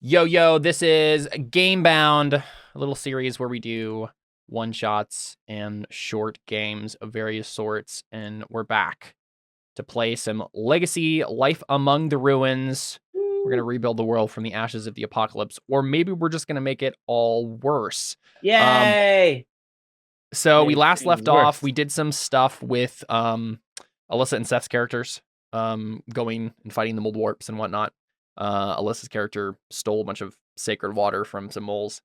Yo, this is Gamebound, a little series where we do one-shots and short games of various sorts, and we're back to play some Legacy Life Among the Ruins. We're going to rebuild the world from the ashes of the apocalypse, or maybe we're just going to make it all worse. Yay! So we Maybe last left off, worse. we did some stuff with Alyssa and Seth's characters, going and fighting the mold warps and whatnot. Alyssa's character stole a bunch of sacred water from some moles.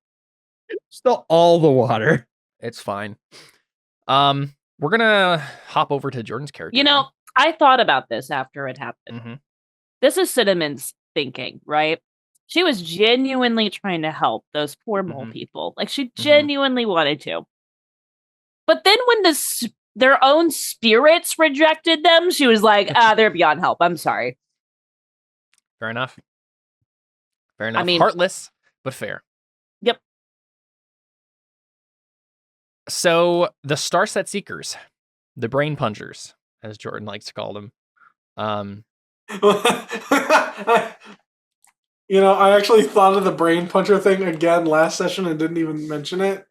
Stole all the water. It's fine. We're gonna hop over to Jordan's character. You know, I thought about this after it happened. Mm-hmm. This is Cinnamon's thinking, right? She was genuinely trying to help those poor mole people. Like, she genuinely wanted to. But then when their own spirits rejected them, she was like, they're beyond help. I'm sorry. Fair enough. Fair enough. I mean, heartless, but fair. Yep. So the Starset Seekers, the Brain Punchers, as Jordan likes to call them. You know, I actually thought of the Brain Puncher thing again last session and didn't even mention it.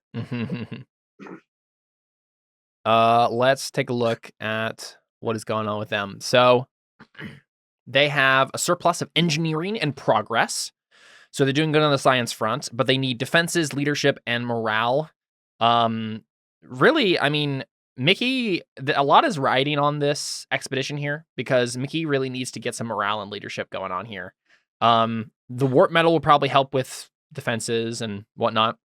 Let's take a look at what is going on with them. So they have a surplus of engineering and progress. So they're doing good on the science front, but they need defenses, leadership, and morale. Really, I mean, Mickey, a lot is riding on this expedition here because Mickey really needs to get some morale and leadership going on here. The warp metal will probably help with defenses and whatnot.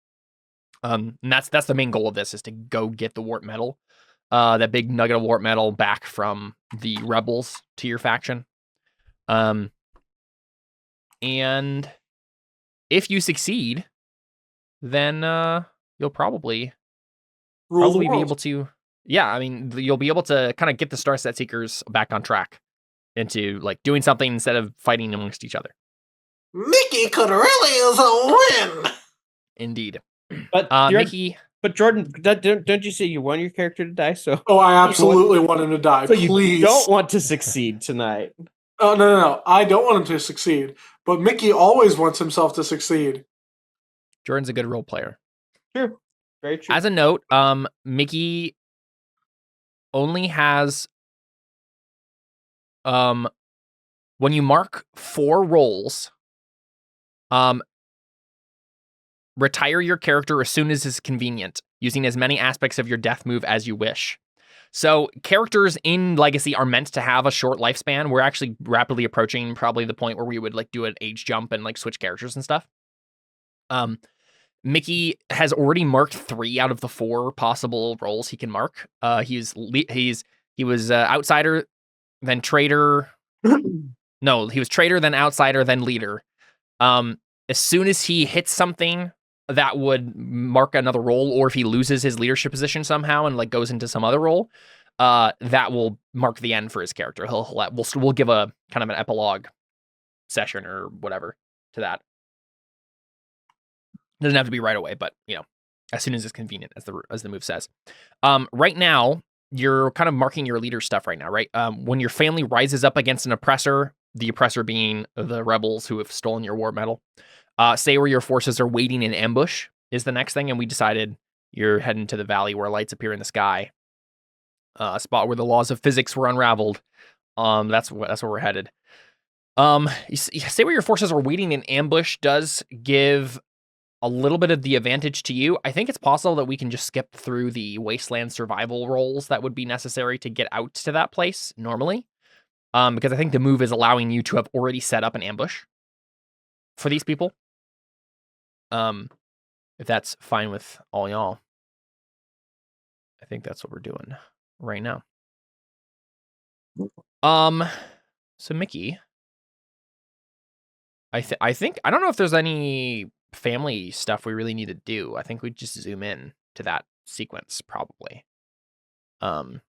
And that's the main goal of this, is to go get the warp metal, that big nugget of warp metal back from the rebels to your faction. And if you succeed, then you'll probably be able to, I mean, you'll be able to kind of get the Starset Seekers back on track into like doing something instead of fighting amongst each other. Mickey could really use a win. Indeed. But Mickey. But Jordan, don't you say you want your character to die? So I absolutely want him to die. So please. You don't want to succeed tonight. Oh no! I don't want him to succeed. But Mickey always wants himself to succeed. Jordan's a good role player. True. Very true. As a note, Mickey only has when you mark 4 roles, retire your character as soon as is convenient, using as many aspects of your death move as you wish. So characters in Legacy are meant to have a short lifespan. We're actually rapidly approaching probably the point where we would like do an age jump and like switch characters and stuff. Mickey has already marked 3 out of the 4 possible roles he can mark. He was outsider, then traitor. No, he was traitor, then outsider, then leader. As soon as he hits something that would mark another role, or if he loses his leadership position somehow and like goes into some other role, that will mark the end for his character. We'll give a kind of an epilogue session or whatever to that. Doesn't have to be right away, but you know, as soon as it's convenient, as the move says. Right now, you're kind of marking your leader stuff right now, right? When your family rises up against an oppressor, the oppressor being the rebels who have stolen your war metal, say where your forces are waiting in ambush is the next thing, and we decided you're heading to the valley where lights appear in the sky, a spot where the laws of physics were unraveled. That's where we're headed. Say where your forces are waiting in ambush does give a little bit of the advantage to you. I think it's possible that we can just skip through the wasteland survival roles that would be necessary to get out to that place normally. Because I think the move is allowing you to have already set up an ambush for these people. If that's fine with all y'all. I think that's what we're doing right now. So Mickey, I think I don't know if there's any family stuff we really need to do. I think we just zoom in to that sequence probably. Because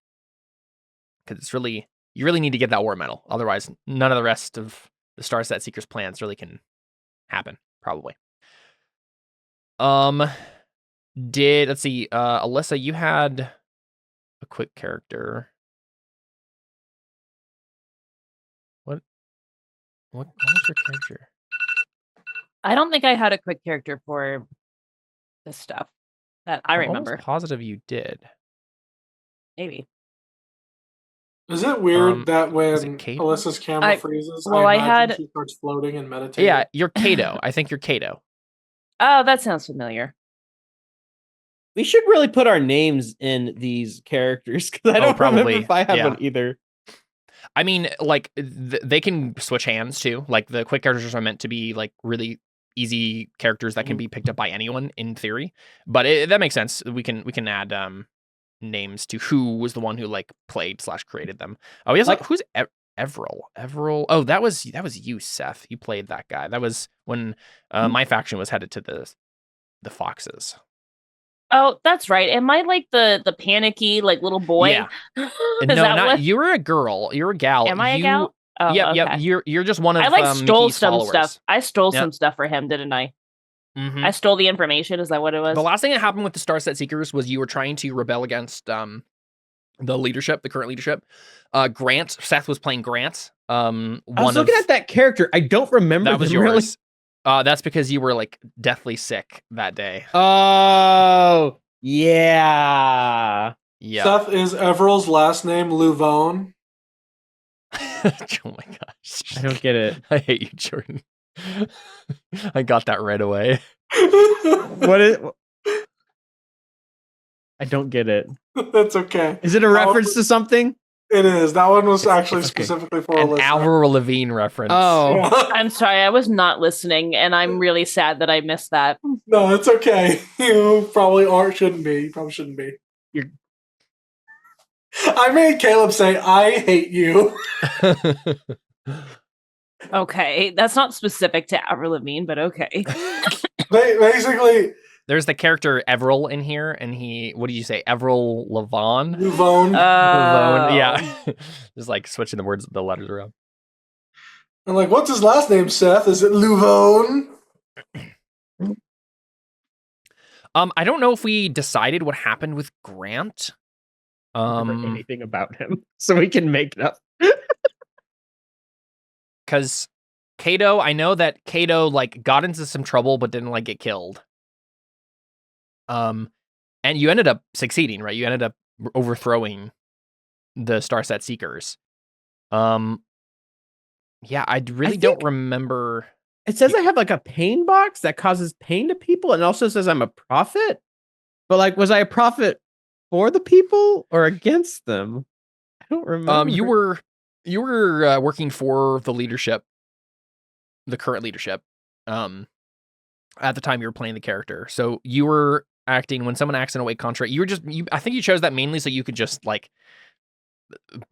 it's really, you really need to get that war medal. Otherwise, none of the rest of the Starset Seekers plans really can happen, probably. Let's see, Alyssa, you had a quick character. What was your character? I don't think I had a quick character for this stuff that I I'm remember. almost positive you did. Maybe. Is it weird that is when it Kate? Alyssa's camera I- freezes, well, I I imagine had- she starts floating and meditating? Yeah, you're Kato. I think you're Kato. Oh, that sounds familiar. We should really put our names in these characters because I don't remember probably. if I have Yeah. one either. I mean, like they can switch hands too. Like the quick characters are meant to be like really easy characters that can be picked up by anyone in theory. But that makes sense. We can add names to who was the one who like played / created them. Oh, he has like who's Everil? Everil. Oh, that was you, Seth. You played that guy. That was when my faction was headed to the Foxes. Oh, that's right. Am I like the panicky like little boy? Yeah. Is No, that not what? you were a girl. You're a gal. Am I a gal? Oh, Yep. okay. You're just one of I like stole Mickey's some followers. stuff. I stole Yep. some stuff for him, didn't I? Mhm. I stole the information. Is that what it was? The last thing that happened with the Starset Seekers was you were trying to rebel against the leadership, the current leadership. Grant, Seth was playing Grant. I was looking at that character. I don't remember that was them really. yours. That's because you were like deathly sick that day. Oh, yeah. Yeah. Seth, is Everill's last name Luvone? Oh my gosh. I don't get it. I hate you, Jordan. I got that right away. What is? I don't get it. That's okay. Is it a reference to something? It is. That one was actually okay. specifically for An Alyssa. Avril Lavigne reference. Oh, Yeah. I'm sorry, I was not listening, and I'm really sad that I missed that. No, it's okay. You probably shouldn't be. You probably shouldn't be. I made Caleb say, I hate you. Okay, that's not specific to Avril Lavigne, but okay. Basically, There's the character Everil in here, and what did you say? Everil Lavon? Luvone. Lavone, yeah. Just like switching the letters around. I'm like, what's his last name, Seth? Is it Luvone? I don't know if we decided what happened with Grant. remember anything about him, so we can make it up. Because Kato, I know that Kato like got into some trouble but didn't like get killed. And you ended up succeeding, right? You ended up overthrowing the Starset Seekers. Yeah, I really don't remember. It says I have like a pain box that causes pain to people, and also says I'm a prophet. But like, was I a prophet for the people or against them? I don't remember. You were working for the leadership, the current leadership. At the time you were playing the character, so you were acting when someone acts in a way contrary. I think you chose that mainly so you could just like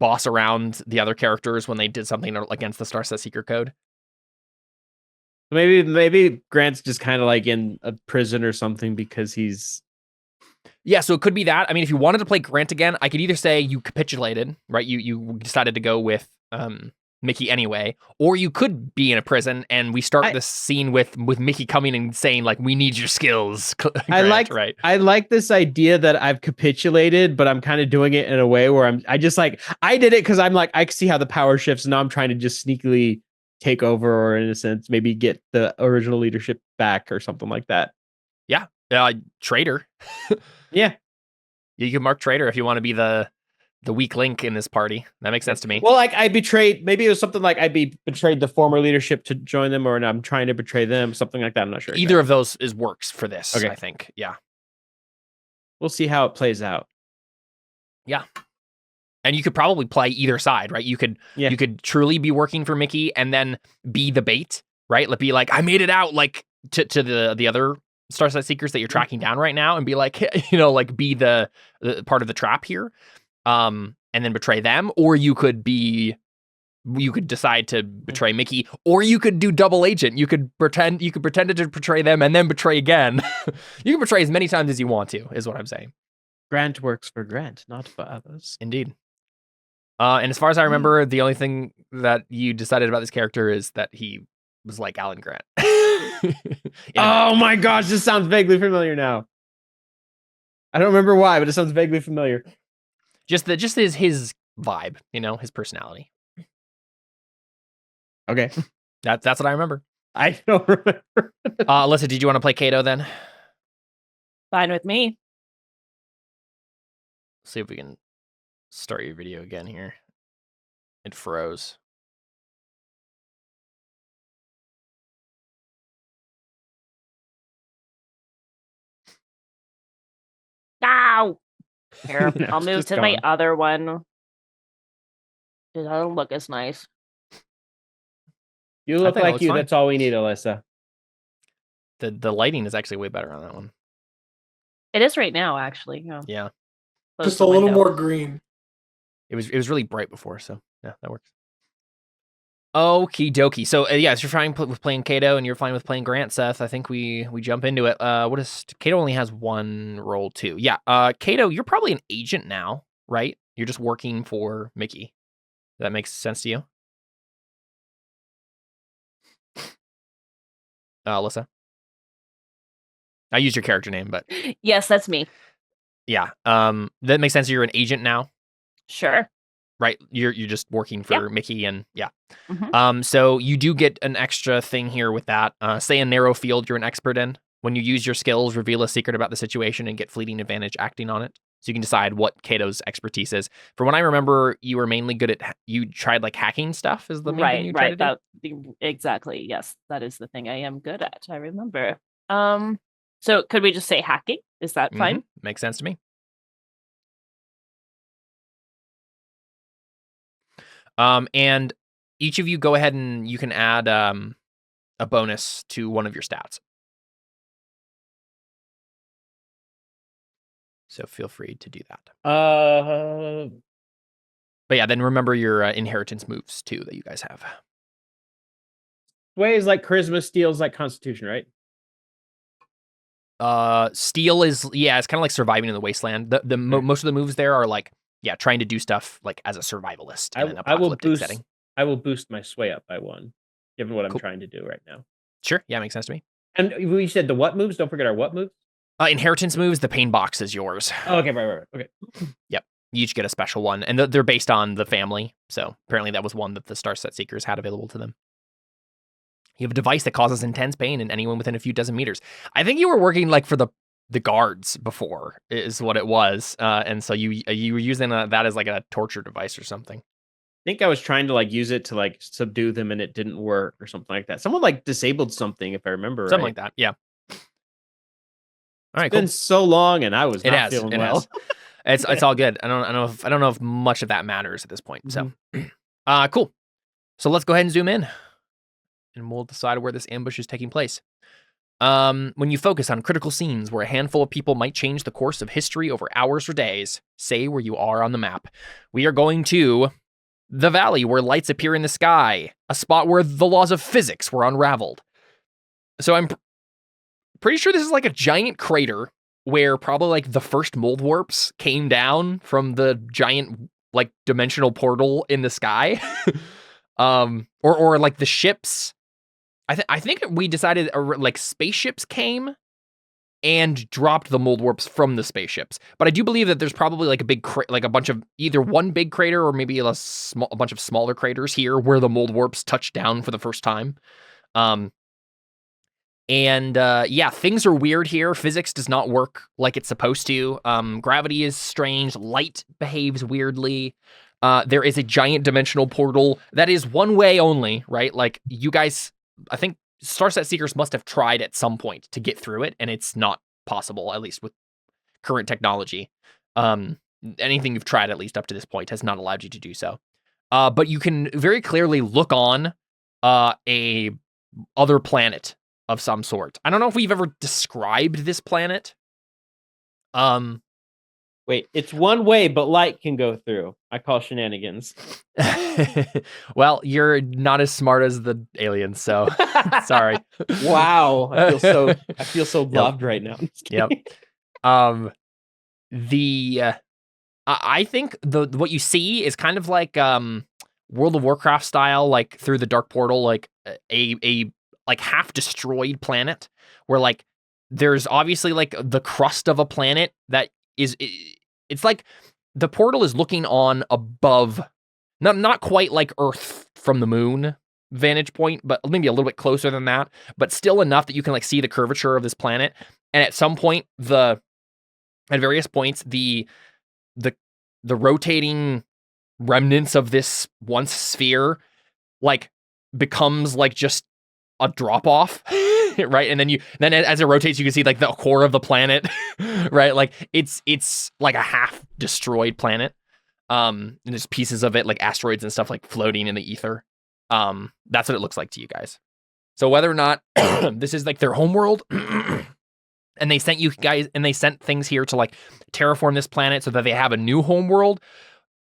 boss around the other characters when they did something against the Starset Seeker code. Maybe Grant's just kind of like in a prison or something because he's. Yeah, so it could be that. I mean, if you wanted to play Grant again, I could either say you capitulated, right? You decided to go with Mickey anyway, or you could be in a prison and we start this scene with Mickey coming and saying like, "We need your skills." Grant, right? I like this idea that I've capitulated, but I'm kind of doing it in a way where I did it because I'm like I see how the power shifts. And now I'm trying to just sneakily take over, or in a sense, maybe get the original leadership back or something like that. Yeah, traitor. Yeah, you can mark traitor if you want to be the weak link in this party. That makes sense to me. Well, like I betrayed. Maybe it was something like betrayed the former leadership to join them, or I'm trying to betray them. Something like that. I'm not sure. Either of those works for this. Okay. I think. Yeah. We'll see how it plays out. Yeah. And you could probably play either side, right? You could truly be working for Mickey and then be the bait, right? Be like, I made it out, like to the other Starset Seekers that you're tracking down right now, and be like, like be the part of the trap here, and then betray them. Or you could decide to betray Mickey, or you could do double agent. You could pretend to betray them and then betray again. You can betray as many times as you want to, is what I'm saying. Grant works for Grant, not for others. Indeed. And as far as I remember, the only thing that you decided about this character is that he was like Alan Grant. Oh my gosh, this sounds vaguely familiar now. I don't remember why, but it sounds vaguely familiar. Just his vibe, his personality. Okay. That's what I remember. I don't remember. Alyssa, did you want to play Kato then? Fine with me. See if we can start your video again here. It froze. Ow! Here, No, I'll it's move just to my gone. other one. It doesn't look as nice. You look think it like looks you. fine. That's all we need, Alyssa. The lighting is actually way better on that one. It is right now, actually. Yeah. Yeah. Close Just the a little window. more green. It was really bright before, so yeah, that works. Okie dokie. So yes, you're fine with playing Kato, and you're fine with playing Grant, Seth. I think we jump into it. What is Kato only has one role too? Yeah. Kato, you're probably an agent now, right? You're just working for Mickey. That makes sense to you, Alyssa? I used your character name, but Yes, that's me. yeah. That makes sense. You're an agent now, Sure. right? You're just working for Yeah. Mickey, and yeah. Mhm. So you do get an extra thing here with that. Say a narrow field you're an expert in. When you use your skills, reveal a secret about the situation and get fleeting advantage acting on it. So you can decide what Kato's expertise is. From what I remember, you were mainly good at you tried like hacking stuff is the main thing you tried to do? Exactly. Yes, that is the thing I am good at. I remember. So could we just say hacking? Is that fine? Makes sense to me. And each of you go ahead and you can add a bonus to one of your stats. So feel free to do that. But yeah, then remember your inheritance moves too that you guys have. Sway is like charisma, steal is like constitution, right? Steal is it's kind of like surviving in the wasteland. Most of the moves there are like trying to do stuff like as a survivalist in an apocalyptic setting. I will boost my sway up by 1, given what I'm Cool. trying to do right now. Sure, yeah, makes sense to me. And we said the what moves? Don't forget our what moves? Inheritance moves, the pain box is yours. Oh, okay, right. Okay. Yep. You each get a special one, and they're based on the family. So apparently that was one that the Starset Seekers had available to them. You have a device that causes intense pain in anyone within a few dozen meters. I think you were working like for the guards before is what it was. And so you were using that as like a torture device or something. I think I was trying to like use it to like subdue them and it didn't work or something like that. Someone like disabled something, if I remember Something right. like that, yeah. All right, It's been so long and I was not feeling well. It's all good. I don't know if much of that matters at this point. So cool. So let's go ahead and zoom in. And we'll decide where this ambush is taking place. When you focus on critical scenes where a handful of people might change the course of history over hours or days, say where you are on the map. We are going to the valley where lights appear in the sky, a spot where the laws of physics were unraveled. So I'm pretty sure this is like a giant crater where probably like the first mold warps came down from the giant like dimensional portal in the sky. Or like the ships. I think we decided like spaceships came and dropped the mold warps from the spaceships. But I do believe that there's probably like a big like a bunch of either one big crater or maybe a bunch of smaller craters here where the mold warps touched down for the first time. Things are weird here. Physics does not work like it's supposed to. Gravity is strange. Light behaves weirdly. There is a giant dimensional portal that is one way only, right? Like you guys, I think Starset Seekers must have tried at some point to get through it, and it's not possible, at least with current technology. Anything you've tried, at least up to this point, has not allowed you to do so. But you can very clearly look on a other planet of some sort. I don't know if we've ever described this planet. Wait, it's one way, but light can go through. I call shenanigans. Well, you're not as smart as the aliens, so sorry. Wow, I feel so loved right now. Yep. I think what you see is kind of like World of Warcraft style, like through the dark portal, like a like half destroyed planet where like there's obviously like the crust of a planet that is it's like the portal is looking on above, not quite like Earth from the moon, vantage point, but maybe a little bit closer than that, but still enough that you can like see the curvature of this planet. And at some point, at various points, the rotating remnants of this once sphere like becomes like just a drop off, right? And then as it rotates, you can see like the core of the planet, right? Like it's like a half destroyed planet. And there's pieces of it like asteroids and stuff like floating in the ether. That's what it looks like to you guys. So whether or not this is like their homeworld, and they sent you guys and they sent things here to like terraform this planet so that they have a new homeworld,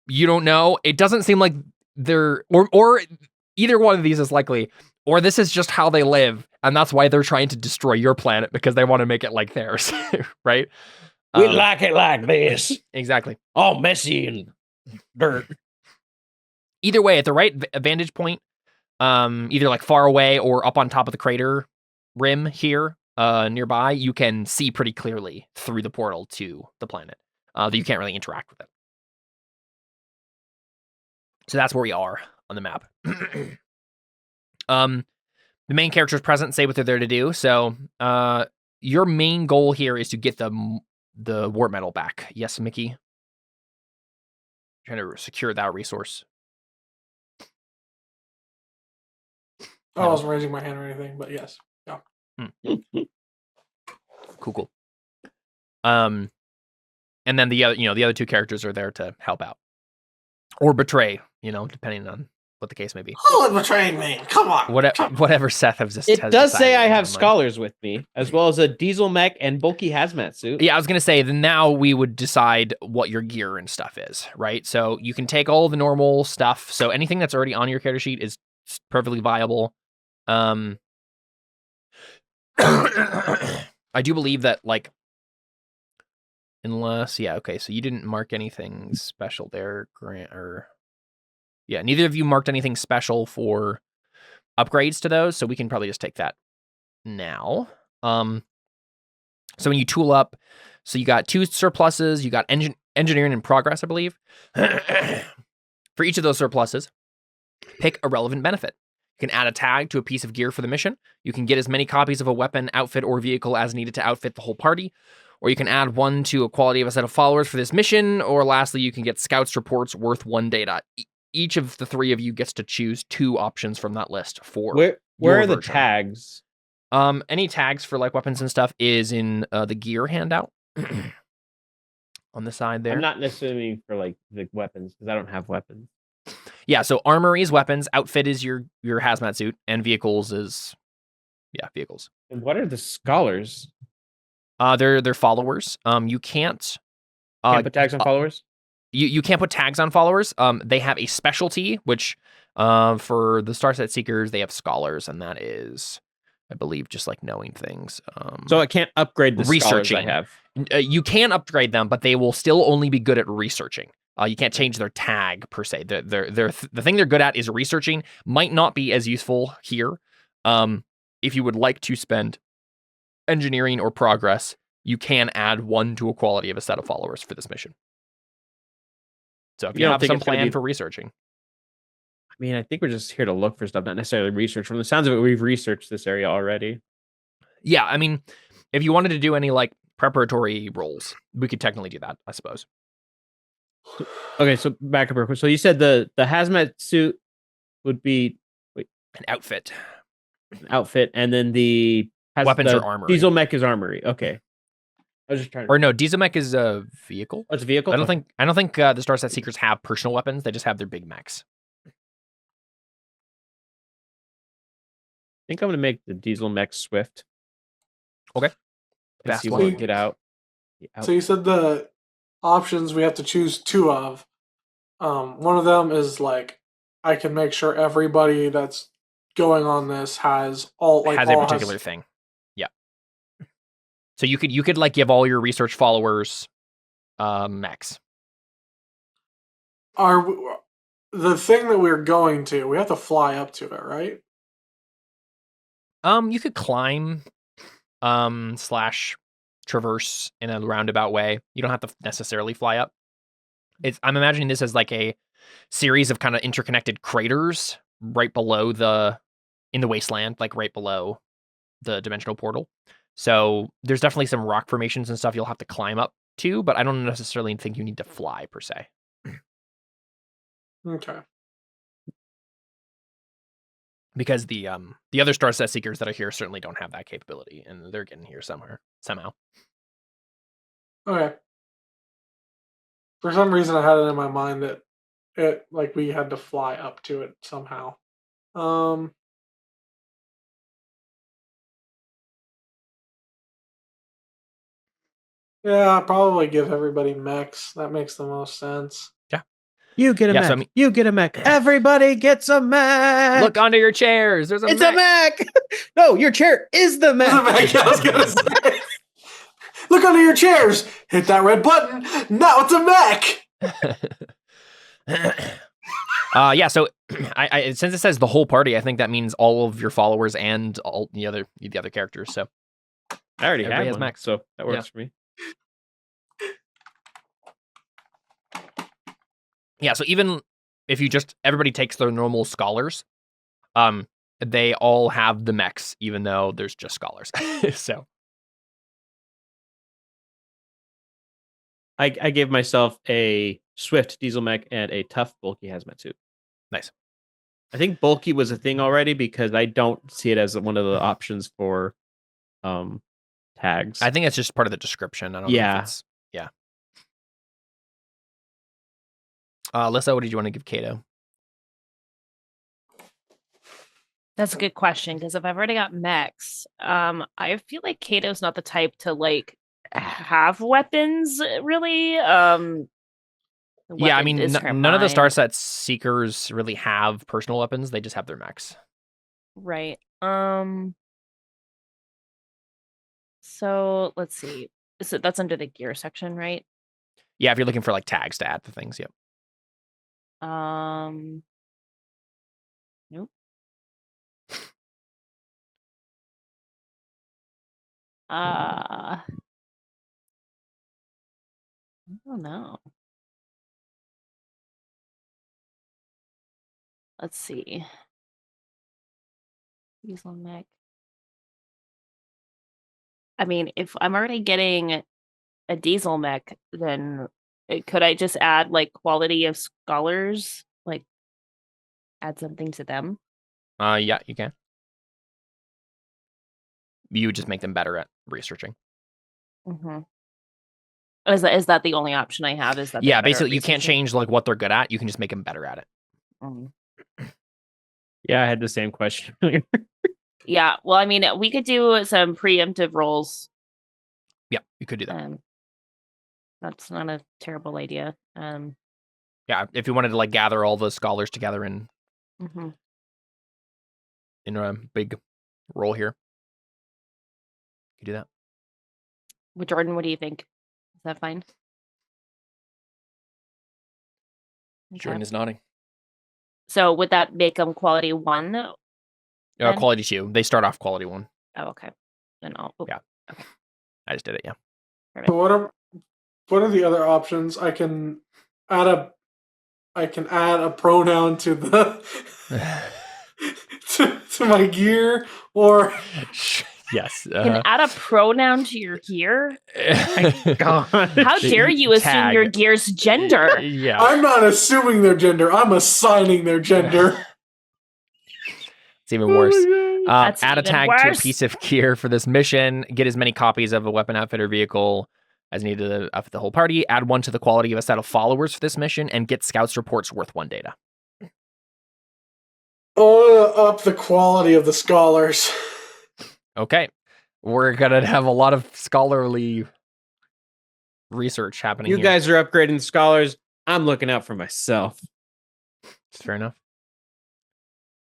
you don't know. It doesn't seem like they're or either one of these is likely, or this is just how they live, and that's why they're trying to destroy your planet because they want to make it like theirs, right? We like it like this. Exactly. All messy and dirt. Either way, at the right vantage point, either like far away or up on top of the crater rim here nearby, you can see pretty clearly through the portal to the planet. That you can't really interact with it. So that's where we are on the map. The main characters present say what they're there to do. So your main goal here is to get the warp metal back. Yes, Mickey? Trying to secure that resource. I wasn't raising my hand or anything, but yes. Yeah. Cool. And then the other two characters are there to help out. Or betray, depending on what the case may be. Who would betray me? Come on. Whatever Seth has It does say decided I have in mind. scholars with me, as well as a diesel mech and bulky hazmat suit. Yeah, I was going to say, then now we would decide what your gear and stuff is, right? So you can take all the normal stuff. So anything that's already on your character sheet is perfectly viable. I do believe that, like, unless, so you didn't mark anything special there, Grant, or... Yeah, neither of you marked anything special for upgrades to those, so we can probably just take that now. So when you tool up, so you got 2 surpluses, you got engineering in progress, I believe. For each of those surpluses, pick a relevant benefit. You can add a tag to a piece of gear for the mission. You can get as many copies of a weapon, outfit, or vehicle as needed to outfit the whole party. Or you can add 1 to a quality of a set of followers for this mission. Or lastly, you can get scouts reports worth 1 data. Each of the 3 of you gets to choose 2 options from that list for where are the version. tags? Any tags for like weapons and stuff is in the gear handout on the side there. I'm not necessarily meaning for like the weapons because I don't have weapons. Yeah, so armory is weapons, outfit is your hazmat suit, and vehicles is vehicles. And what are the scholars? They're followers. You can't Put tags on followers. You can't put tags on followers. They have a specialty, which for the Starset Seekers, they have scholars, and that is, I believe, just like knowing things. So I can't upgrade the researching. scholars I have. You can upgrade them, but they will still only be good at researching. You can't change their tag per se. The thing they're good at is researching. Might not be as useful here. If you would like to spend engineering or progress, you can add 1 to a quality of a set of followers for this mission. So if you have some plan for researching. I mean, I think we're just here to look for stuff, not necessarily research. From the sounds of it, we've researched this area already. Yeah, I mean, if you wanted to do any like preparatory roles, we could technically do that, I suppose. Okay, so back up real quick. So you said the hazmat suit would be an outfit, and then weapons or armory. Diesel mech is armory. Okay. I was just trying to... Or no, diesel mech is a vehicle. Oh, it's a vehicle? I don't think the Starset Seekers have personal weapons. They just have their big mechs. I think I'm going to make the diesel mech swift. Okay. Fast See one. one. Get out. So you said the options we have to choose 2 of. One of them is like, I can make sure everybody that's going on this has a particular thing. Yeah. So you could like give all your research followers mechs. The thing that we're going to, we have to fly up to it, right? You could climb / traverse in a roundabout way. You don't have to necessarily fly up. I'm imagining this as like a series of kind of interconnected craters right below in the wasteland, like right below the dimensional portal. So there's definitely some rock formations and stuff you'll have to climb up to, but I don't necessarily think you need to fly per se. Okay. Because the other star set seekers that are here certainly don't have that capability, and they're getting here somehow. Okay. For some reason, I had it in my mind that we had to fly up to it somehow. Yeah, I'll probably give everybody mechs. That makes the most sense. Yeah. You get a mech. So you get a mech. Everybody gets a mech. Look under your chairs. There's a it's mech. a mech. No, your chair is the mech. It's a mech. I was gonna say. Look under your chairs. Hit that red button. Now it's a mech. Yeah. So, I since it says the whole party, I think that means all of your followers and all the other characters. So I already everybody have has one, mechs. so that works for me. Yeah. So even if everybody takes their normal scholars, they all have the mechs, even though there's just scholars. So I gave myself a swift diesel mech and a tough bulky hazmat suit. Nice. I think bulky was a thing already because I don't see it as one of the options for tags. I think it's just part of the description. I don't know if it's Alyssa, what did you want to give Kato? That's a good question, because if I've already got mechs, I feel like Kato's not the type to like have weapons really. Yeah, I mean, none of the star set seekers really have personal weapons. They just have their mechs. Right. So let's see. So that's under the gear section, right? Yeah, if you're looking for like tags to add to things, yep. Nope. I don't know. Let's see. Diesel mech. I mean, if I'm already getting a diesel mech, then could I just add like quality of scholars? Like add something to them? Yeah, you can. You would just make them better at researching. Mm-hmm. Is that the only option I have? Is that yeah, basically you can't change like what they're good at. You can just make them better at it. Yeah, I had the same question. Yeah, well, I mean, we could do some preemptive rolls. Yeah, you could do that. That's not a terrible idea. Yeah, if you wanted to like gather all the scholars together in a big roll here, you do that. Well, Jordan, what do you think? Is that fine? Jordan is nodding. So would that make them quality 1? Quality 2. They start off quality 1. Oh, okay. Then yeah. Okay. I just did it. Yeah. Perfect. So what are the other options? I can add a pronoun to the to my gear, or yes. Can add a pronoun to your gear? God. How dare you assume your gear's gender? Yeah. I'm not assuming their gender. I'm assigning their gender. It's even worse. Add a even tag worse. to a piece of gear for this mission. Get as many copies of a weapon, outfit, or vehicle as needed of the whole party. Add 1 to the quality of a set of followers for this mission, and get scouts reports worth 1 data. Up the quality of the scholars. Okay. We're going to have a lot of scholarly research happening You here. guys are upgrading scholars. I'm looking out for myself. Fair enough.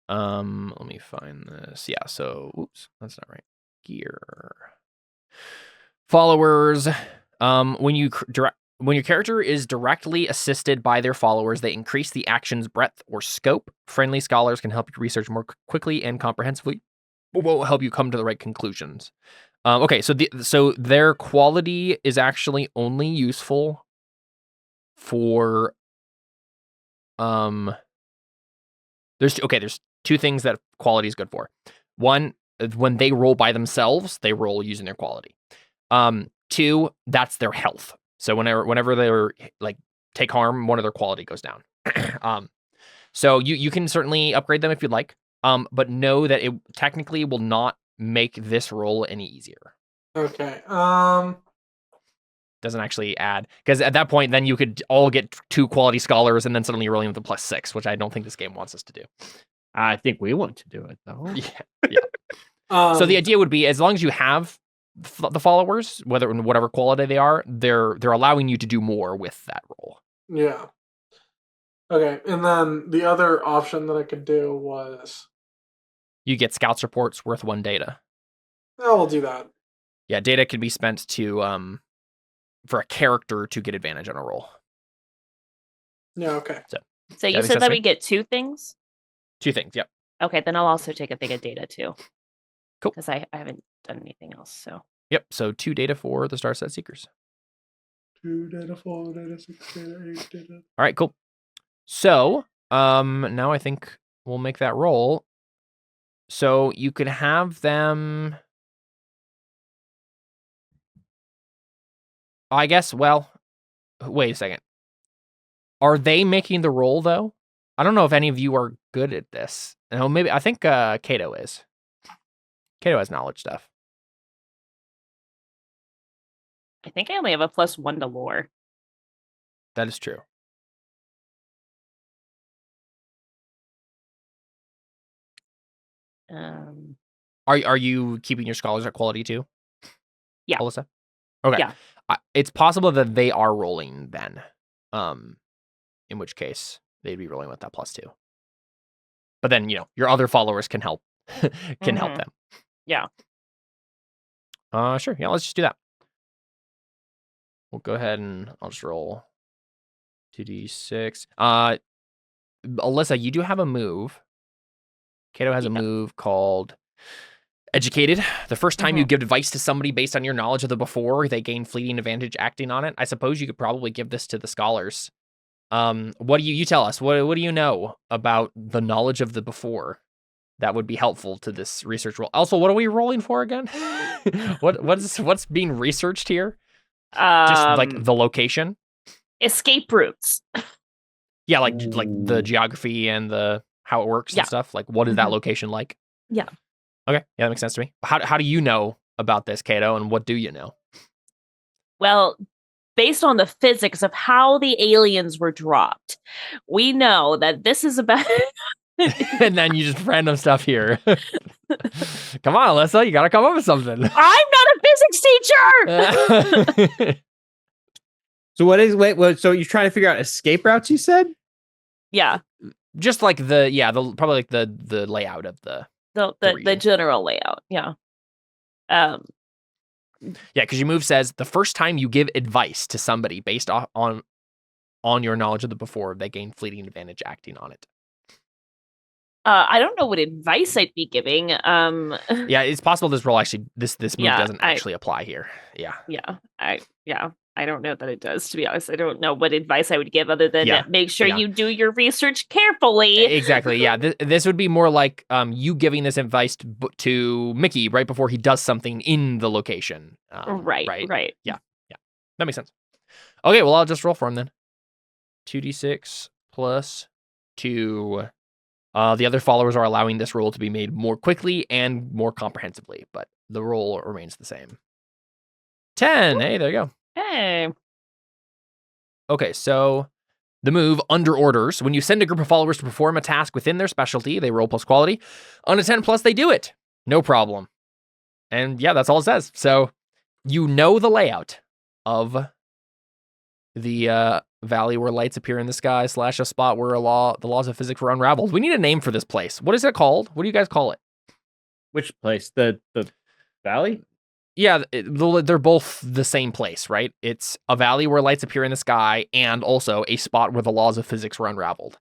Let me find this. Yeah, so oops, that's not right. Gear. Followers. When your character is directly assisted by their followers, they increase the action's breadth or scope. Friendly scholars can help you research more quickly and comprehensively. Will help you come to the right conclusions. Okay, so their quality is actually only useful for There's two things that quality is good for. One, when they roll by themselves, they roll using their quality. Two, that's their health. So whenever they're like take harm, one of their quality goes down. So you can certainly upgrade them if you'd like. But know that it technically will not make this roll any easier. Okay. Doesn't actually add, because at that point, then you could all get 2 quality scholars, and then suddenly you're rolling with a +6, which I don't think this game wants us to do. I think we want to do it though. Yeah. So the idea would be, as long as you have the followers, whatever quality they are, they're allowing you to do more with that roll. Yeah. Okay, and then the other option that I could do was You get scouts reports worth 1 data. Oh, we'll do that. Yeah, data can be spent to for a character to get advantage on a roll. Yeah, okay. So you said that we get 2 things? 2 things, yep. Okay, then I'll also take a thing of data too. Cool. Because I haven't done anything else, so. Yep, so 2 data for the Star Set Seekers. 2 data, 4 data, 6 data, 8 data. All right, cool. So, now I think we'll make that roll. So you could have them... I guess, well, wait a second. Are they making the roll, though? I don't know if any of you are good at this. No, maybe, I think Kato is. Kato has knowledge stuff. I think I only have a +1 to lore. That is true. Are you keeping your scholars at quality too? Yeah. Alyssa? Okay. Yeah. It's possible that they are rolling then. In which case they'd be rolling with that +2. But then, your other followers can help help them. Yeah. Sure. Yeah, let's just do that. We'll go ahead and I'll just roll 2d6. Alyssa, you do have a move. Kato has a move called Educated. The first time you give advice to somebody based on your knowledge of the before, they gain fleeting advantage acting on it. I suppose you could probably give this to the scholars. What do you tell us? What do you know about the knowledge of the before that would be helpful to this research roll? Also, what are we rolling for again? What's being researched here? Just like the location? Escape routes. Yeah, like the geography and the how it works and stuff. Like, what is that location like? Yeah. Okay, yeah, that makes sense to me. How do you know about this, Kato, and what do you know? Well, based on the physics of how the aliens were dropped, we know that this is about... And then you just random stuff here. Come on, Alyssa, you gotta come up with something. I'm not a physics teacher! So you're trying to figure out escape routes, you said? Yeah. Just like probably like the layout of the general layout, yeah. Yeah, because your move says the first time you give advice to somebody based on your knowledge of the before, they gain fleeting advantage acting on it. I don't know what advice I'd be giving. Yeah, it's possible this role actually this move doesn't actually apply here. Yeah. I don't know that it does, to be honest. I don't know what advice I would give other than make sure you do your research carefully. Exactly, yeah. This would be more like you giving this advice to Mickey right before he does something in the location. Right. Yeah. That makes sense. Okay, well, I'll just roll for him then. 2d6 plus 2. The other followers are allowing this roll to be made more quickly and more comprehensively, but the roll remains the same. 10. Hey, there you go. Hey. Okay, so the move under orders. When you send a group of followers to perform a task within their specialty, they roll plus quality. On a 10 plus, they do it. No problem. And yeah, that's all it says. So you know the layout of the valley where lights appear in the sky / a spot where the laws of physics were unraveled. We need a name for this place. What is it called? What do you guys call it? Which place? The valley? Yeah, they're both the same place, right? It's a valley where lights appear in the sky and also a spot where the laws of physics were unraveled.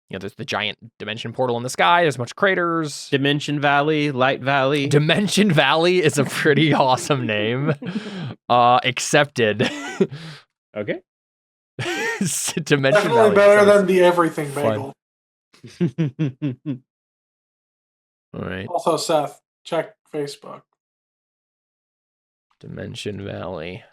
There's the giant dimension portal in the sky. There's a bunch of craters. Dimension Valley, Light Valley. Dimension Valley is a pretty awesome name. Accepted. Okay. Dimension Definitely Valley better than the everything fun. bagel. All right. Also, Seth, check Facebook. Dimension Valley.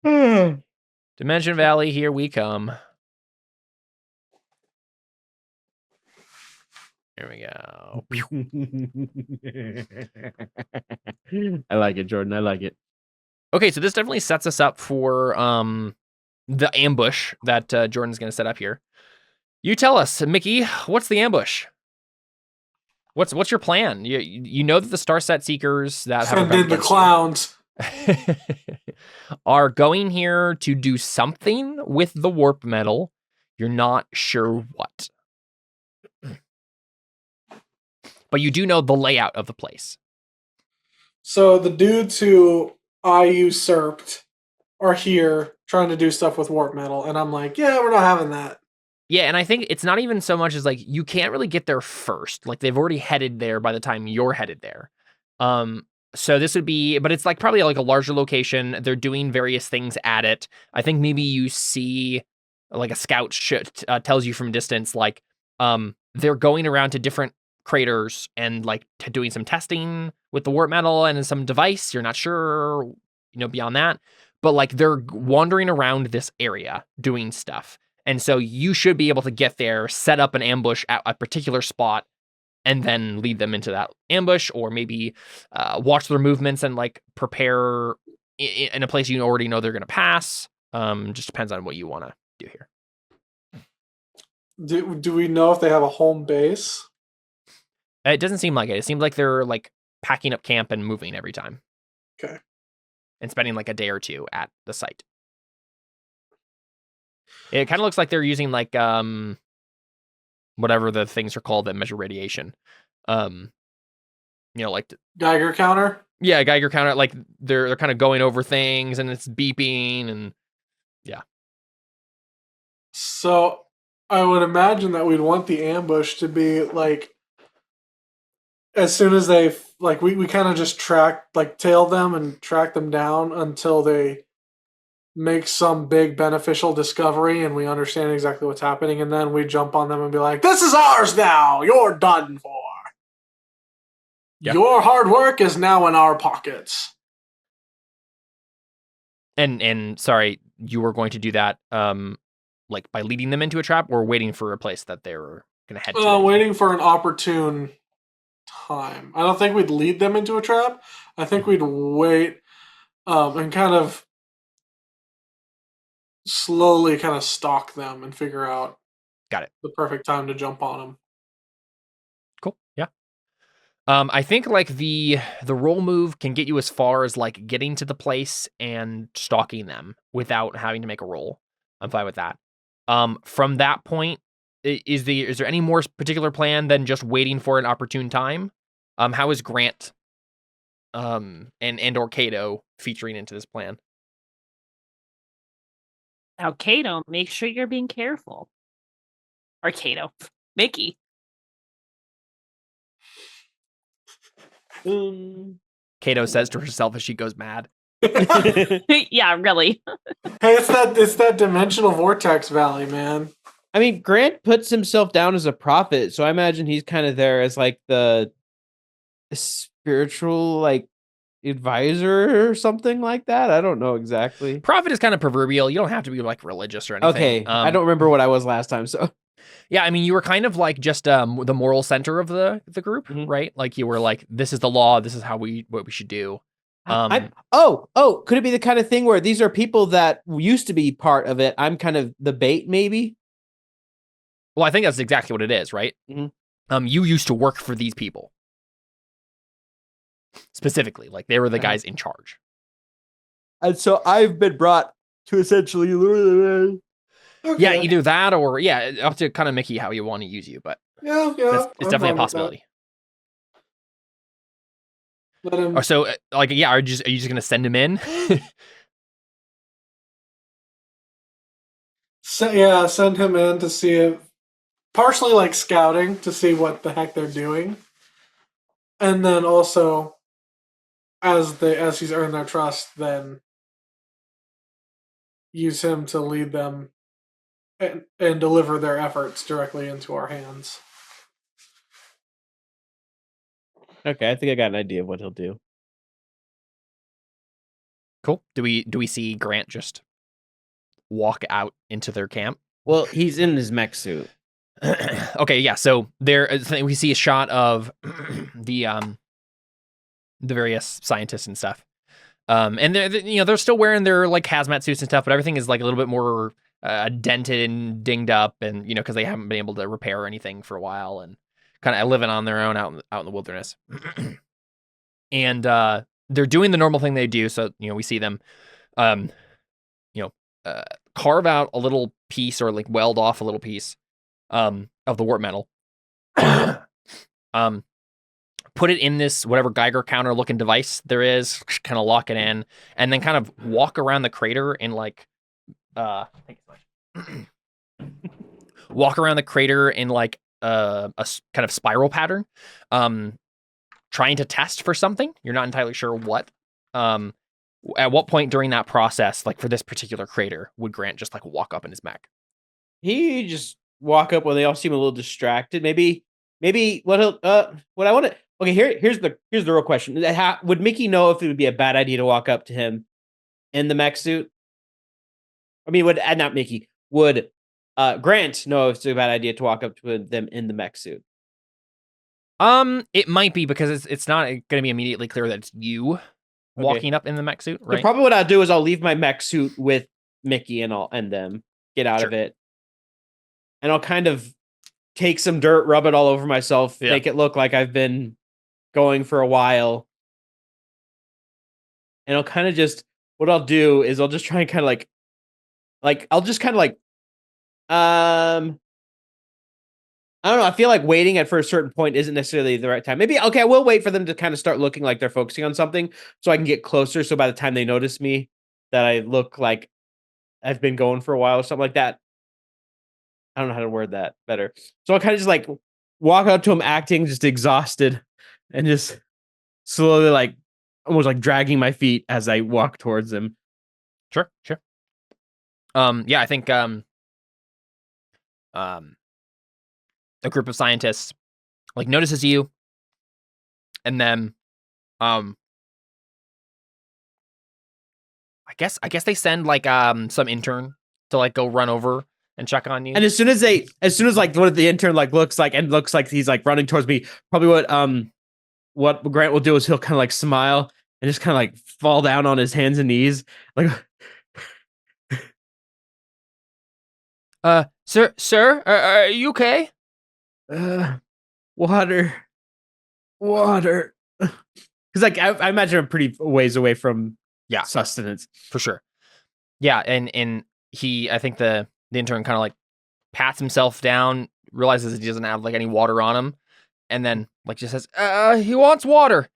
Dimension Valley, here we come. Here we go. I like it, Jordan. I like it. Okay, so this definitely sets us up for the ambush that Jordan's going to set up here. You tell us, Mickey, what's the ambush? What's your plan? You know that the Starset Seekers that have Send in the clowns. are going here to do something with the warp metal. You're not sure what. But you do know the layout of the place. So the dudes who I usurped are here trying to do stuff with warp metal, and I'm like, yeah, we're not having that. Yeah, and I think it's not even so much as like you can't really get there first. Like they've already headed there by the time you're headed there. So this would be, but it's like probably like a larger location. They're doing various things at it. I think maybe you see like a scout tells you from distance, like they're going around to different craters and like doing some testing with the warp metal and some device. You're not sure, beyond that, but like they're wandering around this area doing stuff. And so you should be able to get there, set up an ambush at a particular spot, and then lead them into that ambush, or maybe watch their movements and like prepare in a place you already know they're going to pass. Just depends on what you want to do here. Do we know if they have a home base? It doesn't seem like it. It seems like they're like packing up camp and moving every time. Okay. And spending like a day or two at the site. It kind of looks like they're using like whatever the things are called that measure radiation. Like Geiger counter? Yeah, Geiger counter. Like they're kind of going over things and it's beeping and yeah. So I would imagine that we'd want the ambush to be like as soon as they like we kind of just tail them and track them down until they make some big beneficial discovery and we understand exactly what's happening, and then we jump on them and be like, this is ours now, you're done for. Yeah. Your hard work is now in our pockets. And sorry, you were going to do that like by leading them into a trap or waiting for a place that they were going to head to? Waiting for an opportune time. I don't think we'd lead them into a trap. I think we'd wait and kind of slowly kind of stalk them and figure out the perfect time to jump on them. Cool. Yeah. I think like the roll move can get you as far as like getting to the place and stalking them without having to make a roll. I'm fine with that. From that point, is there any more particular plan than just waiting for an opportune time? How is Grant and or Kato featuring into this plan? Now, Kato, make sure you're being careful. Or Kato, Mickey. Kato says to herself as she goes mad. Yeah, really. Hey, it's that dimensional vortex valley, man. I mean, Grant puts himself down as a prophet, so I imagine he's kind of there as like the spiritual like advisor or something like that. I don't know exactly. Prophet is kind of proverbial. You don't have to be like religious or anything. Okay, I don't remember what I was last time, so yeah, I mean, you were kind of like just the moral center of the group, right? Like you were like, this is the law. This is what we should do. Could it be the kind of thing where these are people that used to be part of it? I'm kind of the bait, maybe. Well, I think that's exactly what it is, right? Mm-hmm. You used to work for these people specifically, like they were the guys in charge. And so I've been brought to essentially. Okay. Yeah, either that or up to kind of Mickey how you want to use you, but yeah, it's definitely a possibility. Let him... Or so, like, yeah, are you just gonna send him in? Send him in to see if, partially like scouting to see what the heck they're doing, and then also as he's earned their trust, then use him to lead them and deliver their efforts directly into our hands. Okay, I think I got an idea of what he'll do. Cool. Do we see Grant just walk out into their camp? Well, he's in his mech suit. Okay, yeah. So we see a shot of the various scientists and stuff. And they're still wearing their like hazmat suits and stuff, but everything is like a little bit more dented and dinged up, and because they haven't been able to repair anything for a while, and kind of living on their own out in the wilderness. And they're doing the normal thing they do. So we see them, carve out a little piece or like weld off a little piece of the warp metal. Put it in this whatever Geiger counter looking device there is, kind of lock it in, and then kind of walk around the crater in like walk around the crater in like a kind of spiral pattern, trying to test for something. You're not entirely sure what. At what point during that process, like for this particular crater, would Grant just like walk up in his mech? He just walk up when they all seem a little distracted. Maybe what I want to. Okay, here's the real question. Would Mickey know if it would be a bad idea to walk up to him in the mech suit? I mean, not Mickey. Would Grant know if it's a bad idea to walk up to them in the mech suit? It might be, because it's not going to be immediately clear that it's you walking up in the mech suit, right? So probably what I'll do is I'll leave my mech suit with Mickey and them, get out of it, and I'll kind of take some dirt, rub it all over myself, make it look like I've been going for a while. And I'll kind of just, what I'll do is I'll just try and kind of I'll just kind of I don't know. I feel like waiting for a certain point isn't necessarily the right time. Maybe, okay, I will wait for them to kind of start looking like they're focusing on something so I can get closer. So by the time they notice me, that I look like I've been going for a while or something like that. I don't know how to word that better. So I'll kind of just walk up to him acting just exhausted and just slowly almost dragging my feet as I walk towards him. Sure. Yeah, I think a group of scientists notices you, and then I guess they send some intern to go run over and check on you. And as soon as one of the intern looks like he's running towards me, probably what Grant will do is he'll kind of smile and just kind of fall down on his hands and knees Sir, are you okay? Water. Because I imagine I'm pretty ways away from sustenance. For sure. Yeah, and I think the intern kind of pats himself down, realizes that he doesn't have any water on him, and then just says, he wants water.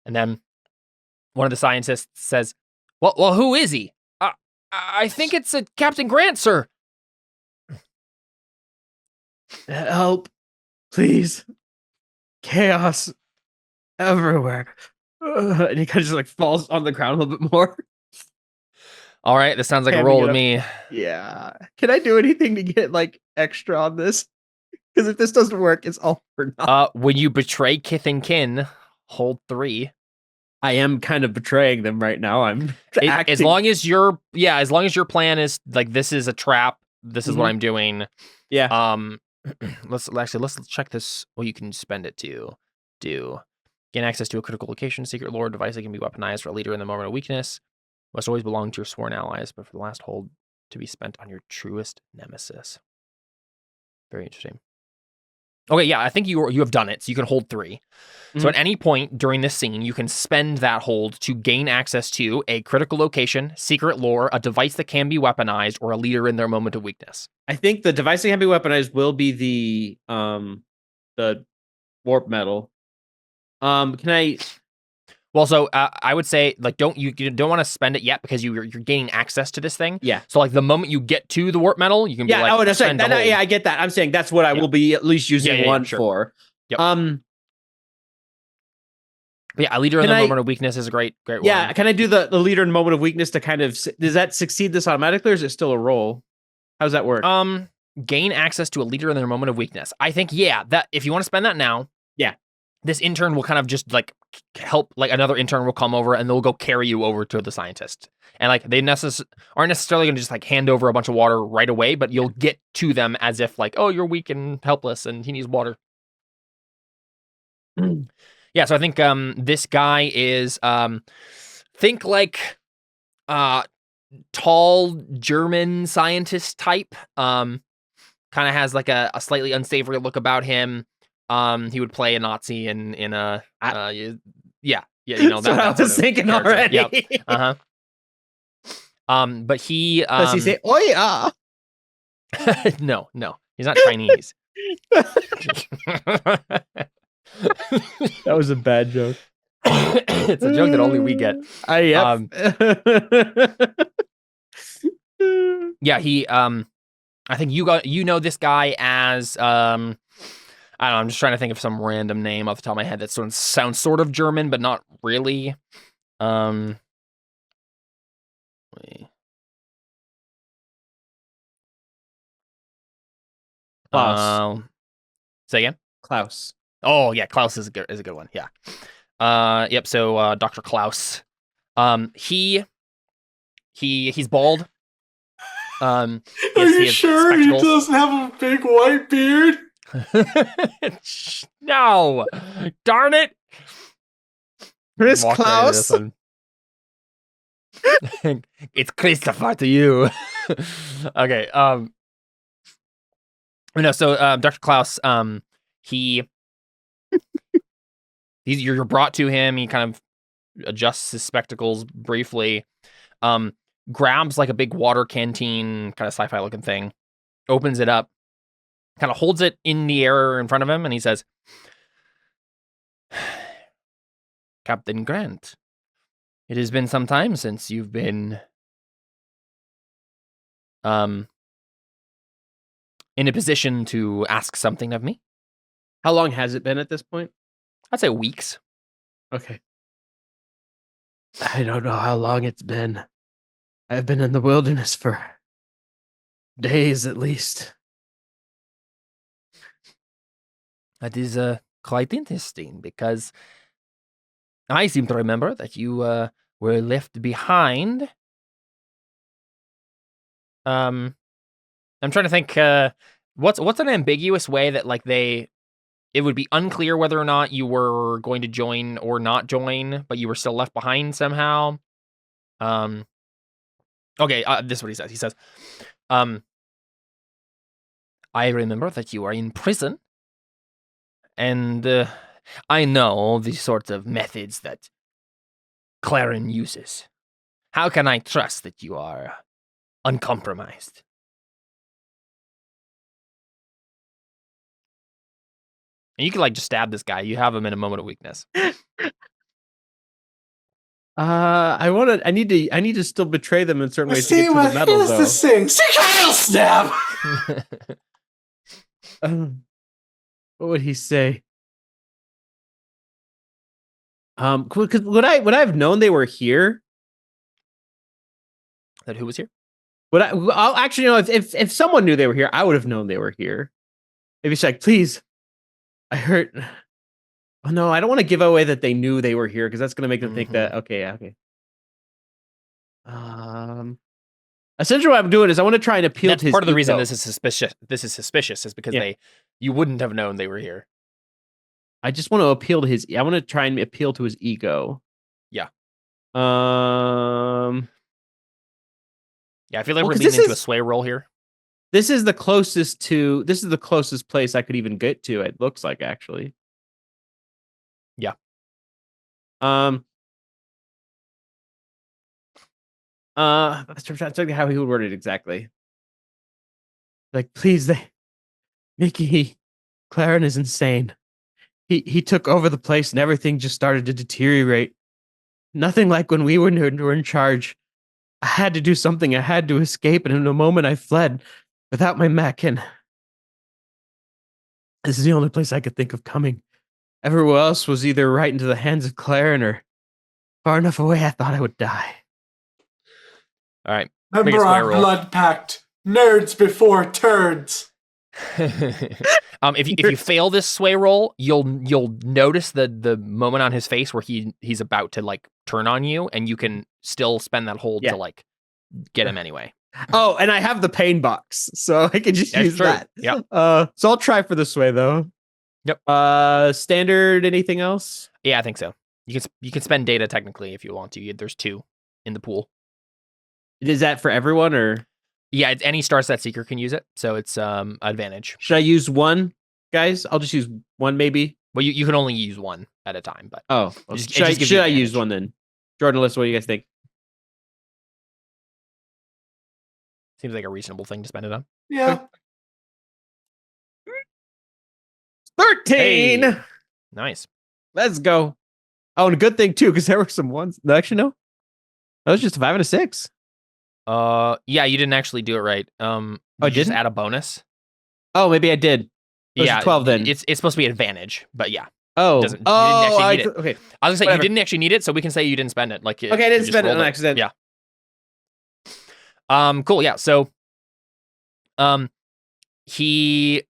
And then one of the scientists says, well, who is he? I think it's Captain Grant, sir. Help, please. Chaos everywhere. And he kind of just falls on the ground a little bit more. All right, this sounds like a roll to me. Yeah. Can I do anything to get extra on this? Because if this doesn't work, it's all for naught. When you betray kith and kin, hold 3. I am kind of betraying them right now. I'm acting. As long as your plan is this is a trap. This is what I'm doing. Yeah. Let's check this. Well, you can spend it to gain access to a critical location, secret lore device that can be weaponized for a leader in the moment of weakness. Must always belong to your sworn allies, but for the last hold to be spent on your truest nemesis. Very interesting. Okay, yeah, I think you have done it, so you can hold 3. Mm-hmm. So at any point during this scene, you can spend that hold to gain access to a critical location, secret lore, a device that can be weaponized, or a leader in their moment of weakness. I think the device that can be weaponized will be the warp metal. Can I? Well, so I would say you don't want to spend it yet because you're gaining access to this thing. Yeah. So the moment you get to the warp metal, you can be I get that. I'm saying that's what I will be at least using one for. Yep. A leader in the moment of weakness is a great one. Yeah. Can I do the leader in moment of weakness to kind of, does that succeed this automatically, or is it still a roll? How's that work? Gain access to a leader in their moment of weakness. I think, that if you want to spend that now, this intern will kind of just like help, like another intern will come over and they'll go carry you over to the scientist. And like they aren't necessarily going to just like hand over a bunch of water right away, but you'll get to them as if like, oh, you're weak and helpless and he needs water. Yeah, so I think this guy is think like tall German scientist type. Kind of has like a slightly unsavory look about him. He would play a Nazi in a you know, that's what I was thinking already. Yep. But he does he say "Oh yeah"? No, he's not Chinese. That was a bad joke. It's a joke that only we get. Yeah, he I think you know this guy as I don't know, I'm just trying to think of some random name off the top of my head that sounds sort of German, but not really. Klaus. Say again? Klaus. Oh yeah, Klaus is a good one. Yeah. Yep. So Dr. Klaus. He's bald. Are you sure he doesn't have a big white beard? No, darn it, Chris Klaus. It's Christopher to you. Okay. No. So Dr. Klaus. You're brought to him. He kind of adjusts his spectacles briefly. Grabs like a big water canteen, kind of sci-fi looking thing. Opens it up. Kind of holds it in the air in front of him, and he says, Captain Grant, it has been some time since you've been in a position to ask something of me. How long has it been at this point? I'd say weeks. Okay. I don't know how long it's been. I've been in the wilderness for days at least. That is quite interesting, because I seem to remember that you were left behind. I'm trying to think. What's an ambiguous way that like it would be unclear whether or not you were going to join or not join, but you were still left behind somehow. Okay, this is what he says. He says, I remember that you are in prison. And I know the sorts of methods that Clarin uses. How can I trust that you are uncompromised? And you can like just stab this guy. You have him in a moment of weakness. I need to still betray them in certain ways to get to the metal, though. Here's the thing. I'll stab. What would he say? Because would I have known they were here? That who was here? I'll actually know if someone knew they were here, I would have known they were here. Maybe she's like, please, I heard. Oh no, I don't want to give away that they knew they were here because that's gonna make them think that. Okay, yeah, okay. Essentially, what I'm doing is I want to try and appeal to his part of the ego. reason this is suspicious is because you wouldn't have known they were here. I just want to appeal to his. I want to try and appeal to his ego. Yeah. Yeah, I feel like we're leaning into a sway roll here. This is the closest place I could even get to. It looks like, actually. Yeah. Let's try to how he would word it exactly. Like, please, Mickey, Clarin is insane. He took over the place and everything just started to deteriorate. Nothing like when we were in charge. I had to do something. I had to escape, and in a moment I fled without my mech, and this is the only place I could think of coming. Everywhere else was either right into the hands of Clarin or far enough away I thought I would die. All right. Remember our blood pact. Nerds before turds. If you fail this sway roll, you'll notice the moment on his face where he's about to like turn on you, and you can still spend that hold to like get him anyway. Oh, and I have the pain box, so I can just use that. Yep. So I'll try for this way though. Yep. Standard. Anything else? Yeah, I think so. You can spend data technically if you want to. There's 2 in the pool. Is that for everyone or? Yeah, any star set seeker can use it, so it's advantage. Should I use one, guys? I'll just use one, maybe. Well, you can only use one at a time, but should I use one then? Jordan, Alyssa, what do you guys think? Seems like a reasonable thing to spend it on. Yeah. 13. Hey. Nice. Let's go. Oh, and a good thing too, because there were some ones. No, actually, no. That was just a 5 and a 6. Yeah, you didn't actually do it right. I Just didn't add a bonus. Oh, maybe I did. Yeah, 12 then. It's supposed to be advantage, but yeah. Oh, you didn't actually need it. Okay. I was gonna say Whatever. you didn't actually need it, so we can say you didn't spend it. Like, Okay, I didn't spend it on accident. Yeah. Cool. Yeah. So, he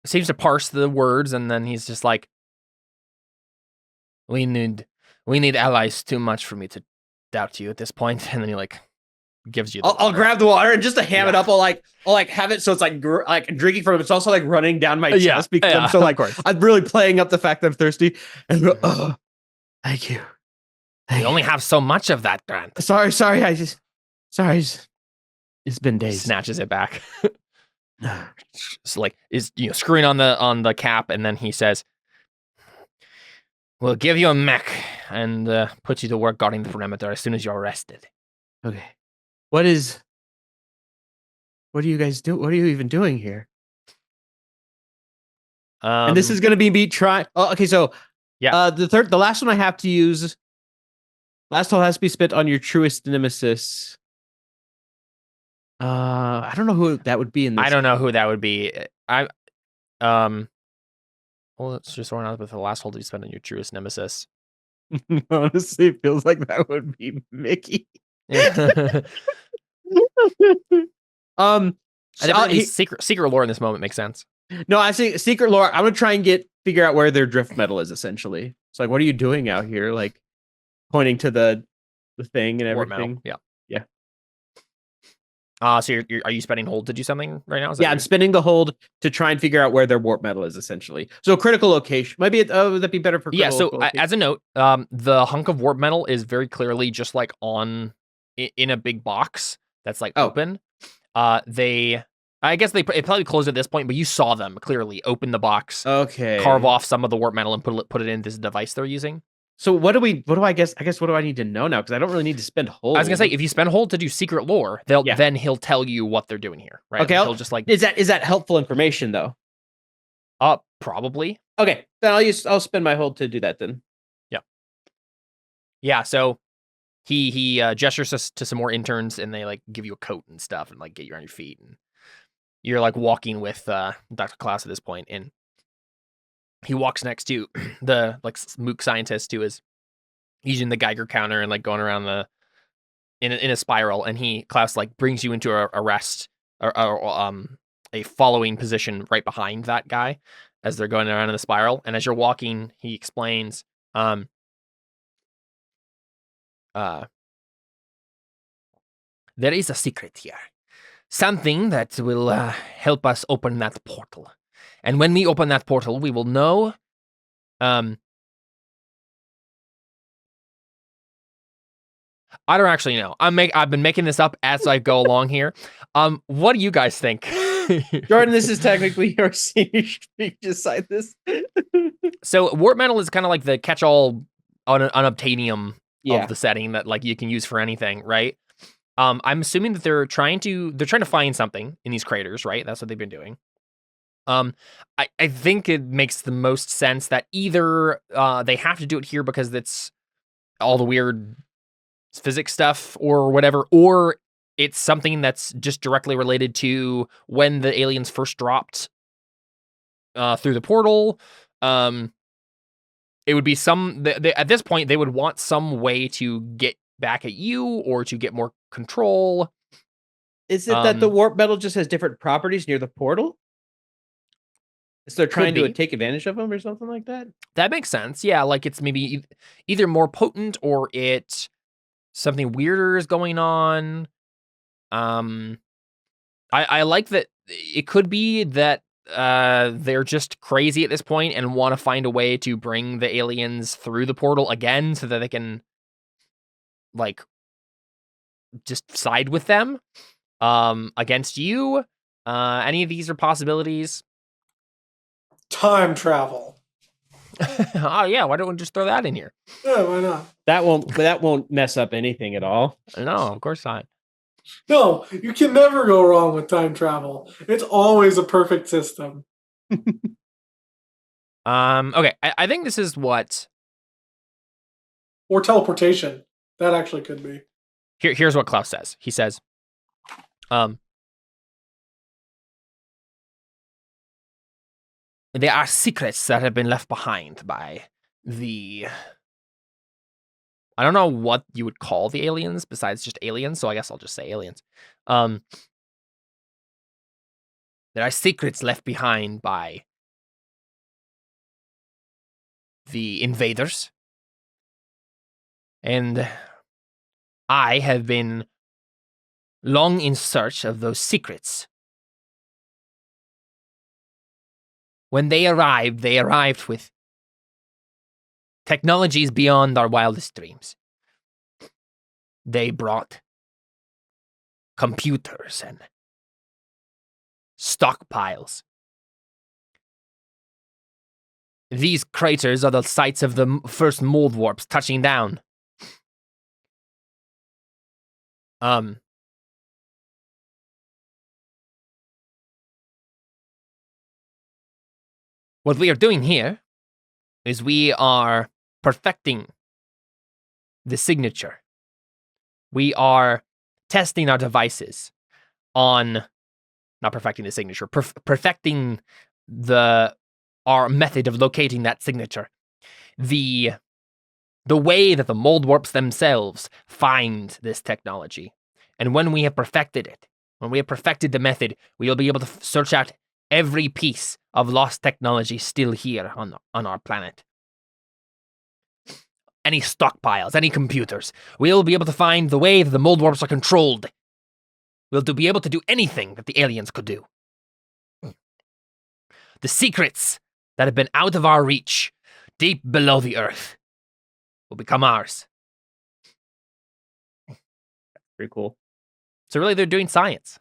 seems to parse the words, and then he's just like, "We need allies too much for me to doubt you at this point." And then he like gives you. I'll grab the water and just to ham it up. I'll have it so it's like drinking from it. It's also like running down my chest because I'm so like I'm really playing up the fact that I'm thirsty. And go, oh, thank you. We only have so much of that, Grant. Sorry. It's been days. Snatches it back. So like is screwing on the cap, and then he says, "We'll give you a mech and put you to work guarding the perimeter as soon as you're arrested." Okay. What do you guys do? What are you even doing here? And this is going to be me trying. Oh, okay. So yeah, the last one I have to use. Last one has to be spent on your truest nemesis. I don't know who that would be in this. I don't know who that would be. Well, it's just one out with the last hold you spend on your truest nemesis. Honestly, it feels like that would be Mickey. Secret lore in this moment makes sense. No, I think secret lore. I'm gonna try and figure out where their drift metal is. Essentially, it's like, what are you doing out here? Like pointing to the thing and everything. Yeah. So are you spending hold to do something right now? I'm spending the hold to try and figure out where their warp metal is, essentially. So critical location. Maybe would that be better for critical location? As a note, the hunk of warp metal is very clearly just like in a big box that's like open. I guess it probably closed at this point, but you saw them clearly open the box. Okay. Carve off some of the warp metal and put it in this device they're using. So what do I need to know now? Because I don't really need to spend hold. I was gonna say, if you spend hold to do secret lore, then he'll tell you what they're doing here, right? Okay, he'll just like is that helpful information though? Probably. Okay, then I'll spend my hold to do that then. Yeah. So he gestures to some more interns, and they like give you a coat and stuff, and like get you on your feet, and you're like walking with Dr. Klaus at this point, and he walks next to the like mook scientist who is using the Geiger counter and like going around in a spiral, and Klaus like brings you into a rest or a following position right behind that guy as they're going around in the spiral. And as you're walking, he explains there is a secret here, something that will help us open that portal. And when we open that portal, we will know. I don't actually know. I've been making this up as I go along here. What do you guys think? Jordan, this is technically your scene. You should decide this. So warp metal is kind of like the catch-all unobtainium of the setting that like you can use for anything, right? I'm assuming that they're trying to find something in these craters, right? That's what they've been doing. I think it makes the most sense that either they have to do it here because it's all the weird physics stuff or whatever, or it's something that's just directly related to when the aliens first dropped through the portal. It would be at this point they would want some way to get back at you or to get more control. Is it that the warp metal just has different properties near the portal? So they're trying to take advantage of them or something like that? That makes sense. Yeah, like it's maybe either more potent or something weirder is going on. I like that it could be that they're just crazy at this point and want to find a way to bring the aliens through the portal again so that they can like just side with them against you. Any of these are possibilities. Time travel. Oh yeah, why don't we just throw that in here? Yeah, why not? That won't mess up anything at all. No, of course not. No, you can never go wrong with time travel. It's always a perfect system. Okay, I think this is what... Or teleportation. That actually could be. Here's what Klaus says. He says, there are secrets that have been left behind by the... I don't know what you would call the aliens besides just aliens, so I guess I'll just say aliens. There are secrets left behind by the invaders. And I have been long in search of those secrets. When they arrived with technologies beyond our wildest dreams. They brought computers and stockpiles. These craters are the sites of the first mold warps touching down. What we are doing here is we are perfecting the signature. We are testing our devices on, not perfecting the signature, perfecting our method of locating that signature. The way that the mold warps themselves find this technology. And when we have perfected it, when we have perfected the method, we will be able to search out every piece of lost technology still here on our planet. Any stockpiles, any computers. We'll be able to find the way that the mold warps are controlled. We'll be able to do anything that the aliens could do. The secrets that have been out of our reach, deep below the earth, will become ours. Pretty cool. So really, they're doing science.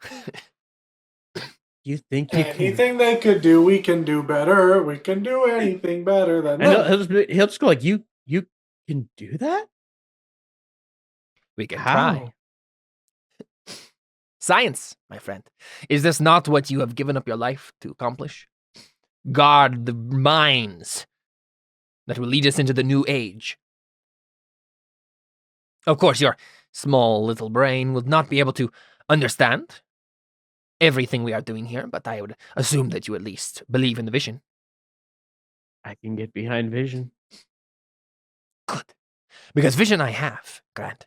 You think you anything they could do, we can do better. We can do anything better than that. He'll just go like, you can do that? We can try. Science, my friend. Is this not what you have given up your life to accomplish? Guard the minds that will lead us into the new age. Of course, your small little brain will not be able to understand everything we are doing here, but I would assume that you at least believe in the vision. I can get behind vision. Good. Because vision I have, Grant.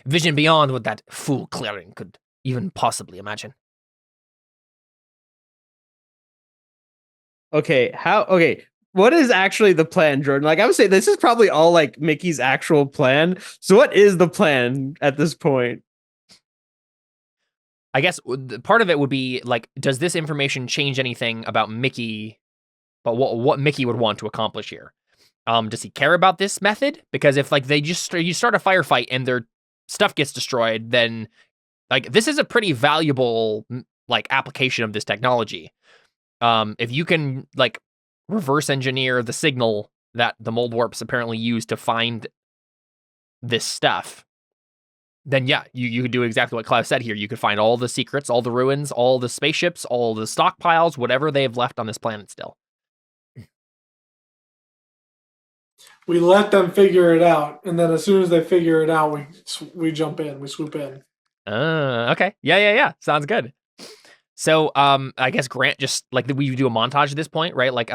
Vision beyond what that fool Clarin could even possibly imagine. Okay, what is actually the plan, Jordan? Like I would say this is probably all like Mickey's actual plan. So what is the plan at this point? I guess part of it would be like, does this information change anything about Mickey, but what Mickey would want to accomplish here? Does he care about this method? Because if like you start a firefight and their stuff gets destroyed, then like this is a pretty valuable like application of this technology. If you can like reverse engineer the signal that the mold warps apparently use to find this stuff, then yeah, you could do exactly what Clive said here. You could find all the secrets, all the ruins, all the spaceships, all the stockpiles, whatever they have left on this planet still. We let them figure it out, and then as soon as they figure it out, we jump in, we swoop in. Okay. Yeah. Sounds good. So, I guess Grant just like we do a montage at this point, right? Like,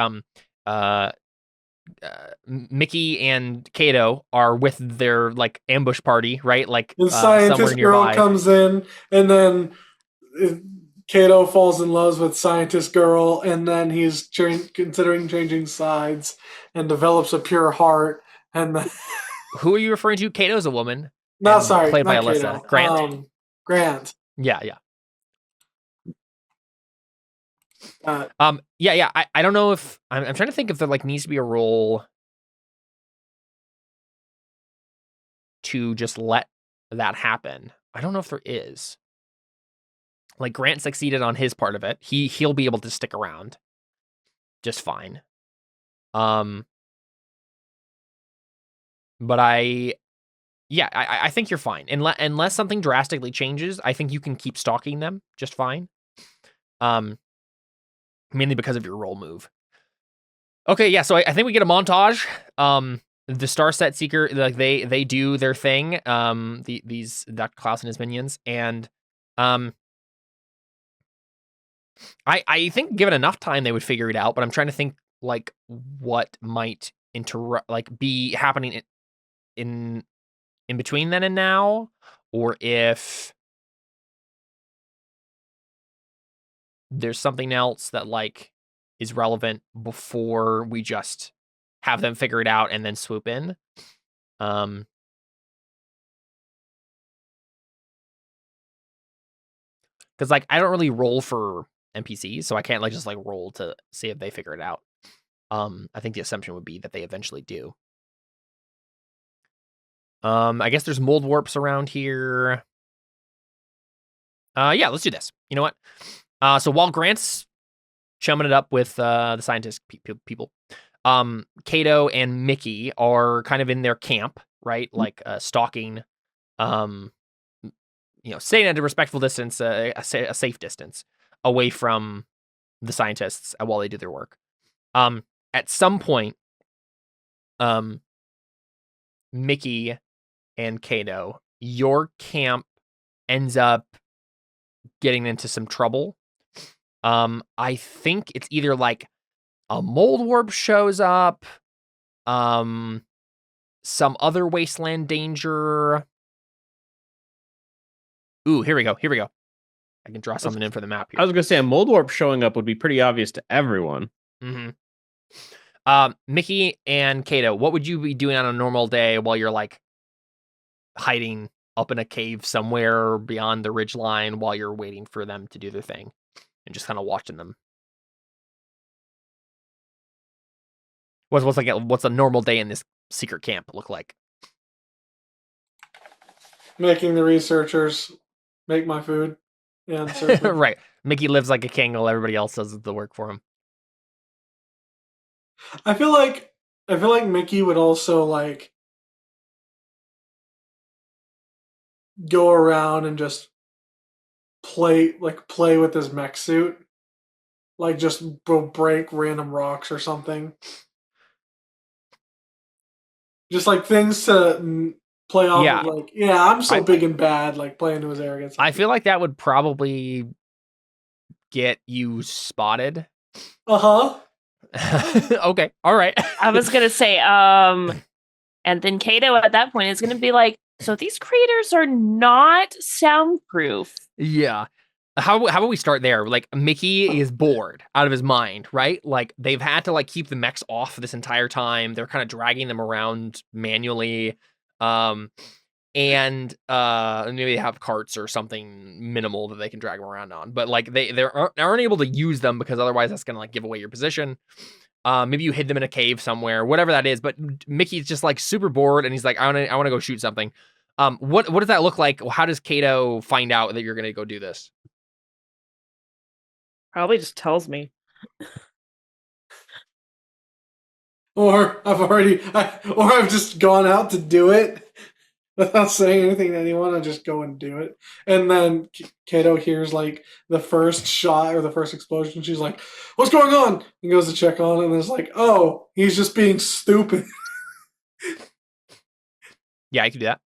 Mickey and Kato are with their like ambush party, right? Like The somewhere scientist girl nearby. comes in, and then Kato falls in love with scientist girl, and then he's considering changing sides and develops a pure heart. And then, Who are you referring to? Kato's a woman. no, and sorry, played by not Alyssa. Kato. Grant. Grant. Yeah. Uh, Yeah. I don't know if I'm trying to think if there like needs to be a role to just let that happen. I don't know if there is. Like Grant succeeded on his part of it. He'll be able to stick around just fine. But I think you're fine. Unless something drastically changes, I think you can keep stalking them just fine. Mainly because of your roll move. Okay, yeah, so I think we get a montage. The Star Set Seeker, like they do their thing. These Dr. Klaus and his minions, and I think given enough time they would figure it out. But I'm trying to think like what might be happening in between then and now, or if there's something else that like is relevant before we just have them figure it out and then swoop in. Because like I don't really roll for NPCs, so I can't like just like roll to see if they figure it out. I think the assumption would be that they eventually do. I guess there's mold warps around here. Yeah, let's do this. You know what? So while Grant's chumming it up with the scientist people, Kato and Mickey are kind of in their camp, right? Like stalking, staying at a respectful distance, a safe distance away from the scientists while they do their work. At some point, Mickey and Kato, your camp ends up getting into some trouble. I think it's either like a mold warp shows up, some other wasteland danger. Ooh, here we go. I can draw something in for the map here. I was gonna say a mold warp showing up would be pretty obvious to everyone. Mm-hmm. Mickey and Kato, what would you be doing on a normal day while you're like hiding up in a cave somewhere beyond the ridge line while you're waiting for them to do their thing and just kind of watching them? What's a normal day in this secret camp look like? Making the researchers make my food. Yeah, right. Mickey lives like a king while everybody else does the work for him. I feel like Mickey would also like go around and just play with his mech suit, like just break random rocks or something. Just like things to play off of, like, yeah, I'm so big and bad, like playing to his arrogance. I feel like that would probably get you spotted. Okay, all right. I was gonna say, and then Kato at that point is gonna be like, so these craters are not soundproof. Yeah. How about we start there? Like Mickey is bored out of his mind, right? Like they've had to like keep the mechs off this entire time. They're kind of dragging them around manually. And maybe they have carts or something minimal that they can drag them around on. But like they aren't able to use them because otherwise that's gonna like give away your position. Maybe you hid them in a cave somewhere, whatever that is. But Mickey's just like super bored and he's like, I want to go shoot something. What does that look like? How does Kato find out that you're gonna go do this? Probably just tells me. Or I've just gone out to do it without saying anything to anyone. I just go and do it. And then Kato hears like the first shot or the first explosion. She's like, "What's going on?" He goes to check on it and it's like, "Oh, he's just being stupid." Yeah, I can do that.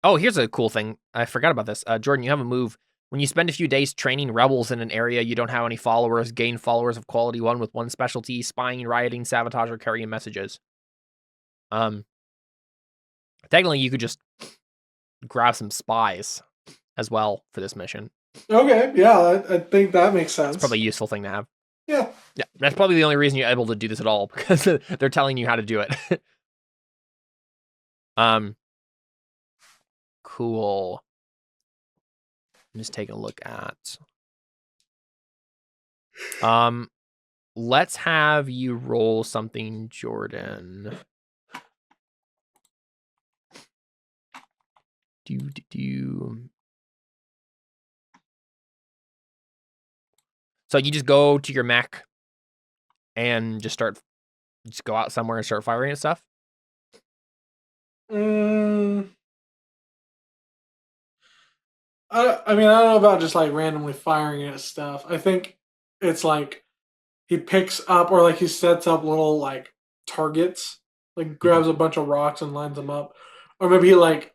Oh, here's a cool thing. I forgot about this. Jordan, you have a move When you spend a few days training rebels in an area you don't have any followers, gain followers of quality 1 with one specialty, spying, rioting, sabotage, or carrying messages. Technically, you could just grab some spies as well for this mission. Okay, yeah, I think that makes sense. It's probably a useful thing to have. Yeah. Yeah, that's probably the only reason you're able to do this at all, because they're telling you how to do it. Cool. I'm just taking a look at. Let's have you roll something, Jordan. So you just go to your mech and just go out somewhere and start firing at stuff? I mean, I don't know about just like randomly firing at stuff. I think it's like he picks up or like he sets up little like targets, like grabs a bunch of rocks and lines them up. Or maybe he like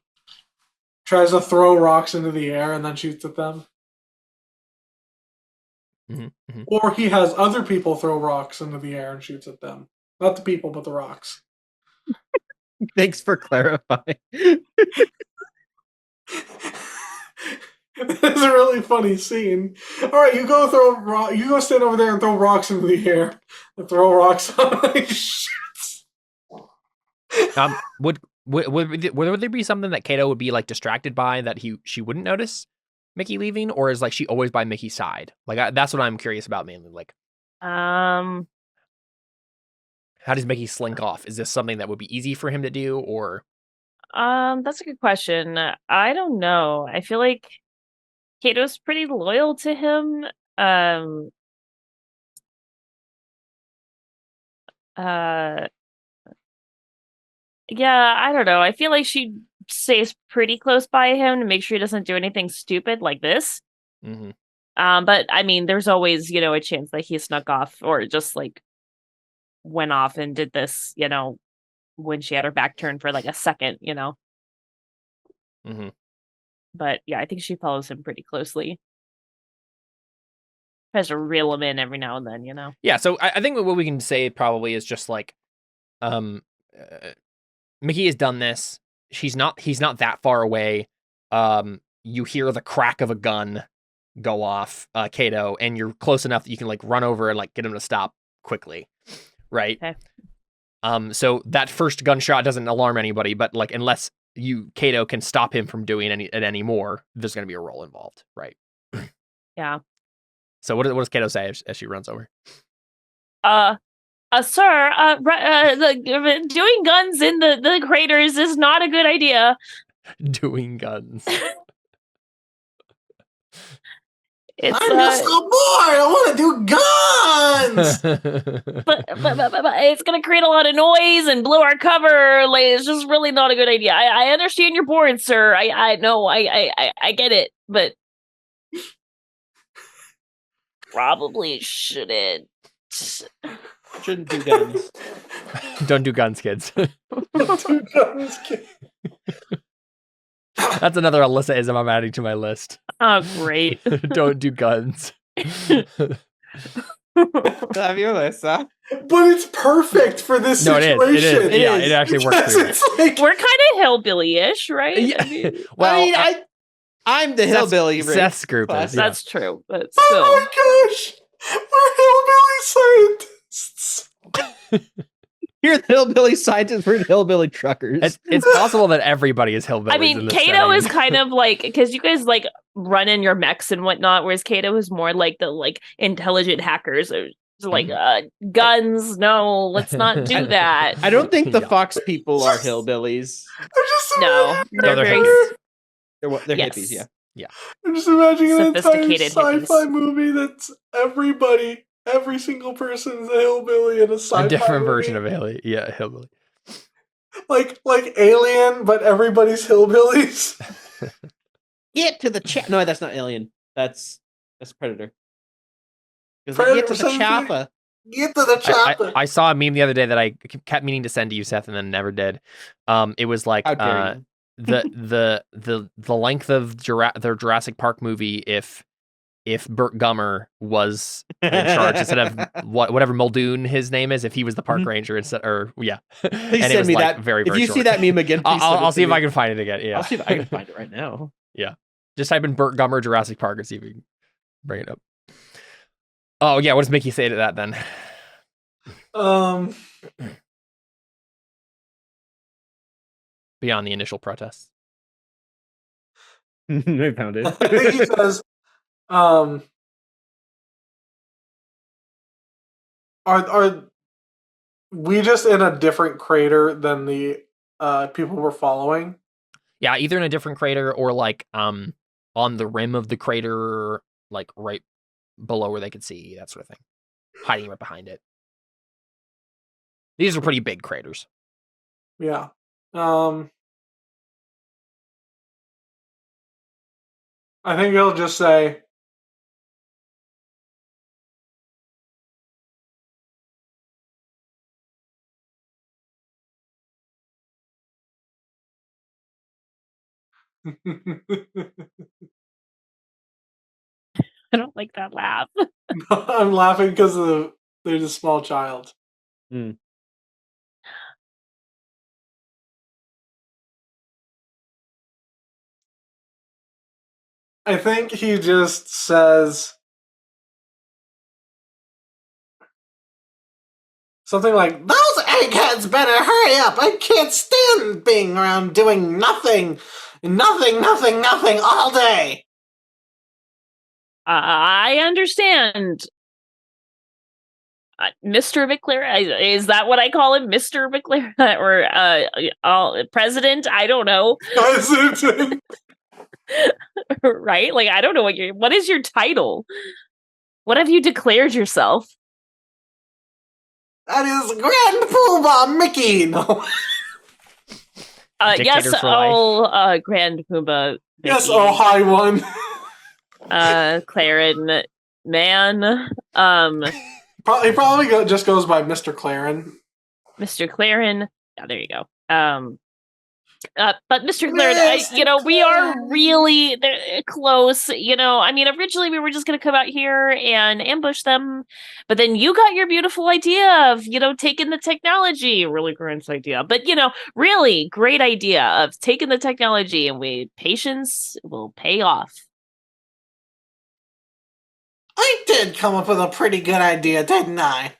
tries to throw rocks into the air and then shoots at them. Or he has other people throw rocks into the air and shoots at them. Not the people, but the rocks. Thanks for clarifying. It's a really funny scene. All right, you go stand over there and throw rocks into the air. And throw rocks on like shoots. Would there be something that Kato would be like distracted by that she wouldn't notice Mickey leaving, or is like she always by Mickey's side? Like that's what I'm curious about mainly. Like, how does Mickey slink off? Is this something that would be easy for him to do, or? That's a good question. I don't know. I feel like Kato's pretty loyal to him. Yeah, I don't know. I feel like she stays pretty close by him to make sure he doesn't do anything stupid like this. But I mean, there's always, a chance that he snuck off or just like went off and did this, when she had her back turned for like a second, But yeah, I think she follows him pretty closely. Tries to reel him in every now and then, Yeah, so I think what we can say probably is just like, Mickey has done this. He's not that far away. You hear the crack of a gun go off, Kato, and you're close enough that you can like run over and like get him to stop quickly, right? Okay. So that first gunshot doesn't alarm anybody, but like unless Kato can stop him from doing any more, there's going to be a roll involved, right? Yeah. So what does Kato say as she runs over? Sir, doing guns in the craters is not a good idea. Doing guns. I'm just so bored. I want to do guns. but it's gonna create a lot of noise and blow our cover. Like it's just really not a good idea. I understand you're bored, sir. I know. I get it, but probably shouldn't. Shouldn't do guns. Don't do guns, kids. Don't do guns, kids. That's another Alyssa-ism I'm adding to my list. Oh, great. Don't do guns. Love you, Alyssa. But it's perfect for this situation. It is. Yeah, it actually works. Like, we're kind of hillbilly-ish, right? Yeah. I'm the hillbilly. Seth's group is. Yeah. That's true, but still. oh my gosh, we're hillbilly scientists. You're the hillbilly scientists. We're the hillbilly truckers. It's possible that everybody is hillbilly. I mean, Kato is kind of like, because you guys like run in your mechs and whatnot, whereas Kato is more like the like intelligent hackers. Or like guns. No, let's not do that. I don't think the Fox people are hillbillies. No, they're They're yes. hippies. Yeah. I'm just imagining an entire Sophisticated sci-fi hippies. movie that's every single person is a hillbilly in a sci-fi a different movie. version of a hillbilly. Like Alien, but everybody's hillbillies. Get to the chat. No, that's not Alien. That's Predator. Predator, get to the chopper. Get to the chopper. I saw a meme the other day that I kept meaning to send to you, Seth, and then never did. It was like How dare you. the length of their Jurassic Park movie if Burt Gummer was in charge instead of whatever Muldoon his name is, if he was the park ranger instead, or yeah. Please and send it was me like that. very, If very you short. see that meme again, please I'll see if I can find it again. Yeah, I'll see if I can find it right now. Yeah, just type in Burt Gummer Jurassic Park and see if we can bring it up. Oh yeah, what does Mickey say to that then? Beyond the initial protests. I found it. I think he says, are we just in a different crater than the people we're following? Yeah, either in a different crater or like on the rim of the crater, like right below where they could see, that sort of thing. Hiding right behind it. These are pretty big craters. Yeah. I think he'll just say, I don't like that laugh. I'm laughing because there's a small child. Mm. I think he just says something like, "Those eggheads better hurry up! I can't stand being around doing nothing all day." I understand. Mr. McClaren, is that what I call him? Mr. McClaren or President? I don't know. President. Right? Like, I don't know what is your title? What have you declared yourself? That is Grand Poobah Mickey. No. Yes, Grand Poobah Mickey. Yes, oh high one. Clarin, man. He probably just goes by Mr. Clarin. Mr. Clarin. Yeah, there you go. But Mr. Clarin, we are really close. I mean, originally we were just going to come out here and ambush them, but then you got your beautiful idea of, taking the technology. Really great idea, but really great idea of taking the technology, and patience will pay off. I did come up with a pretty good idea, didn't I?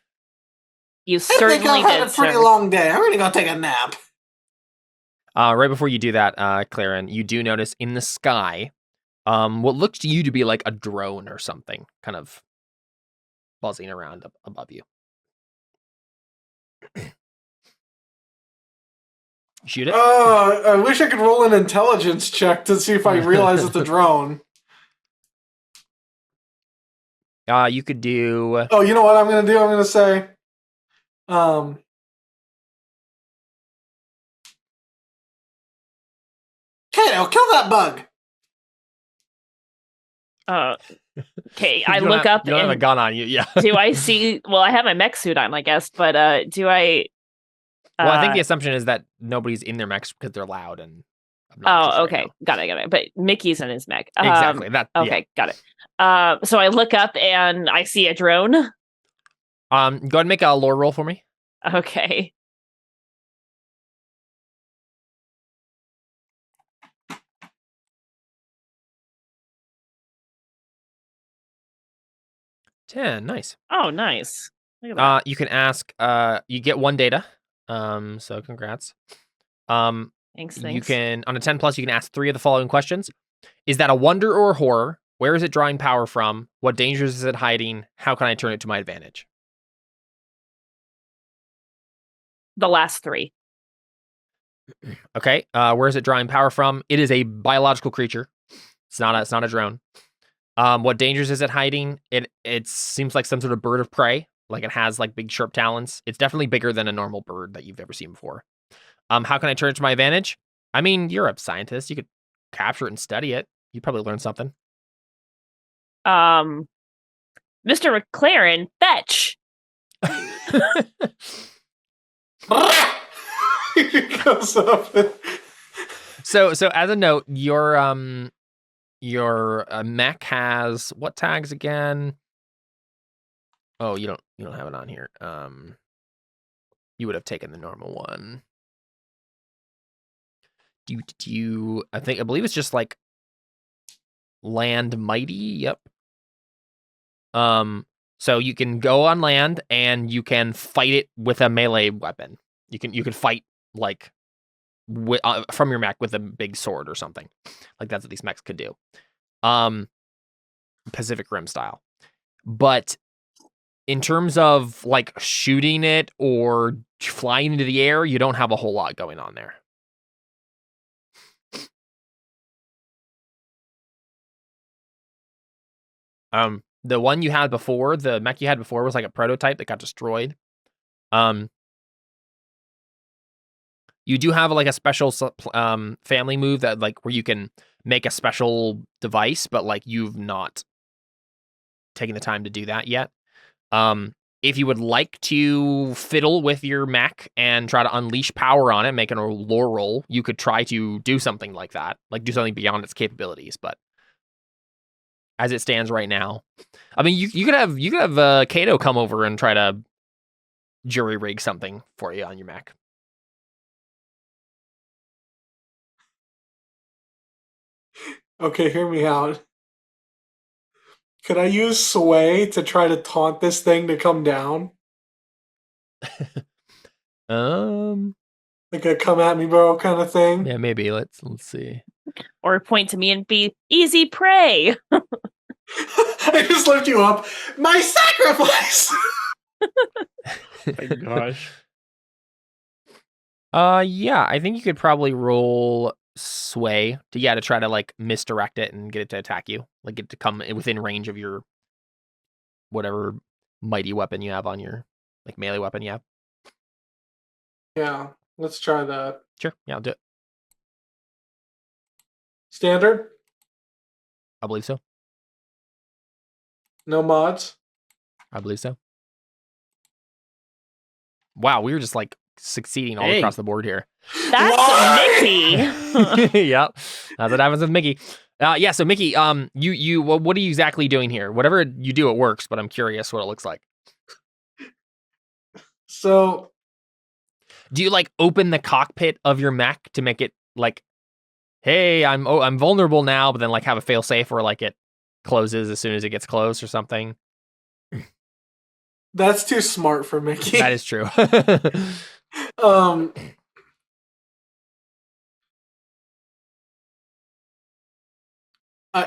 You certainly did. I think I've had a pretty long day. I'm gonna go take a nap. Right before you do that, Clarin, you do notice in the sky, what looks to you to be like a drone or something, kind of buzzing around above you. Shoot it. I wish I could roll an intelligence check to see if I realize it's a drone. You could do. Oh, you know what I'm gonna do? I'm gonna say, Kato, kill that bug. Okay, I look up. You don't have a gun on you, yeah. Do I see? Well, I have my mech suit on, I guess, but do I? Well, I think the assumption is that nobody's in their mechs because they're loud and. Oh, okay, got it. But Mickey's in his mech. Exactly. Okay, got it. So I look up and I see a drone. Go ahead and make a lore roll for me. Okay. Nice. Oh, nice. Look at that. You can ask. You get 1 data. So congrats. Thanks. You can on a 10+. You can ask 3 of the following questions: Is that a wonder or a horror? Where is it drawing power from? What dangers is it hiding? How can I turn it to my advantage? The last 3. Okay. Where is it drawing power from? It is a biological creature. It's not a drone. What dangers is it hiding? It seems like some sort of bird of prey. Like it has like big sharp talons. It's definitely bigger than a normal bird that you've ever seen before. How can I turn it to my advantage? I mean, you're a scientist. You could capture it and study it. You'd probably learn something. Mr. McClaren, fetch. He goes up and So as a note, your mech has what tags again? Oh, you don't have it on here. You would have taken the normal one. Do you? I believe it's just like land mighty. Yep. So you can go on land and you can fight it with a melee weapon. You can fight like from your mech with a big sword or something. Like that's what these mechs could do. Pacific Rim style. But in terms of like shooting it or flying into the air, you don't have a whole lot going on there. The one you had before, the mech you had before was like a prototype that got destroyed. You do have like a special family move that like where you can make a special device, but like you've not taken the time to do that yet. If you would like to fiddle with your mech and try to unleash power on it, make a lore roll, you could try to do something like that, like do something beyond its capabilities. But as it stands right now, I mean, you could have Kato come over and try to jury rig something for you on your mech. Okay, hear me out. Could I use sway to try to taunt this thing to come down? Like a come at me, bro kind of thing? Yeah, maybe. Let's see. Or point to me and be easy prey. I just lift you up. My sacrifice! My gosh. Yeah, I think you could probably roll sway to try to like misdirect it and get it to attack you, like get it to come within range of your whatever mighty weapon you have on your like melee weapon you have. Yeah, let's try that. Sure, yeah, I'll do it. Standard? I believe so. No mods? I believe so. Wow, we were just like succeeding all Hey. across the board here. That's Mickey. Yep, that's what happens with Mickey. Yeah, so Mickey, you what are you exactly doing here? Whatever you do, it works, but I'm curious what it looks like. So, Do you like open the cockpit of your mech to make it like, hey, I'm vulnerable now, but then like have a fail safe where like it closes as soon as it gets close or something? that's too smart for Mickey. That is true.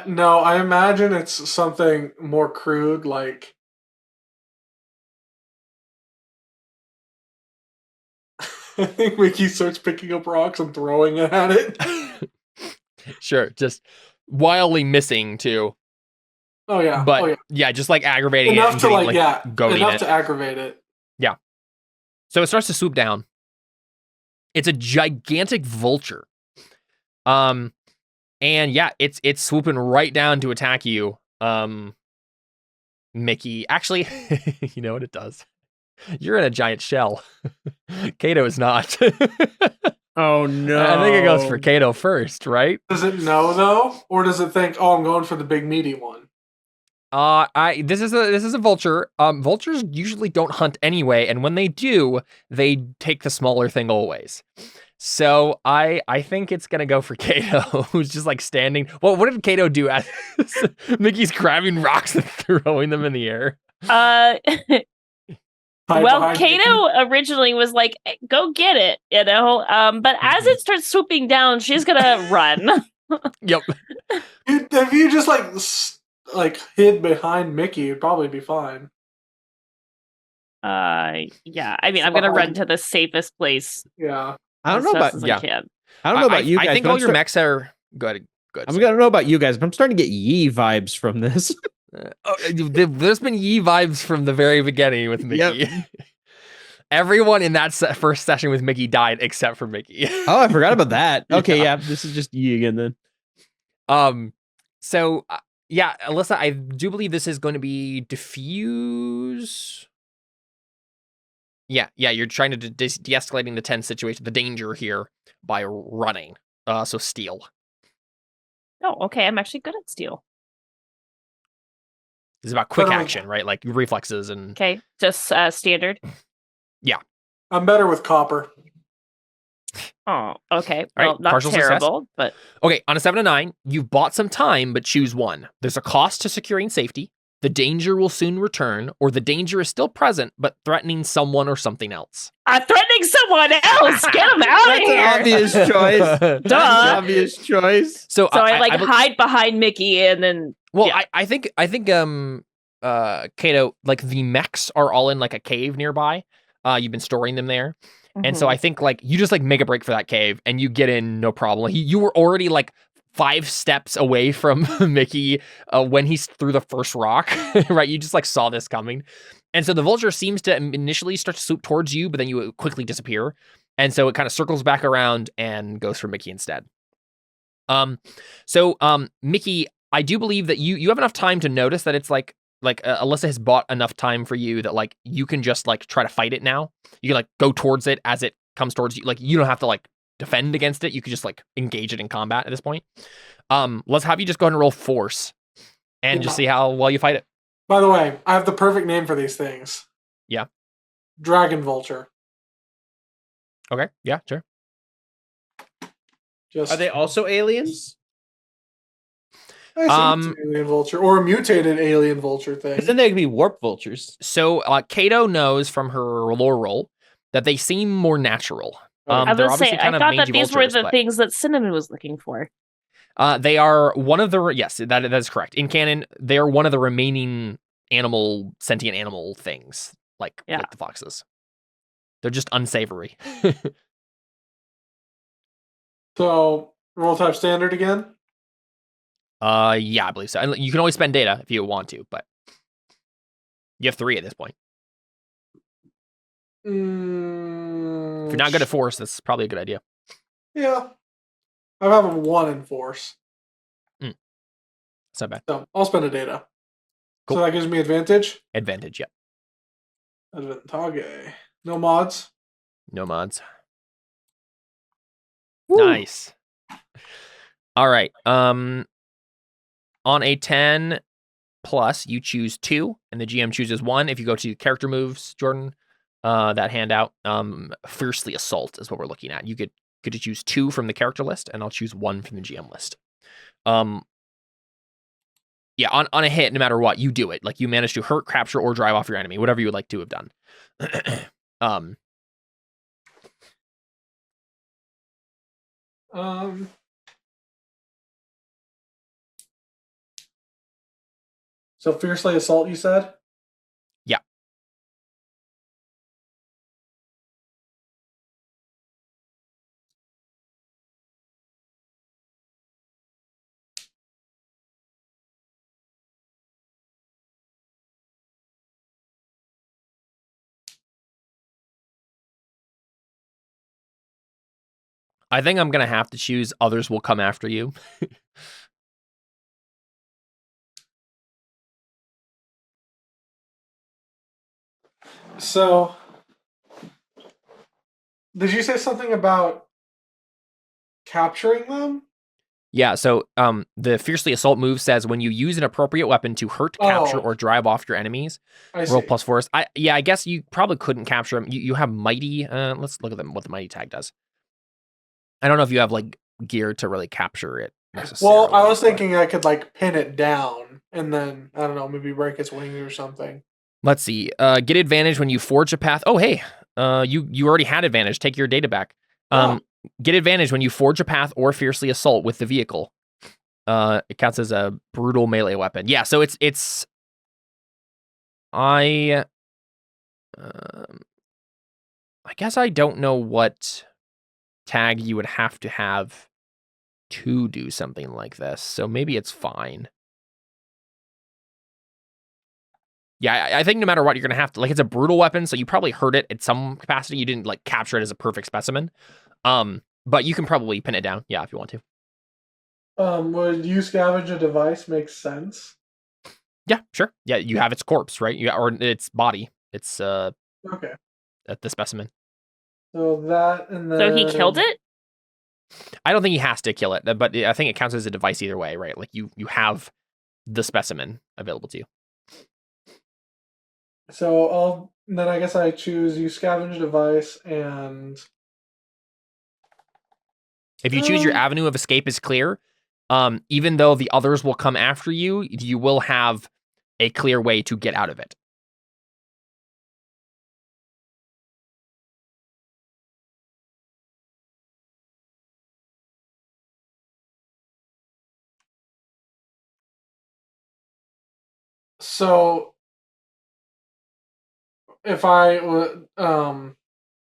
No, I imagine it's something more crude, like I think Mickey starts picking up rocks and throwing it at it. Sure, just wildly missing too. Oh yeah, But yeah, just like aggravating enough it to and getting, goading enough it. to aggravate it. Yeah. So it starts to swoop down. It's a gigantic vulture. And yeah, it's swooping right down to attack you. Mickey. Actually, you know what it does? You're in a giant shell. Kato is not. Oh no. I think it goes for Kato first, right? Does it know though, or does it think, "Oh, I'm going for the big meaty one"? This is a vulture. Vultures usually don't hunt anyway, and when they do, they take the smaller thing always. So I think it's gonna go for Kato, who's just like standing. Well, what did Kato do as Mickey's grabbing rocks and throwing them in the air? Well, Kato originally was like, "Go get it," you know. But as it starts swooping down, she's gonna run. Yep. If you just like hid behind Mickey, you'd probably be fine. Yeah. I mean, I'm gonna run to the safest place. Yeah. I don't know about I can. I don't know about you guys. I think but all your mechs are good. I'm gonna know about you guys, but I'm starting to get Yi vibes from this. There's been Yi vibes from the very beginning with Mickey. Yep. Everyone in that first session with Mickey died except for Mickey. Oh, I forgot about that. Okay, yeah, this is just Yi again then. So yeah, Alyssa, I do believe this is going to be diffuse. Yeah, you're trying to de-escalating the tense situation, the danger here by running. So steal. Oh, okay. I'm actually good at steal. It's about quick Better with- action, right? Like reflexes and Okay, just standard. I'm better with copper. Oh, okay. right, Well, not partial success. terrible, but okay. On a 7 to 9, you've bought some time, but choose one. There's a cost to securing safety. The danger will soon return, or the danger is still present, but threatening someone or something else. I'm threatening someone else. Get him out of That's here. an obvious choice. That's an Duh. obvious choice. So I bel- hide behind Mickey and then Well, yeah. I think Kato, like the mechs are all in like a cave nearby. You've been storing them there. And so Mhm. I think like you just like make a break for that cave and you get in no problem. Like, you were already like 5 steps away from Mickey when he threw the first rock, right? You just like saw this coming. And so the vulture seems to initially start to swoop towards you, but then you quickly disappear. And so it kind of circles back around and goes for Mickey instead. Mickey, I do believe that you have enough time to notice that it's like Alyssa has bought enough time for you that like you can just like try to fight it now. You can like go towards it as it comes towards you. Like you don't have to like defend against it. You could just like engage it in combat at this point. Let's have you just go ahead and roll force and just see how well you fight it. By the way, I have the perfect name for these things. Yeah. Dragon vulture. Okay. Yeah, sure. Just Are they also aliens? I assume it's an alien vulture or a mutated alien vulture thing. Because then they could be warp vultures. So Kato knows from her lore roll that they seem more natural. I They're was obviously saying, kind I of thought that mangy these were vultures, the but- things that Cinnamon was looking for. They are one of the yes, that is correct. In canon, they are one of the remaining sentient animal things, like the foxes. They're just unsavory. So roll type standard again. Yeah, I believe so. And you can always spend data if you want to, but you have 3 at this point. If you're not good at force, that's probably a good idea. Yeah. I have a 1 in force. It's not bad. So I'll spend a data. Cool. So that gives me advantage. Advantage, yeah. Advantage. No mods. No mods. Woo. Nice. All right. On a 10 plus, you choose 2, and the GM chooses 1. If you go to character moves, Jordan, that handout, fiercely assault is what we're looking at. You get to choose 2 from the character list, and I'll choose 1 from the GM list. Yeah, on a hit, no matter what, you do it. Like you manage to hurt, capture, or drive off your enemy, whatever you would like to have done. So fiercely assault, you said? Yeah. I think I'm going to have to choose others will come after you. So, did you say something about capturing them? Yeah, so the fiercely assault move says when you use an appropriate weapon to hurt, capture, Oh. or drive off your enemies, I see. roll plus force. I guess you probably couldn't capture them. You have mighty. Let's look at them. What the mighty tag does. I don't know if you have like gear to really capture it necessarily. Well, I was but- thinking I could like pin it down and then I don't know, maybe break its wings or something. Let's see. Get advantage when you forge a path. Oh, hey. You already had advantage. Take your data back. Get advantage when you forge a path or fiercely assault with the vehicle. It counts as a brutal melee weapon. Yeah, so it's I guess I don't know what tag you would have to do something like this. So maybe it's fine. Yeah, I think no matter what, you're going to have to, like, it's a brutal weapon, so you probably hurt it at some capacity. You didn't, like, capture it as a perfect specimen. But you can probably pin it down, yeah, if you want to. Would you scavenge a device make sense? Yeah, sure. Yeah, you have its corpse, right? Or its body. It's Okay. at the specimen. So that and then So he killed it? I don't think he has to kill it, but I think it counts as a device either way, right? Like you have the specimen available to you. So then I guess I choose use scavenge device, and If you choose your avenue of escape is clear, even though the others will come after you, you will have a clear way to get out of it. so if I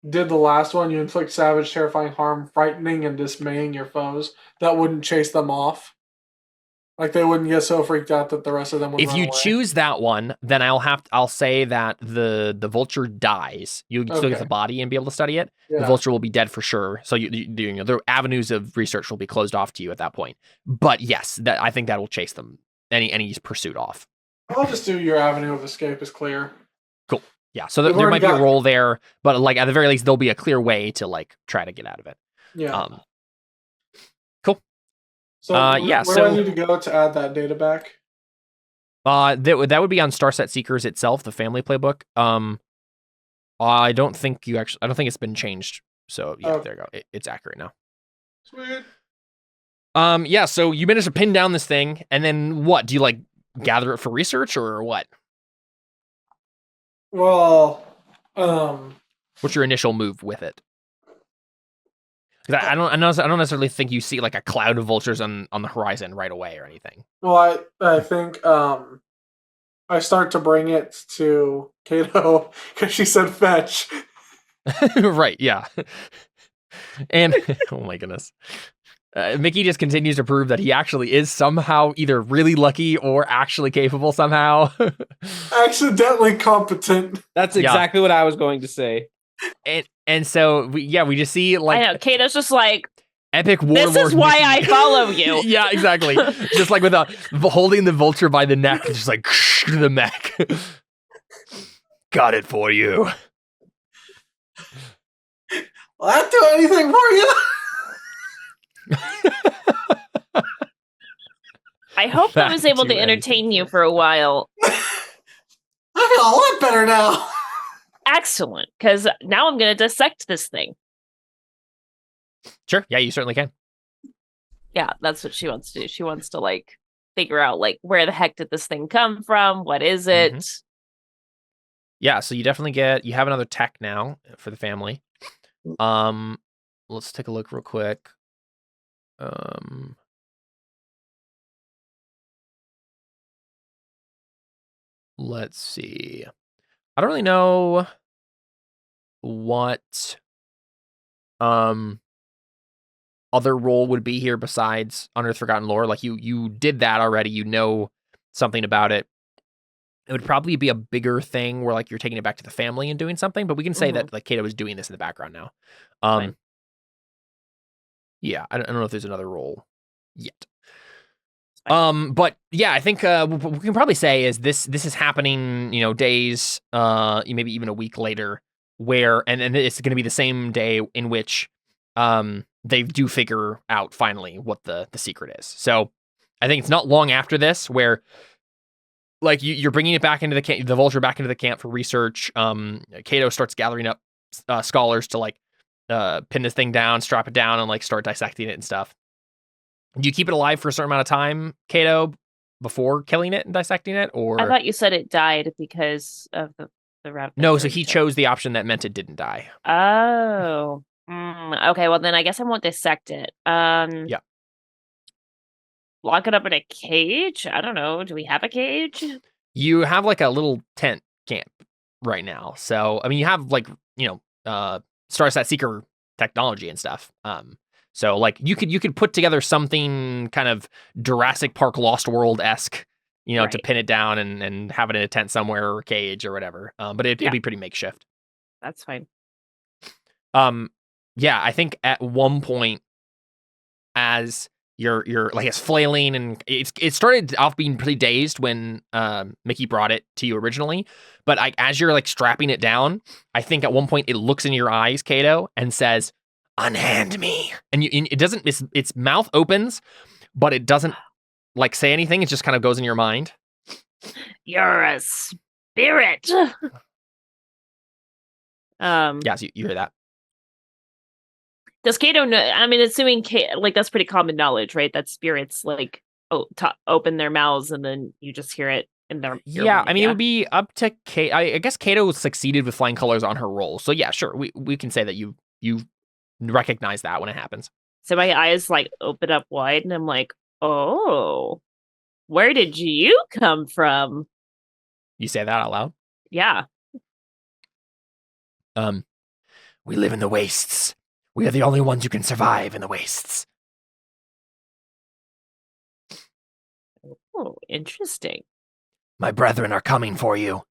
did the last one, you inflict savage, terrifying harm, frightening and dismaying your foes. That wouldn't chase them off. Like they wouldn't get so freaked out that the rest of them would If run you away. choose that one, then I'll say that the vulture dies. You still get the body and be able to study it. Yeah. The vulture will be dead for sure. So the avenues of research will be closed off to you at that point. But yes, I think that will chase them any pursuit off. I'll just do your avenue of escape is clear. Cool. Yeah. So there might be a roll there, but like at the very least, there'll be a clear way to like try to get out of it. Yeah. Cool. So where do I need to go to add that data back? That would be on Starset Seekers itself, the family playbook. I don't think it's been changed. So yeah, there you go. It's accurate now. Sweet. Yeah, so you managed to pin down this thing, and then what? Do you like gather it for research or what? Well, what's your initial move with it? Because I don't necessarily think you see like a cloud of vultures on the horizon right away or anything. Well, I think I start to bring it to Kato because she said fetch. Right, yeah. And oh my goodness. Mickey just continues to prove that he actually is somehow either really lucky or actually capable somehow. Accidentally competent. That's exactly what I was going to say. And so we just see like I know Kato's just like epic warlord. This is why Mickey. I follow you. Yeah, exactly. Just like with holding the vulture by the neck, just like to the mech. Got it for you. Will that do anything for you? I hope I was able to entertain you for a while. I feel a lot better now. Excellent, because now I'm going to dissect this thing. Sure, yeah, you certainly can. Yeah, that's what she wants to do. She wants to like figure out like where the heck did this thing come from? What is it? Mm-hmm. Yeah, so you definitely you have another tech now for the family. Let's take a look real quick. Let's see. I don't really know what other role would be here besides Unearthed Forgotten Lore. Like you did that already. You know something about it. It would probably be a bigger thing where like you're taking it back to the family and doing something, but we can say that like Kato is doing this in the background now. Yeah, I don't know if there's another role yet. But yeah, I think what we can probably say is this is happening, days, maybe even a week later, where and it's going to be the same day in which they do figure out finally what the secret is. So I think it's not long after this where like you're bringing it back into the vulture back into the camp for research. Kato starts gathering up scholars to like pin this thing down, strap it down, and like start dissecting it and stuff. Do you keep it alive for a certain amount of time, Kato, before killing it and dissecting it? Or I thought you said it died because of the route. No, so he chose the option that meant it didn't die. Oh. Okay, well then I guess I won't dissect it. Yeah. Lock it up in a cage? I don't know. Do we have a cage? You have like a little tent camp right now. So, I mean, you have like, Starset Seeker technology and stuff. So like you could put together something kind of Jurassic Park Lost World-esque, right, to pin it down and have it in a tent somewhere or a cage or whatever. But it'd be pretty makeshift. That's fine. Yeah, I think at one point as you're like it's flailing and it started off being pretty dazed when Mickey brought it to you originally, but as you're like strapping it down, I think at one point it looks in your eyes, Kato, and says, unhand me. And it doesn't, its mouth opens, but it doesn't like say anything. It just kind of goes in your mind. You're a spirit. Yeah, so you hear that. Does Kato know? I mean, assuming like that's pretty common knowledge, right? That spirits like open their mouths and then you just hear it in their. Yeah, I mean, it would be up to Kato. I guess Kato succeeded with flying colors on her roll, so yeah, sure, we can say that you recognize that when it happens. So my eyes like open up wide, and I'm like, oh, where did you come from? You say that out loud? Yeah. We live in the wastes. We are the only ones who can survive in the wastes. Oh, interesting. My brethren are coming for you.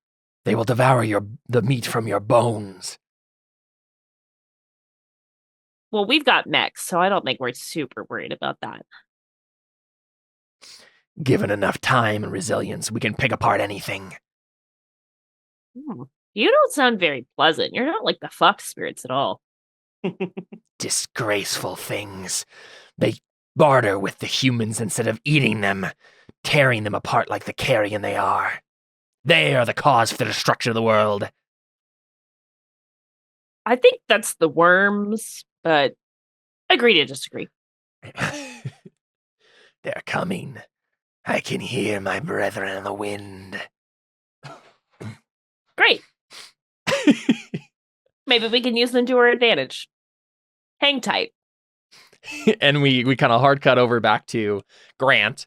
They will devour the meat from your bones. Well, we've got mechs, so I don't think we're super worried about that. Given enough time and resilience, we can pick apart anything. You don't sound very pleasant. You're not like the fuck spirits at all. Disgraceful things. They barter with the humans instead of eating them, tearing them apart like the carrion they are. They are the cause for the destruction of the world. I think that's the worms, but agree to disagree. They're coming. I can hear my brethren in the wind. Great. Maybe we can use them to our advantage. Hang tight. And we kind of hard cut over back to Grant,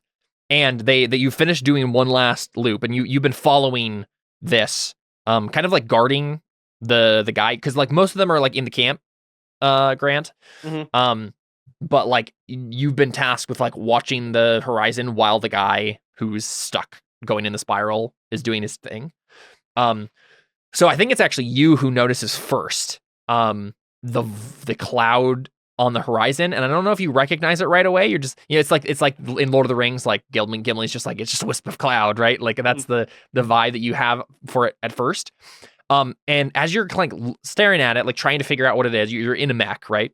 and you finished doing one last loop, and you've been following this, kind of like guarding the guy, because like most of them are like in the camp, Grant. Mm-hmm. But like you've been tasked with like watching the horizon while the guy who's stuck going in the spiral is doing his thing. So I think it's actually you who notices first the cloud on the horizon, and I don't know if you recognize it right away. You're just, it's like in Lord of the Rings, like Gimli's just like, it's just a wisp of cloud, right? Like that's the vibe that you have for it at first. And as you're like staring at it, like trying to figure out what it is, you're in a mech, right?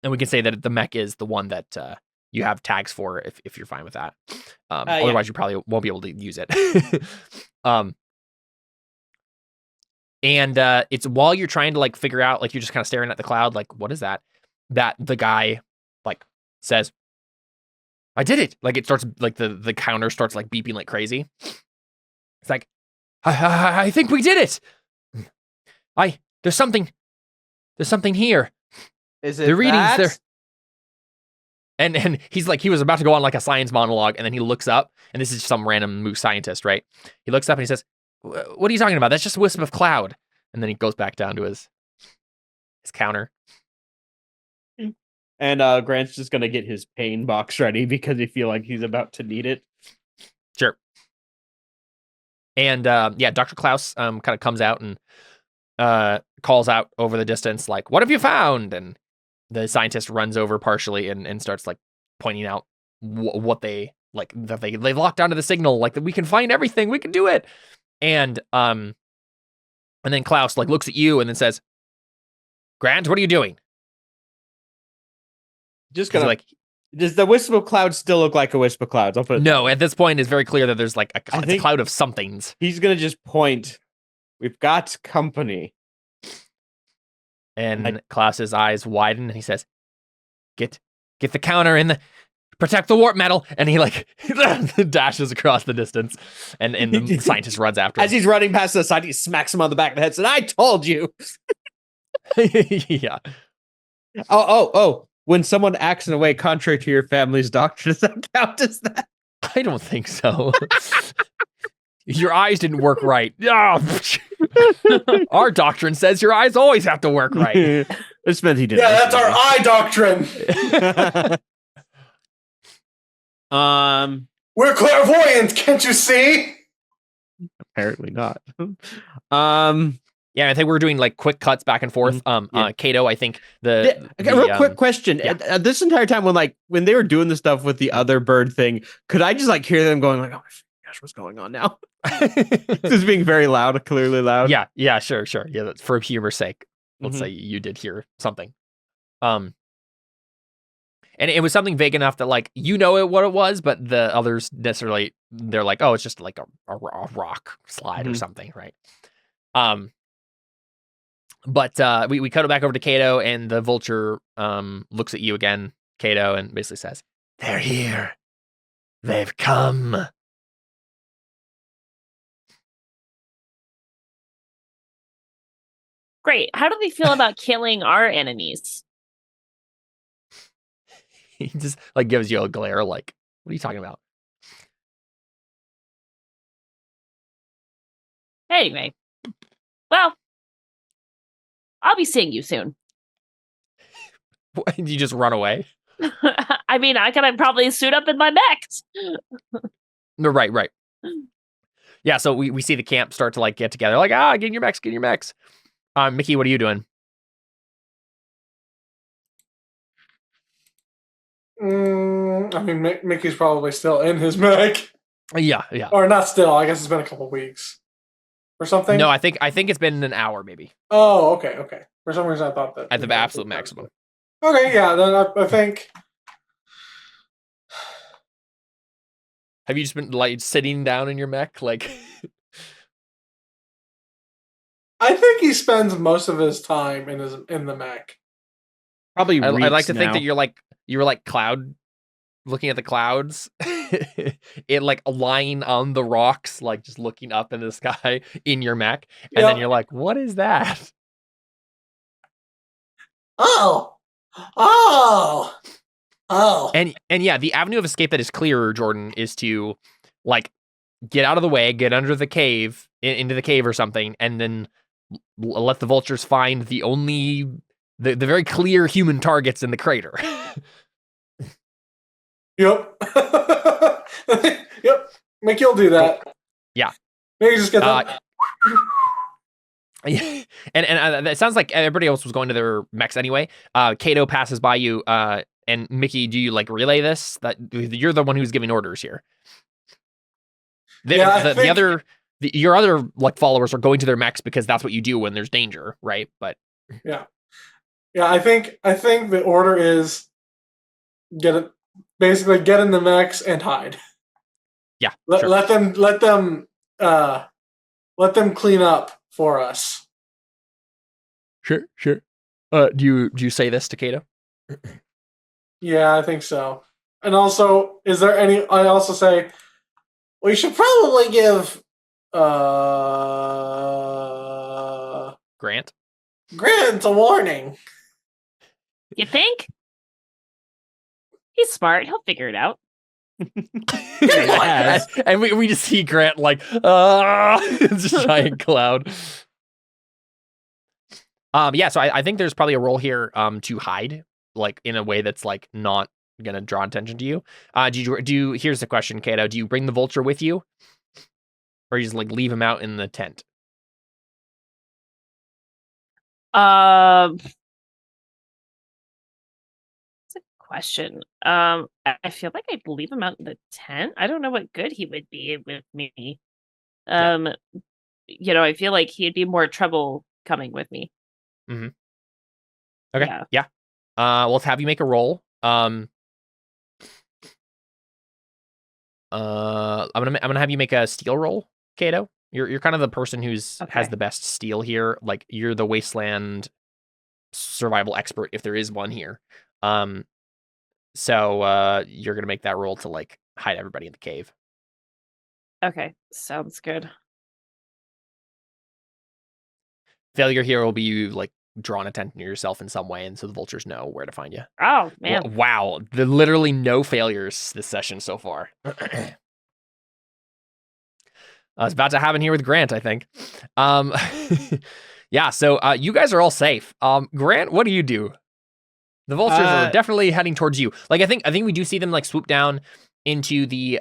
And we can say that the mech is the one that you have tags for if you're fine with that. Otherwise, you probably won't be able to use it. And it's while you're trying to like figure out, like you're just kind of staring at the cloud, like what is that? That the guy like says, "I did it!" Like it starts like the counter starts like beeping like crazy. It's like, I think we did it. There's something here. Is it the readings that? there? And he's like, he was about to go on like a science monologue, and then he looks up, and this is some random moose scientist, right? He looks up and he says, "What are you talking about? That's just a wisp of cloud." And then he goes back down to his counter. And Grant's just gonna get his pain box ready because he feel like he's about to need it. Sure. And yeah, Dr. Klaus kind of comes out and calls out over the distance, like, "What have you found?" And the scientist runs over partially and starts like pointing out what they like, that they locked onto the signal, like that we can find everything, we can do it. And then Klaus like looks at you and then says, "Grant, what are you doing?" Just gonna like, does the wisp of clouds still look like a wisp of clouds? I'll put it. No, at this point it's very clear that there's like a cloud of somethings. He's gonna just point. We've got company. And Klaus's eyes widen and he says, Get the counter in the protect the warp metal." And he like dashes across the distance, and the scientist runs after him. As he's running past the side, he smacks him on the back of the head, said, "I told you." Yeah. Oh. When someone acts in a way contrary to your family's doctrine, does that count as that? I don't think so. Your eyes didn't work right. Oh, our doctrine says your eyes always have to work right. This meant he didn't. Yeah, that's our eye doctrine. We're clairvoyant, can't you see? Apparently not. Yeah, I think we're doing like quick cuts back and forth. Kato, I think quick question. Yeah. This entire time when they were doing the stuff with the other bird thing, could I just like hear them going like, "Oh my gosh, what's going on now?" This is being very loud, clearly loud. Yeah, sure. Yeah, that's for humor's sake. Let's say you did hear something. And it was something vague enough that like what it was, but the others necessarily they're like, oh, it's just like a rock slide or something, right? But we cut it back over to Kato, and the vulture looks at you again, Kato, and basically says, "They're here. They've come." Great. How do they feel about killing our enemies? He just like gives you a glare, like, "What are you talking about?" Anyway, well, I'll be seeing you soon. You just run away? I mean, I can probably suit up in my mech. No, right. Yeah, so we see the camp start to like get together, like, get in your mechs. Mickey, what are you doing? I mean, Mickey's probably still in his mech. Yeah. Or not still. I guess it's been a couple weeks or something. No, I think it's been an hour maybe. Oh, okay. For some reason, I thought that at the absolute maximum. Okay, yeah. Then I think. Have you just been like sitting down in your mech, like? I think he spends most of his time in the mech. Probably. I like to now. think that you were like cloud, looking at the clouds, it like lying on the rocks, like just looking up in the sky in your mech, and then you're like, "What is that?" Oh. And yeah, the avenue of escape that is clearer, Jordan, is to like get out of the way, get under the cave, into the cave or something, and then let the vultures find the very clear human targets in the crater. Yep. Yep. Mickey will do that. Yeah. Maybe just get that. And it sounds like everybody else was going to their mechs anyway. Kato passes by you, and Mickey, do you like relay this? That you're the one who's giving orders here. Your other like followers are going to their mechs because that's what you do when there's danger, right? But yeah. I think the order is basically get in the mechs and hide. Yeah. Let them clean up for us. Sure. Do you say this to Kato? Yeah, I think so. And also, is there any? I also say we should probably give Grant a warning. You think? He's smart. He'll figure it out. And we just see Grant like, it's a giant cloud. Yeah, so I think there's probably a role here to hide, like in a way that's like not gonna draw attention to you. Here's the question, Kato. Do you bring the vulture with you? Or you just like leave him out in the tent? That's a question. I feel like I'd leave him out in the tent. I don't know what good he would be with me. I feel like he'd be more trouble coming with me. Mm-hmm. Okay. Yeah. Let's have you make a roll. I'm gonna have you make a steel roll, Kato. You're kind of the person who's has the best steel here. Like you're the wasteland survival expert if there is one here. So you're gonna make that roll to like hide everybody in the cave. Okay, sounds good. Failure here will be you like drawing attention to yourself in some way, and so the vultures know where to find you. Oh man! Wow, there literally no failures this session so far. It's about to happen here with Grant, I think. Yeah. So you guys are all safe. Grant, what do you do? The vultures are definitely heading towards you. Like I think we do see them like swoop down into the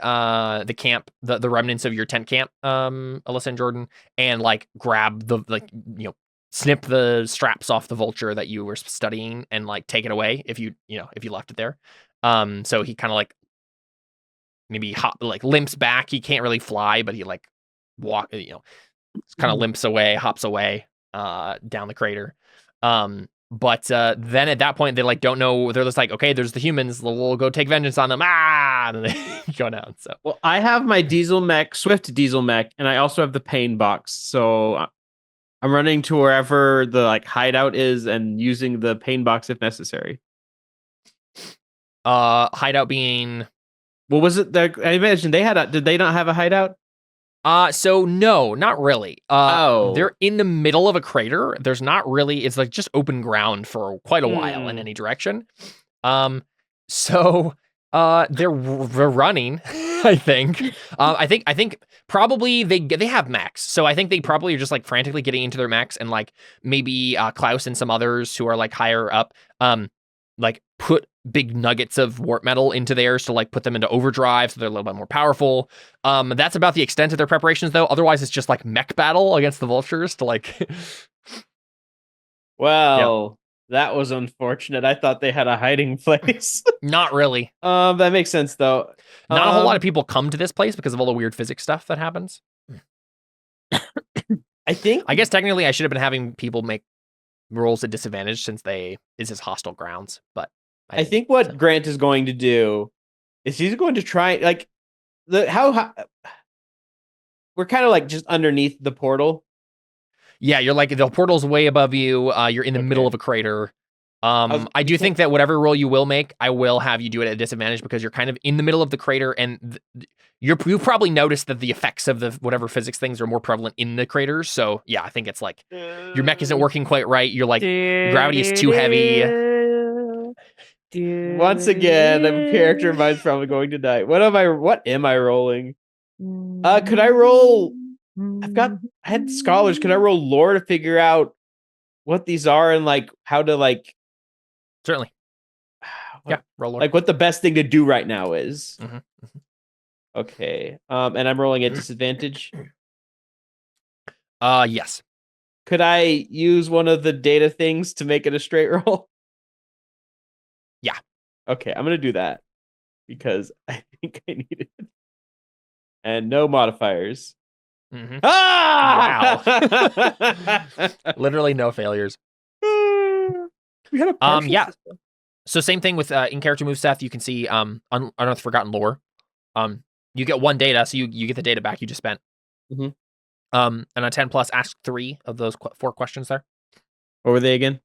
camp, the remnants of your tent camp, Alyssa and Jordan, and like grab the snip the straps off the vulture that you were studying and like take it away if you left it there. So he kind of like maybe limps back. He can't really fly, but he like kind of limps away, hops away down the crater. But then at that point, they like don't know. They're just like, okay, there's the humans. We'll go take vengeance on them. Ah, and they go down. So Well, I have my Swift diesel mech, and I also have the pain box. So I'm running to wherever the like hideout is and using the pain box if necessary. hideout being. What was it? I imagine did they not have a hideout? So no, not really. Oh. They're in the middle of a crater. There's not really. It's like just open ground for quite a while in any direction. So they're running. I think. I think probably they have mechs. So I think they probably are just like frantically getting into their mechs, and like maybe Klaus and some others who are like higher up, like put big nuggets of warp metal into theirs to like put them into overdrive so they're a little bit more powerful. That's about the extent of their preparations though. Otherwise it's just like mech battle against the vultures to like Well, that was unfortunate. I thought they had a hiding place. Not really. That makes sense though. Not a whole lot of people come to this place because of all the weird physics stuff that happens. I guess technically I should have been having people make rolls at disadvantage since this is hostile grounds, but I think what Grant is going to do is he's going to try like how we're kind of like just underneath the portal. Yeah, you're like the portal's way above you. You're in the middle of a crater. I do think that whatever roll you will make, I will have you do it at a disadvantage because you're kind of in the middle of the crater, and you probably noticed that the effects of the whatever physics things are more prevalent in the craters. So yeah, I think it's like your mech isn't working quite right. You're like gravity is too heavy. Once again, the character mine's probably going to die. What am I rolling? Could I roll? I had scholars. Could I roll lore to figure out what these are and like how to like? Certainly. Yeah, roll lore. Like what the best thing to do right now is. Mm-hmm. Okay. And I'm rolling at disadvantage. Yes. Could I use one of the data things to make it a straight roll? Yeah. Okay, I'm gonna do that because I think I need it. And no modifiers. Mm-hmm. Ah! Wow. Literally no failures. We had a yeah. System. So same thing with in-character move, Seth. You can see Unearthed Forgotten Lore. You get 1 data, so you get the data back you just spent. Mm-hmm. And on 10 plus, ask 3 of those 4 questions there. What were they again?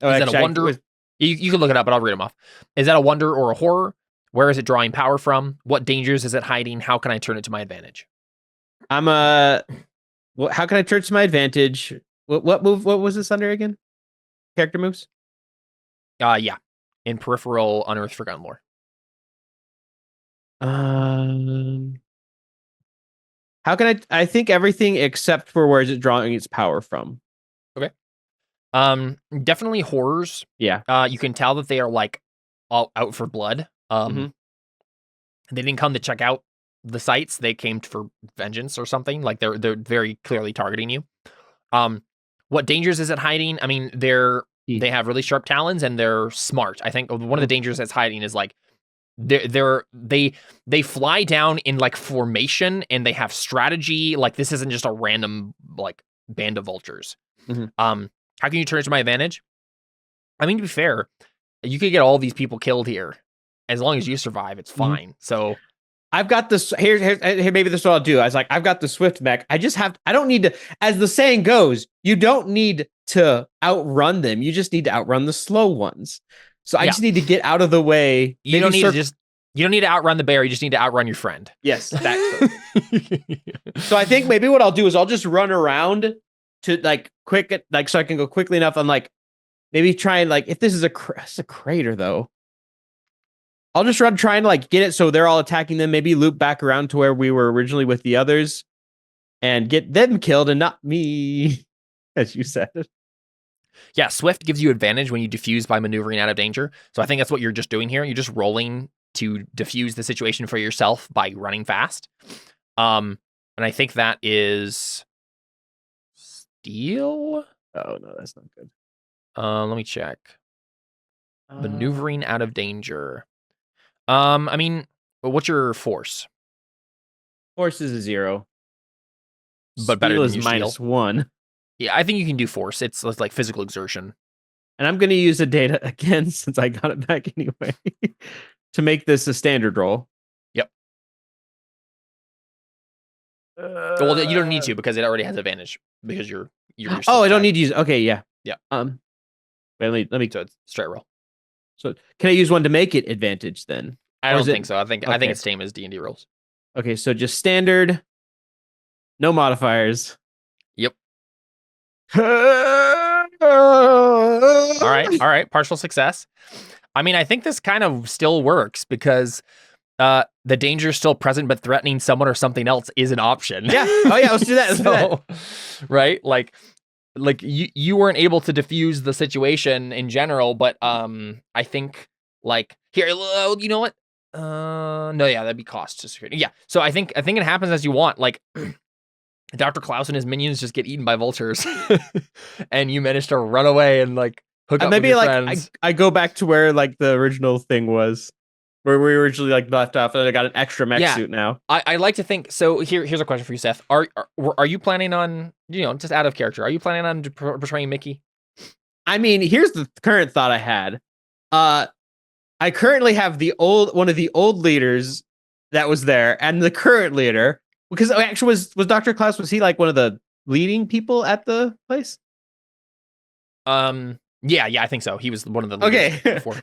Oh, is that a wonder? You can look it up, but I'll read them off. Is that a wonder or a horror? Where is it drawing power from? What dangers is it hiding? How can I turn it to my advantage? How can I turn it to my advantage? What move? What was this under again? Character moves? Yeah. In peripheral Unearthed Forgotten Lore. How can I think everything except for where is it drawing its power from? Okay. Definitely horrors. Yeah. You can tell that they are like all out for blood. They didn't come to check out the sites. They came for vengeance or something. Like they're very clearly targeting you. What dangers is it hiding? I mean, they have really sharp talons and they're smart. I think one of the dangers that's hiding is like they fly down in like formation and they have strategy. Like this isn't just a random like band of vultures. Mm-hmm. How can you turn it to my advantage? I mean, to be fair, you could get all these people killed here. As long as you survive, it's fine. Mm-hmm. So I've got this here. Maybe this is what I'll do. I was like, I've got the Swift mech. I don't need to, as the saying goes, you don't need to outrun them. You just need to outrun the slow ones. So I just need to get out of the way. You don't need to outrun the bear. You just need to outrun your friend. Yes. So I think maybe what I'll do is I'll just run around to like quick, like, so I can go quickly enough. And like, maybe try and like, if this is a crater though, I'll just run trying to like get it so they're all attacking them, maybe loop back around to where we were originally with the others and get them killed and not me, as you said. Yeah, Swift gives you advantage when you diffuse by maneuvering out of danger. So I think that's what you're just doing here. You're just rolling to diffuse the situation for yourself by running fast. And I think that is steal. Oh, no, that's not good. Let me check. Maneuvering out of danger. I mean, what's your force? Force is a 0. But better than is -1. Yeah, I think you can do force. It's like physical exertion. And I'm going to use the data again since I got it back anyway to make this a standard roll. Yep. Well, you don't need to because it already has advantage because you're I don't need to use. Okay, yeah. Yeah. Wait, let me. So it's straight roll. So can I use one to make it advantage then? I don't think so. I think it's same as D&D rolls. Okay, so just standard, no modifiers. Yep. All right. Partial success. I mean, I think this kind of still works because the danger is still present, but threatening someone or something else is an option. Yeah. Oh yeah. Let's do that. Let's do that. Right? Like you weren't able to diffuse the situation in general, but I think like here, you know what? No, yeah, that'd be cost to security. Yeah. So I think it happens as you want. Like Dr. Klaus and his minions just get eaten by vultures, and you manage to run away and like hook up. Maybe with your like friends. I go back to where like the original thing was, where we originally like left off, and I got an extra mech suit now. I like to think so. Here's a question for you, Seth. Are you planning on, just out of character? Are you planning on portraying Mickey? I mean, here's the current thought I had. I currently have one of the old leaders that was there, and the current leader. Because actually, was Dr. Klaus, was he like one of the leading people at the place? Yeah, I think so. He was one of the leaders before.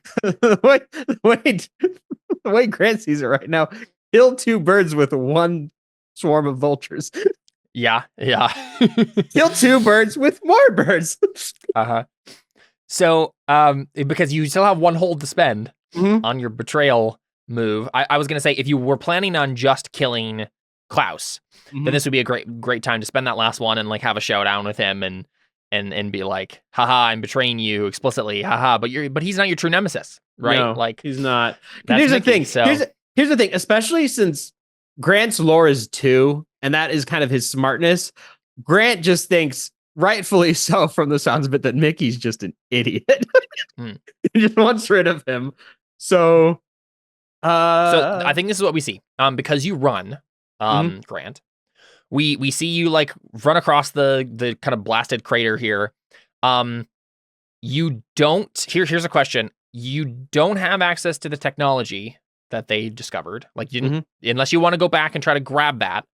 Wait, the way Grant sees it right now, kill 2 birds with 1 swarm of vultures. Yeah. Kill 2 birds with more birds. So, because you still have 1 hold to spend on your betrayal move, I was gonna say if you were planning on just killing Klaus, then this would be a great time to spend that last one and like have a showdown with him and be like, haha, I'm betraying you explicitly, haha. But he's not your true nemesis, right? No, like he's not. Here's the thing. So here's the thing, especially since Grant's lore is 2, and that is kind of his smartness. Grant just thinks, rightfully so, from the sounds of it, that Mickey's just an idiot. He just wants rid of him. So I think this is what we see. Because you run. Grant, we see you like run across the kind of blasted crater here. You don't. Here's a question. You don't have access to the technology that they discovered. Like you didn't, unless you want to go back and try to grab that.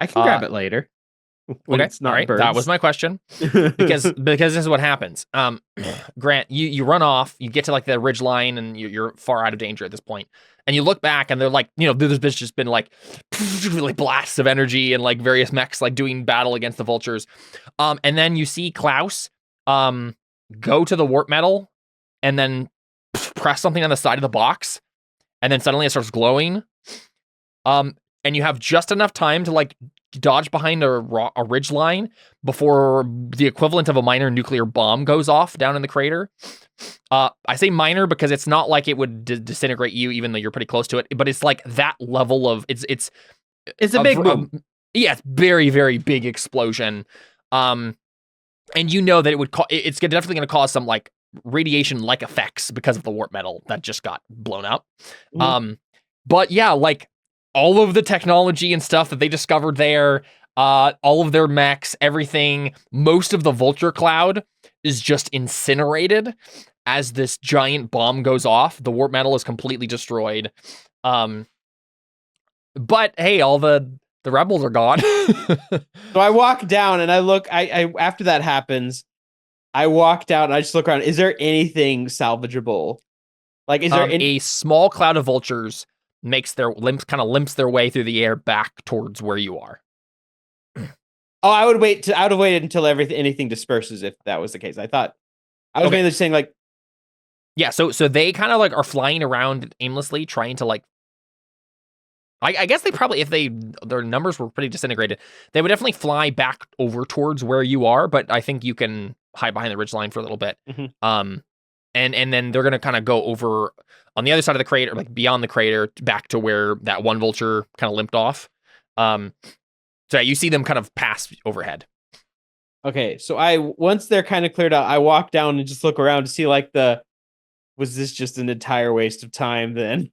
I can grab it later. Okay, it's not all right. Birds. That was my question. because this is what happens. Grant, you run off. You get to like the ridge line, and you're far out of danger at this point. And you look back, and they're like, there's just been like blasts of energy and like various mechs like doing battle against the vultures. And then you see Klaus go to the warp metal, and then press something on the side of the box, and then suddenly it starts glowing. And you have just enough time to like dodge behind a ridge line before the equivalent of a minor nuclear bomb goes off down in the crater. I say minor because it's not like it would disintegrate you, even though you're pretty close to it. But it's like that level of it's a big boom. Yeah, it's very, very big explosion. And you know that it's definitely going to cause some like radiation-like effects because of the warp metal that just got blown up. But yeah, like all of the technology and stuff that they discovered there, all of their mechs, everything, most of the vulture cloud is just incinerated as this giant bomb goes off. The warp metal is completely destroyed. But hey, all the rebels are gone. So I walk down and I look, I after that happens, I walk down and I just look around. Is there anything salvageable? Like, is there a small cloud of vultures limps their way through the air back towards where you are. I would have waited until anything disperses if that was the case. I was mainly saying like, yeah. So they kind of like are flying around aimlessly, trying to like. I guess they probably, if their numbers were pretty disintegrated, they would definitely fly back over towards where you are. But I think you can hide behind the ridgeline for a little bit. And then they're gonna kind of go over on the other side of the crater, like beyond the crater, back to where that one vulture kind of limped off. So you see them kind of pass overhead. Okay, so once they're kind of cleared out, I walk down and just look around to see like was this just an entire waste of time then?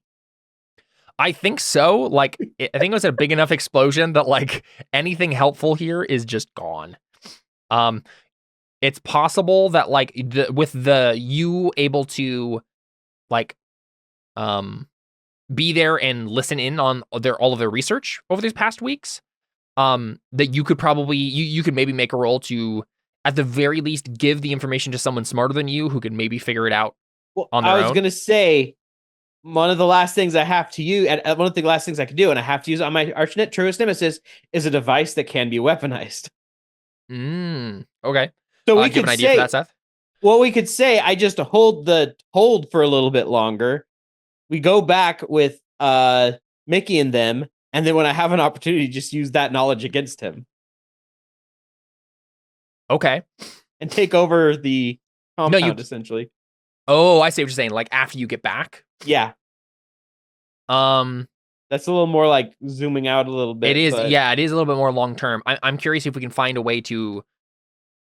I think so. Like, I think it was a big enough explosion that like anything helpful here is just gone. it's possible that like with you able to like be there and listen in on all of their research over these past weeks, that you could probably you could maybe make a roll to at the very least give the information to someone smarter than you who could maybe figure it out on their own. I was gonna say one of the last things I have to use, and one of the last things I can do, and I have to use on my Archnet Truest Nemesis, is a device that can be weaponized. Okay. So we give could an idea say, for that, Seth. well, we could say I just hold for a little bit longer. We go back with Mickey and them, and then when I have an opportunity, just use that knowledge against him. Okay. And take over the compound, essentially. Oh, I see what you're saying. Like after you get back. Yeah. That's a little more like zooming out a little bit. It is. Yeah, it is a little bit more long term. I'm curious if we can find a way to.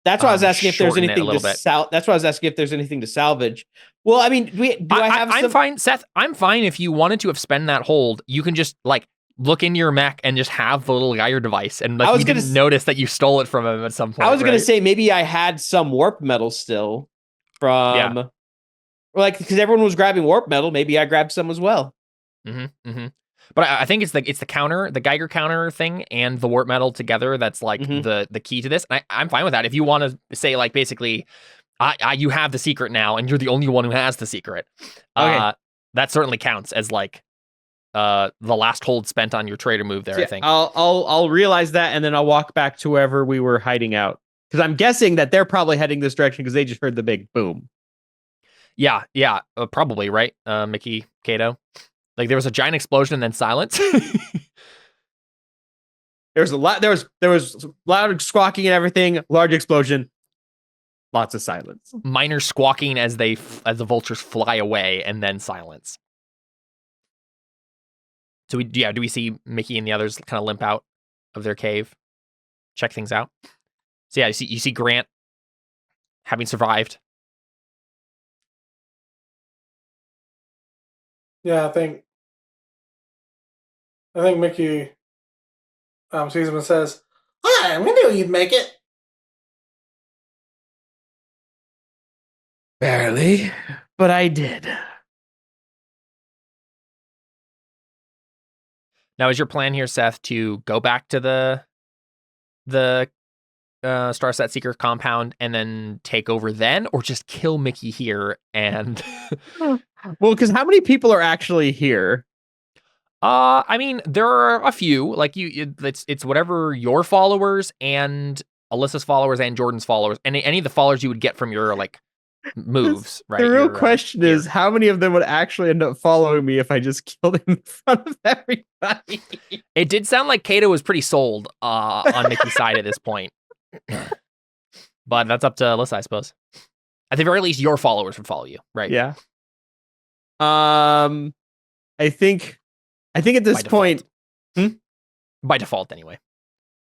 That's why I was asking if there's anything to that's why I was asking if there's anything to salvage. Well, I mean, I'm fine, Seth. I'm fine if you wanted to have spent that hold. You can just like look in your mech and just have the little Geiger device, and like you didn't notice that you stole it from him at some point. I was gonna say maybe I had some warp metal still from, or like because everyone was grabbing warp metal, maybe I grabbed some as well. But I think it's the counter, the Geiger counter thing, and the warp metal together. That's like the key to this. And I'm fine with that. If you want to say like basically, you have the secret now, and you're the only one who has the secret. Okay. That certainly counts as like the last hold spent on your trader move there. So I think I'll realize that, and then I'll walk back to wherever we were hiding out, because I'm guessing that they're probably heading this direction because they just heard the big boom. Yeah, probably right, Mickey, Kato. Like there was a giant explosion and then silence. There was loud squawking and everything, large explosion, lots of silence. Minor squawking as the vultures fly away, and then silence. So do we see Mickey and the others kind of limp out of their cave, check things out? So yeah, you see Grant having survived. Yeah, I think Mickey sees him and says, "Hi, we knew you'd make it." Barely, but I did. Now, is your plan here, Seth, to go back to the Starset Seeker compound and then take over then, or just kill Mickey here and? Well, because how many people are actually here? I mean, there are a few. Like it's whatever your followers and Alyssa's followers and Jordan's followers, and any of the followers you would get from your like moves. Right. The real question is, how many of them would actually end up following me if I just killed him in front of everybody? It did sound like Kato was pretty sold on Mickey's side at this point, but that's up to Alyssa, I suppose. At the very least, your followers would follow you, right? Yeah. I think at this point, by default, anyway.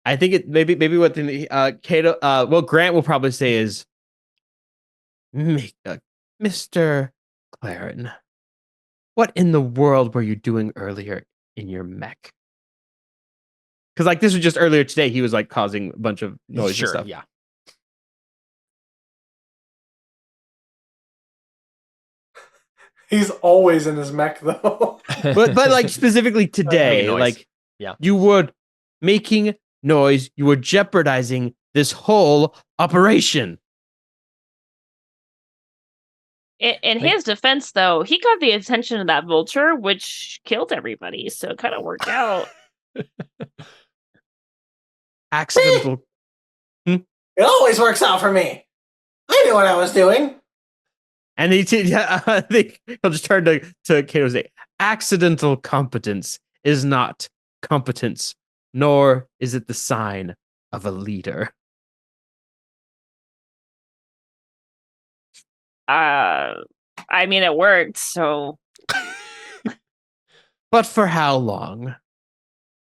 I think it maybe what the Kato Grant will probably say is, Mr. Clarin, what in the world were you doing earlier in your mech? Because like this was just earlier today, he was like causing a bunch of noise and stuff. Yeah. He's always in his mech though. but like specifically today, like you were making noise, you were jeopardizing this whole operation. In his defense, though, he got the attention of that vulture, which killed everybody, so it kind of worked out. Accidental. It always works out for me. I knew what I was doing. And I think he'll just turn to Kato and say, accidental competence is not competence, nor is it the sign of a leader. I mean, it worked, so. But for how long?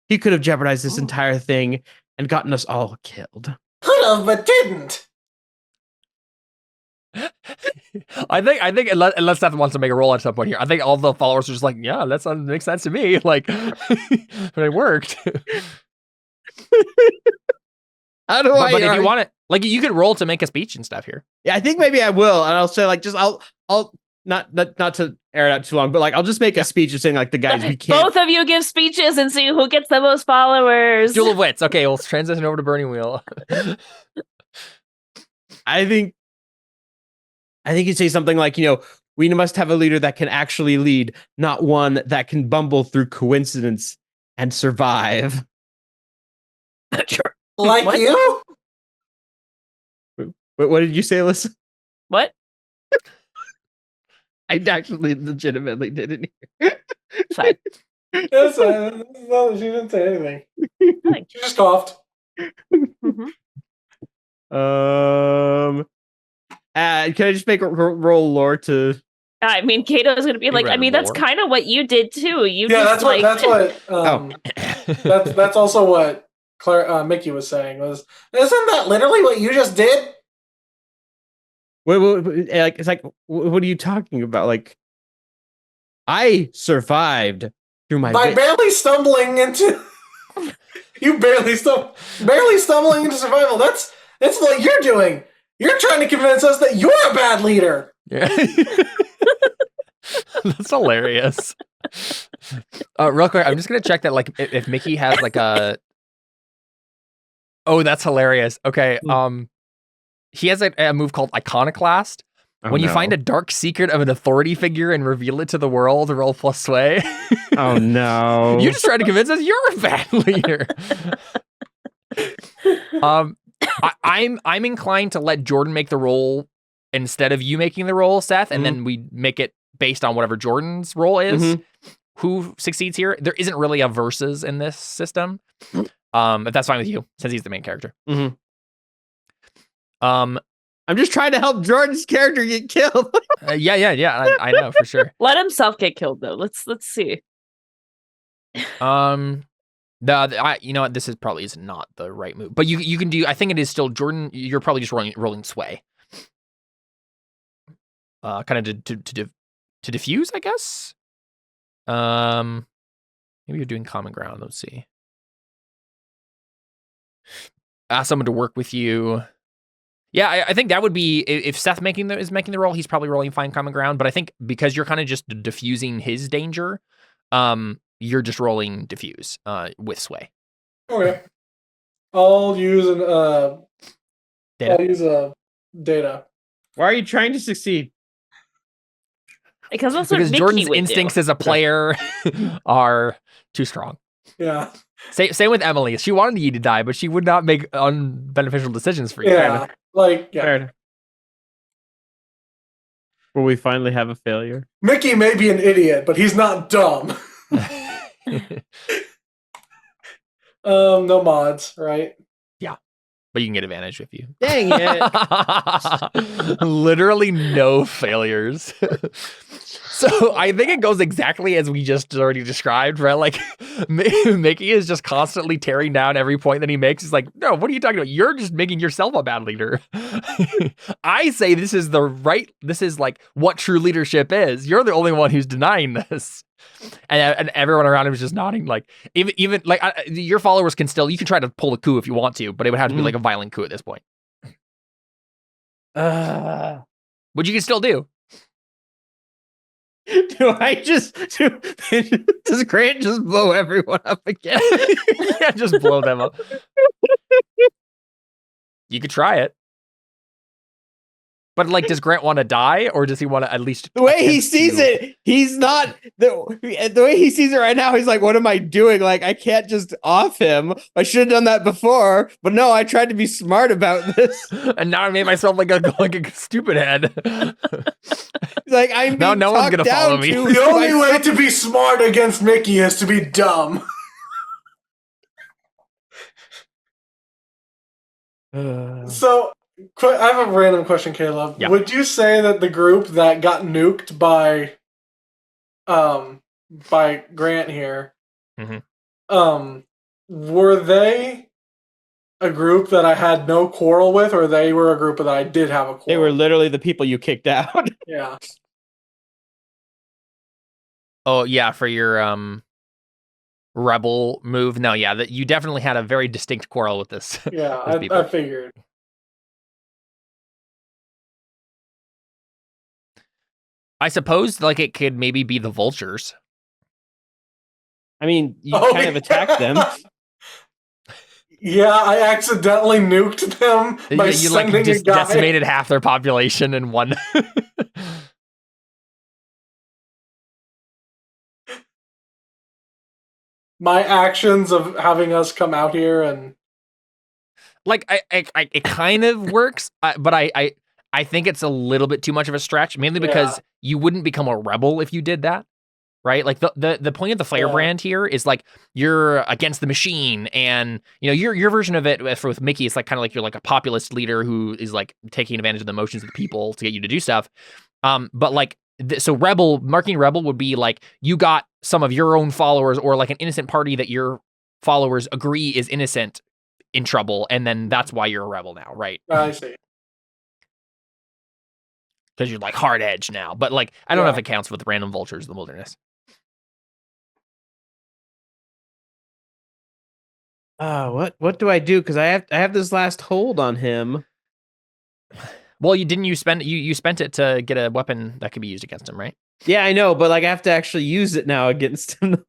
He could have jeopardized this entire thing and gotten us all killed. Could have, but didn't. I think unless Seth wants to make a roll at some point here, I think all the followers are just like, yeah, that makes sense to me. Like, but it worked. How do But if you want it, like you could roll to make a speech and stuff here. Yeah, I think maybe I will, and I'll say like I'll not to air it out too long, but like I'll just make a speech of saying like the guys we can't. Both of you give speeches and see who gets the most followers. Duel of Wits. Okay, we'll transition over to Burning Wheel. I think you'd say something like, we must have a leader that can actually lead, not one that can bumble through coincidence and survive. Sure. Like What? you? What did you say, Alyssa? What? I actually legitimately didn't hear. Fine. Yes, no, she didn't say anything. Nothing. She just coughed. Mhm. Can I just make a roll lore to? I mean, Kato's gonna be like, I mean, that's lore. kind of what you did too. You Yeah, just that's like, what. That's also what Mickey was saying. Isn't that literally what you just did? Wait, like it's like, what are you talking about? Like, I survived through my By barely stumbling into. You barely stumbling into survival. That's what you're doing. You're trying to convince us that you're a bad leader. Yeah. That's hilarious. Real quick, I'm just gonna check that like if Mickey has like a. Oh, that's hilarious. Okay. He has a move called Iconoclast. When you find a dark secret of an authority figure and reveal it to the world, roll plus sway. Oh no! You just tried to convince us you're a bad leader. I'm inclined to let Jordan make the roll instead of you making the roll, Seth, and then we make it based on whatever Jordan's roll is. Who succeeds here? There isn't really a versus in this system. If that's fine with you, since he's the main character. I'm just trying to help Jordan's character get killed. Yeah. I know for sure. let himself get killed though. Let's see. You know what? This is probably not the right move, but you can do. I think it is still Jordan. You're probably just rolling sway, kind of to diffuse, I guess. Maybe you're doing common ground. Let's see. Ask someone to work with you. Yeah, I think that would be if Seth is making the roll. He's probably rolling find common ground. But I think because you're kind of just diffusing his danger, you're just rolling diffuse with sway. Okay. I'll use Data. I'll use a data. Why are you trying to succeed? Because that's what Mickey Jordan's would instincts do. as a player are too strong. Yeah. Same with Emily. She wanted you to die, but she would not make unbeneficial decisions for you. Yeah. Fair. Will we finally have a failure? Mickey may be an idiot, but he's not dumb. No mods, right? Yeah, but you can get advantage if you. Dang it! Literally no failures. So I think it goes exactly as we just already described, right? Like Mickey is just constantly tearing down every point that he makes. He's like, no, what are you talking about? You're just making yourself a bad leader. I say this is like what true leadership is. You're the only one who's denying this. And everyone around him is just nodding. Like even like your followers you can try to pull a coup if you want to, but it would have to be like a violent coup at this point. Which you can still do. Does Grant just blow everyone up again? Yeah, just blow them up. You could try it. But like, does Grant want to die, or does he want to at least? The way he sees it, he's not the way he sees it right now. He's like, "What am I doing? Like, I can't just off him. I should have done that before, but no, I tried to be smart about this, and now I made myself like a stupid head." He's like, I'm now no one's gonna follow me. The only way to be smart against Mickey is to be dumb. So. I have a random question, Caleb. Yeah. Would you say that the group that got nuked by Grant here, were they a group that I had no quarrel with, or they were a group that I did have a quarrel? They were literally the people you kicked out. Yeah. Oh yeah, for your rebel move. No, yeah, that you definitely had a very distinct quarrel with this. Yeah, with I figured. I suppose like it could maybe be the vultures. I mean, you kind of attacked them. Yeah, I accidentally nuked them by You sending like just a guy. decimated half their population in one. My actions of having us come out here and like it kind of works, but I think it's a little bit too much of a stretch, mainly because you wouldn't become a rebel if you did that. Right, like the point of the firebrand here is like you're against the machine, and you know your version of it with Mickey is like kind of like you're like a populist leader who is like taking advantage of the emotions of the people to get you to do stuff. But like so marking rebel would be like you got some of your own followers or like an innocent party that your followers agree is innocent in trouble, and then that's why you're a rebel now, right? I see. Because you're like hard edge now, but like I don't know if it counts with random vultures in the wilderness. What do I do? Because I have this last hold on him. Well, you spent it to get a weapon that could be used against him, right? Yeah, I know, but like I have to actually use it now against him.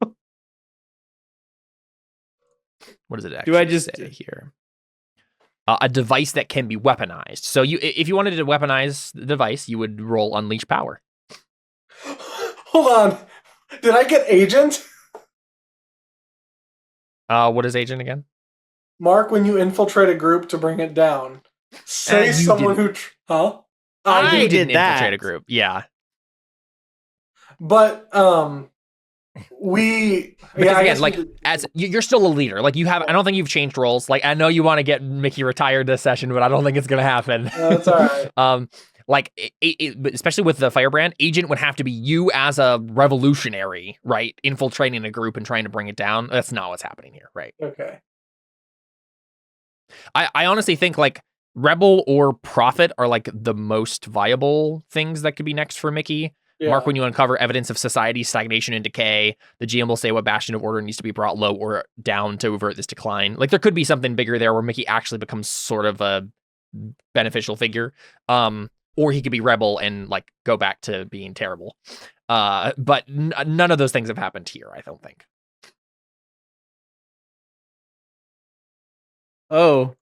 What does it actually say here? A device that can be weaponized. So if you wanted to weaponize the device, you would roll Unleash Power. Hold on. Did I get agent? What is agent again? Mark, when you infiltrate a group to bring it down, say someone who... Huh? I didn't infiltrate a group. Yeah. But, we... Because again, like, as you're still a leader. Like, you have... I don't think you've changed roles. Like, I know you want to get Mickey retired this session, but I don't think it's going to happen. That's all right. Like, especially with the firebrand, agent would have to be you as a revolutionary, right? Infiltrating a group and trying to bring it down. That's not what's happening here, right? Okay. I honestly think, like, rebel or prophet are, like, the most viable things that could be next for Mickey. Yeah. Mark, when you uncover evidence of society's stagnation and decay, the GM will say what bastion of order needs to be brought low or down to avert this decline. Like, there could be something bigger there where Mickey actually becomes sort of a beneficial figure. Or he could be rebel and like go back to being terrible. But none of those things have happened here, I don't think. Oh,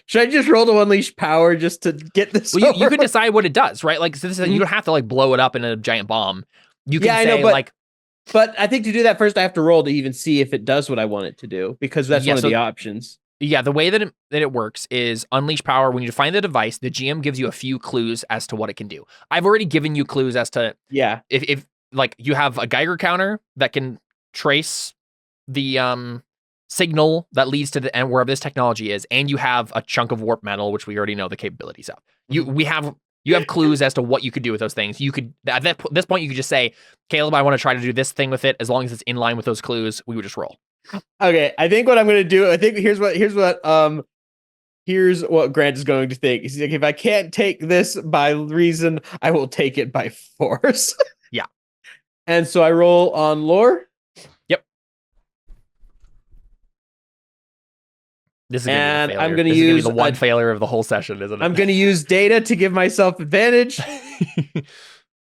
should I just roll to Unleash Power just to get this? Well, you could decide what it does, right? Like, so this is, you don't have to like blow it up in a giant bomb. You can say, I know, but I think to do that first, I have to roll to even see if it does what I want it to do, because that's one of the options. Yeah, the way that it works is Unleash Power. When you find the device, the GM gives you a few clues as to what it can do. I've already given you clues as to if like you have a Geiger counter that can trace the signal that leads to the end wherever this technology is, and you have a chunk of warp metal, which we already know the capabilities of. You have clues as to what you could do with those things. You could at this point you could just say, Caleb, I want to try to do this thing with it. As long as it's in line with those clues, we would just roll. Okay, I think what I'm going to do, I think here's what Grant is going to think. He's like, if I can't take this by reason, I will take it by force. Yeah. And so I roll on lore. Yep. This is and I'm going to use the one failure of the whole session, isn't it? I'm going to use data to give myself advantage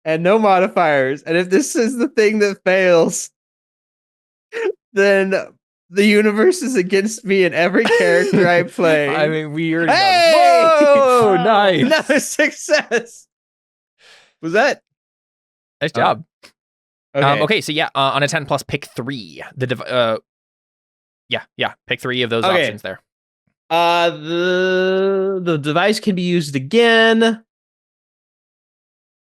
and no modifiers. And if this is the thing that fails, then the universe is against me and every character I play. I mean, we already Hey! Whoa, nice. Another success. Was that? Nice job. Okay. So yeah, on a 10 plus, pick 3. Pick 3 of those options there. The device can be used again.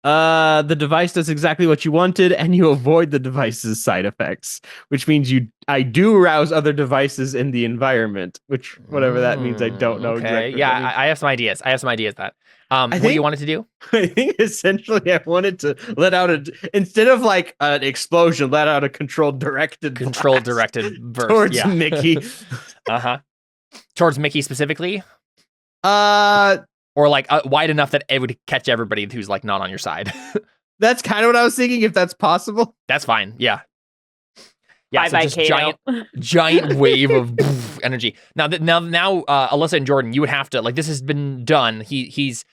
The device does exactly what you wanted, and you avoid the device's side effects, which means I do arouse other devices in the environment, which whatever that means, I don't know exactly. Yeah, I have some ideas. That. What do you want it to do? I think essentially I wanted to let out instead of like an explosion, let out a controlled directed burst towards Mickey. Towards Mickey specifically. Or like wide enough that it would catch everybody who's like not on your side. That's kind of what I was thinking, if that's possible. That's fine. Yeah. Yeah, so Bye-bye, just Kato. giant wave of energy. Now, Alyssa and Jordan, you would have to like this has been done. He's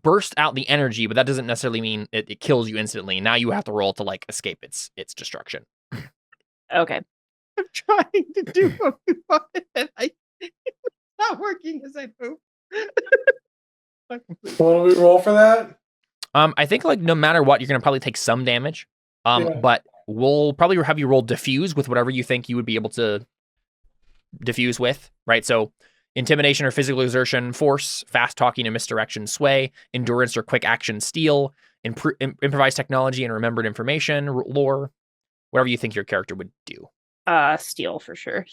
burst out the energy, but that doesn't necessarily mean it kills you instantly. Now you have to roll to like escape its destruction. Okay. I'm trying to do what we wanted, and it's not working as I hope. What do we roll for that? I think like no matter what, you're gonna probably take some damage. Yeah. But we'll probably have you roll diffuse with whatever you think you would be able to diffuse with, right? So intimidation or physical exertion, force, fast talking and misdirection, sway, endurance or quick action, steal, improvised technology and remembered information, lore, whatever you think your character would do. Steal for sure.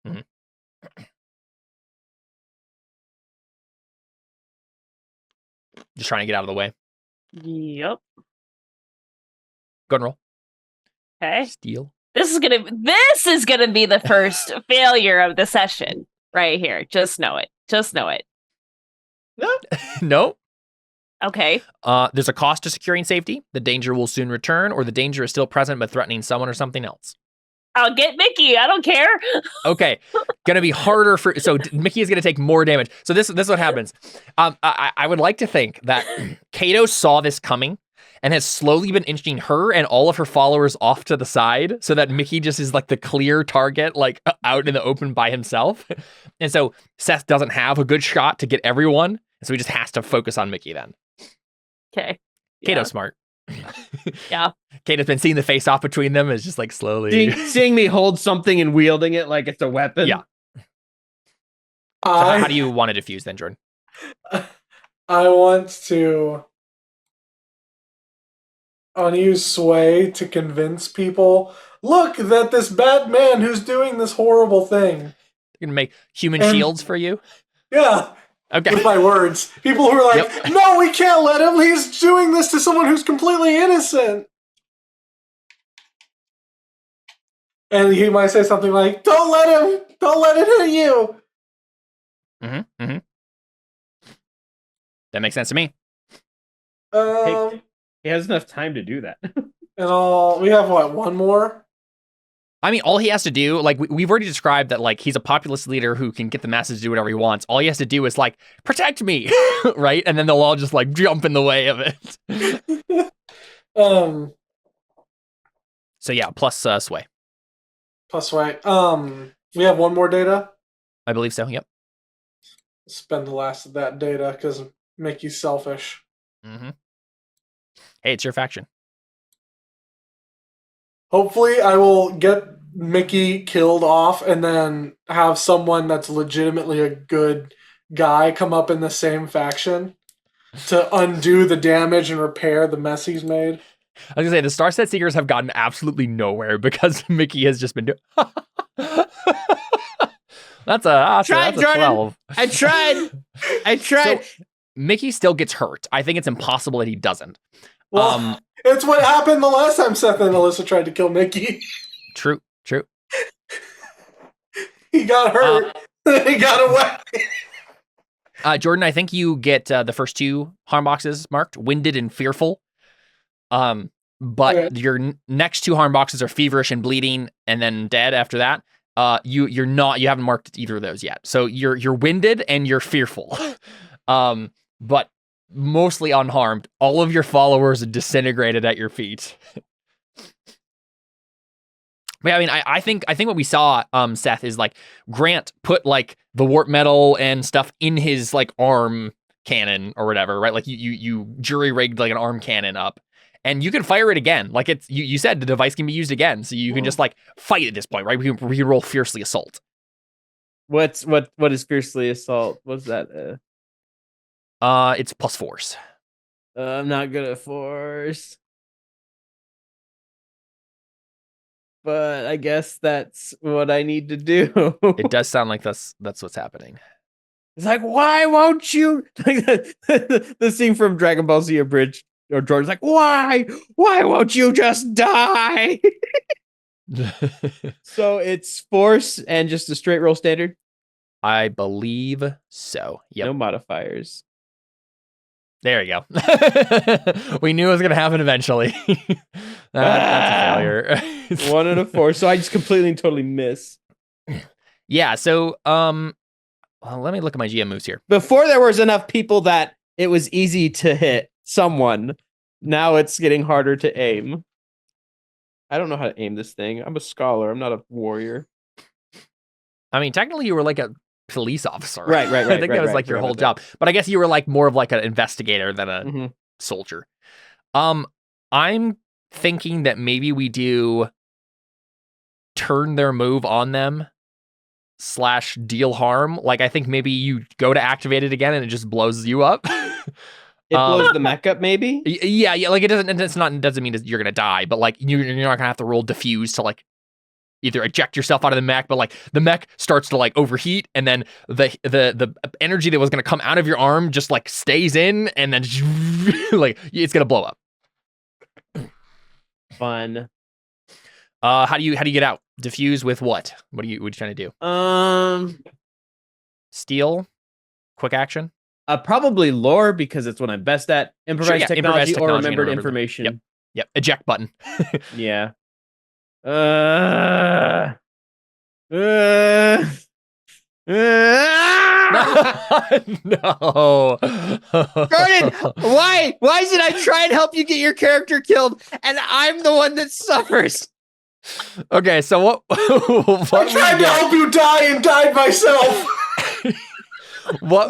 Mm-hmm. Just trying to get out of the way. Yep. Go and roll. Okay. Steal. This is gonna be the first failure of the session right here. Just know it. No. Okay. There's a cost to securing safety. The danger will soon return, or the danger is still present but threatening someone or something else. I'll get Mickey. I don't care. Okay, gonna be harder for. So Mickey is gonna take more damage. So this is what happens. I would like to think that Kato saw this coming and has slowly been inching her and all of her followers off to the side, so that Mickey just is like the clear target, like out in the open by himself. And so Seth doesn't have a good shot to get everyone, so he just has to focus on Mickey then. Okay. Kato's smart. Yeah. Kato's been seeing the face off between them. Is just like slowly seeing me hold something and wielding it like it's a weapon. Yeah. So how do you want to diffuse then, Jordan? I want to use sway to convince people. Look, that this bad man who's doing this horrible thing. You're gonna make human shields for you. Yeah. Okay. With my words. People who are like, no, we can't let him. He's doing this to someone who's completely innocent. And he might say something like, don't let it hit you. Mm-hmm. That makes sense to me. He has enough time to do that. And we have what, one more? I mean, all he has to do, like, we've already described that, like, he's a populist leader who can get the masses to do whatever he wants. All he has to do is, like, protect me, right? And then they'll all just, like, jump in the way of it. So, yeah, plus sway. Plus sway. We have one more data? I believe so, yep. Spend the last of that data, because Mickey's selfish. Mm-hmm. Hey, it's your faction. Hopefully, I will get Mickey killed off and then have someone that's legitimately a good guy come up in the same faction to undo the damage and repair the mess he's made. I was gonna say, the Starset Seekers have gotten absolutely nowhere because Mickey has just been doing... That's a 12. I tried. So, Mickey still gets hurt. I think it's impossible that he doesn't. Well, it's what happened the last time Seth and Alyssa tried to kill Mickey. True. He got hurt. He got away. Jordan, I think you get the first two harm boxes marked, winded and fearful. But okay. Your next two harm boxes are feverish and bleeding, and then dead after that. You haven't marked either of those yet. So you're winded and you're fearful. But mostly unharmed. All of your followers are disintegrated at your feet. But I mean, I think what we saw, Seth, is like Grant put like the warp metal and stuff in his like arm cannon or whatever, right? Like you jury rigged like an arm cannon up, and you can fire it again. Like it's you said the device can be used again, so you can just like fight at this point, right? We can roll fiercely assault. What is fiercely assault? What's that? It's plus force. I'm not good at force. But I guess that's what I need to do. It does sound like that's what's happening. It's like, why won't you? Like the scene from Dragon Ball Z Abridged, or Jordan's like, why won't you just die? So it's force and just a straight roll standard? I believe so. Yep. No modifiers. There you go. We knew it was going to happen eventually. That's a failure. 1 and a 4. So I just completely and totally miss. Yeah. So, well, let me look at my GM moves here. Before there was enough people that it was easy to hit someone. Now it's getting harder to aim. I don't know how to aim this thing. I'm a scholar. I'm not a warrior. I mean, technically, you were like a police officer. Right. I think that was like your whole job. But I guess you were like more of like an investigator than a soldier. I'm thinking that maybe we do turn their move on them / deal harm. Like, I think maybe you go to activate it again and it just blows you up. It blows the mech up, maybe? Yeah. Like, it doesn't mean that you're going to die, but like, you're not going to have to roll diffuse to like either eject yourself out of the mech, but like the mech starts to like overheat, and then the energy that was going to come out of your arm just like stays in, and then like it's going to blow up. Fun. How do you get out? Diffuse with what? What are you trying to do? Steal, quick action. Probably lore, because it's what I'm best at. Improvised technology or remembered information. Yep. Eject button. Yeah. No. Jordan, why should I try and help you get your character killed, and I'm the one that suffers? Okay, so what I tried to help you die and died myself. Why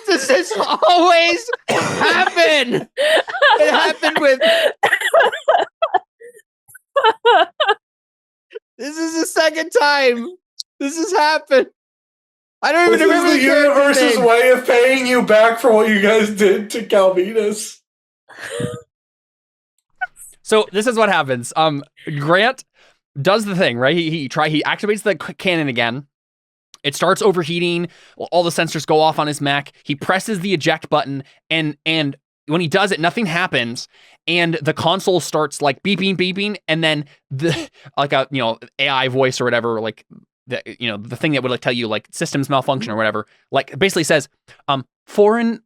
does this always happen? It happened with. This is the second time this has happened. I don't even remember the universe's way of paying you back for what you guys did to Calvinus. So this is what happens. Grant does the thing, right? He activates the cannon again. It starts overheating. All the sensors go off on his mech. He presses the eject button, and when he does it, nothing happens, and the console starts like beeping, and then the like a AI voice or whatever, like the thing that would like tell you like systems malfunction or whatever, like basically says foreign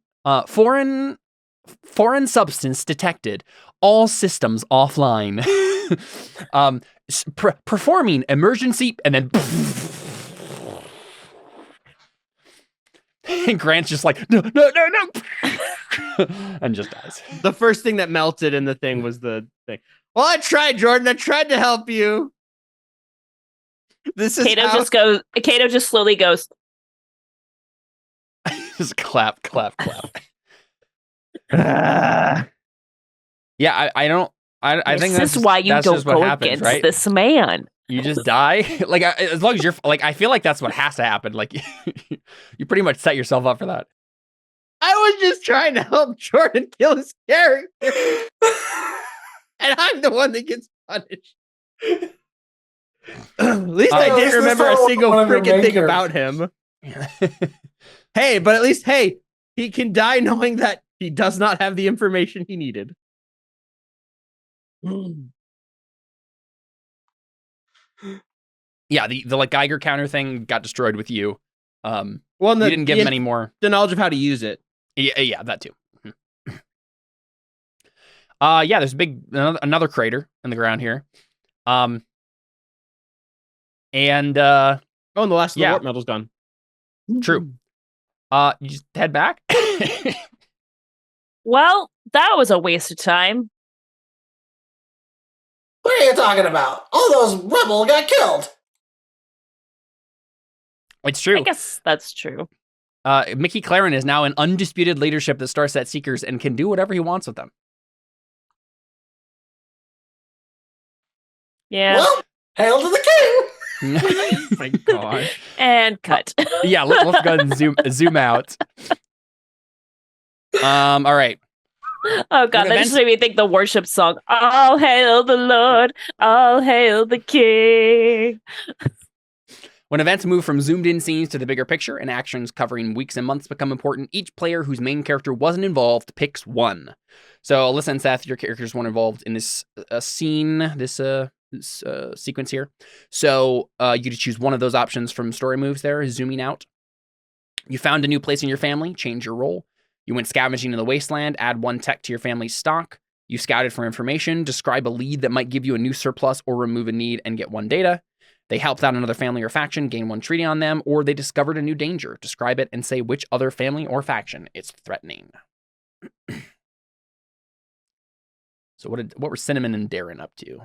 substance detected, all systems offline, performing emergency, and then. And Grant's just like, no, and just dies. The first thing that melted in the thing was the thing. Well, I tried, Jordan. I tried to help you. This is Kato just slowly goes. Just clap. Yeah, I think this is why you don't go against right? this man. You just die. Like, as long as you're like, I feel like that's what has to happen. Like, you pretty much set yourself up for that. I was just trying to help Jordan kill his character, and I'm the one that gets punished. At least I didn't remember a single freaking thing about him. Hey, but at least, he can die knowing that he does not have the information he needed. Yeah, the like Geiger counter thing got destroyed with you. Well, you didn't give him any more. The knowledge of how to use it. Yeah, that too. Yeah, there's another crater in the ground here. And the last of the warp metal's gone. True. You just head back. Well, that was a waste of time. What are you talking about? All those rebels got killed. It's true. I guess that's true. Mickey Clarin is now in undisputed leadership of the Starset Seekers and can do whatever he wants with them. Yeah. Well, hail to the king! Oh my gosh. And cut. Yeah, let's go ahead and zoom out. All right. Oh god, that just made me think the worship song. All hail the Lord, all hail the King. When events move from zoomed-in scenes to the bigger picture and actions covering weeks and months become important, each player whose main character wasn't involved picks one. So, Alyssa and Seth, your characters weren't involved in this scene, this sequence here. So, you get to choose one of those options from story moves there, zooming out. You found a new place in your family, change your role. You went scavenging in the wasteland, add 1 tech to your family's stock. You scouted for information, describe a lead that might give you a new surplus or remove a need and get 1 data. They helped out another family or faction, gain 1 treaty on them, or they discovered a new danger. Describe it and say which other family or faction it's threatening. So what were Cinnamon and Darren up to?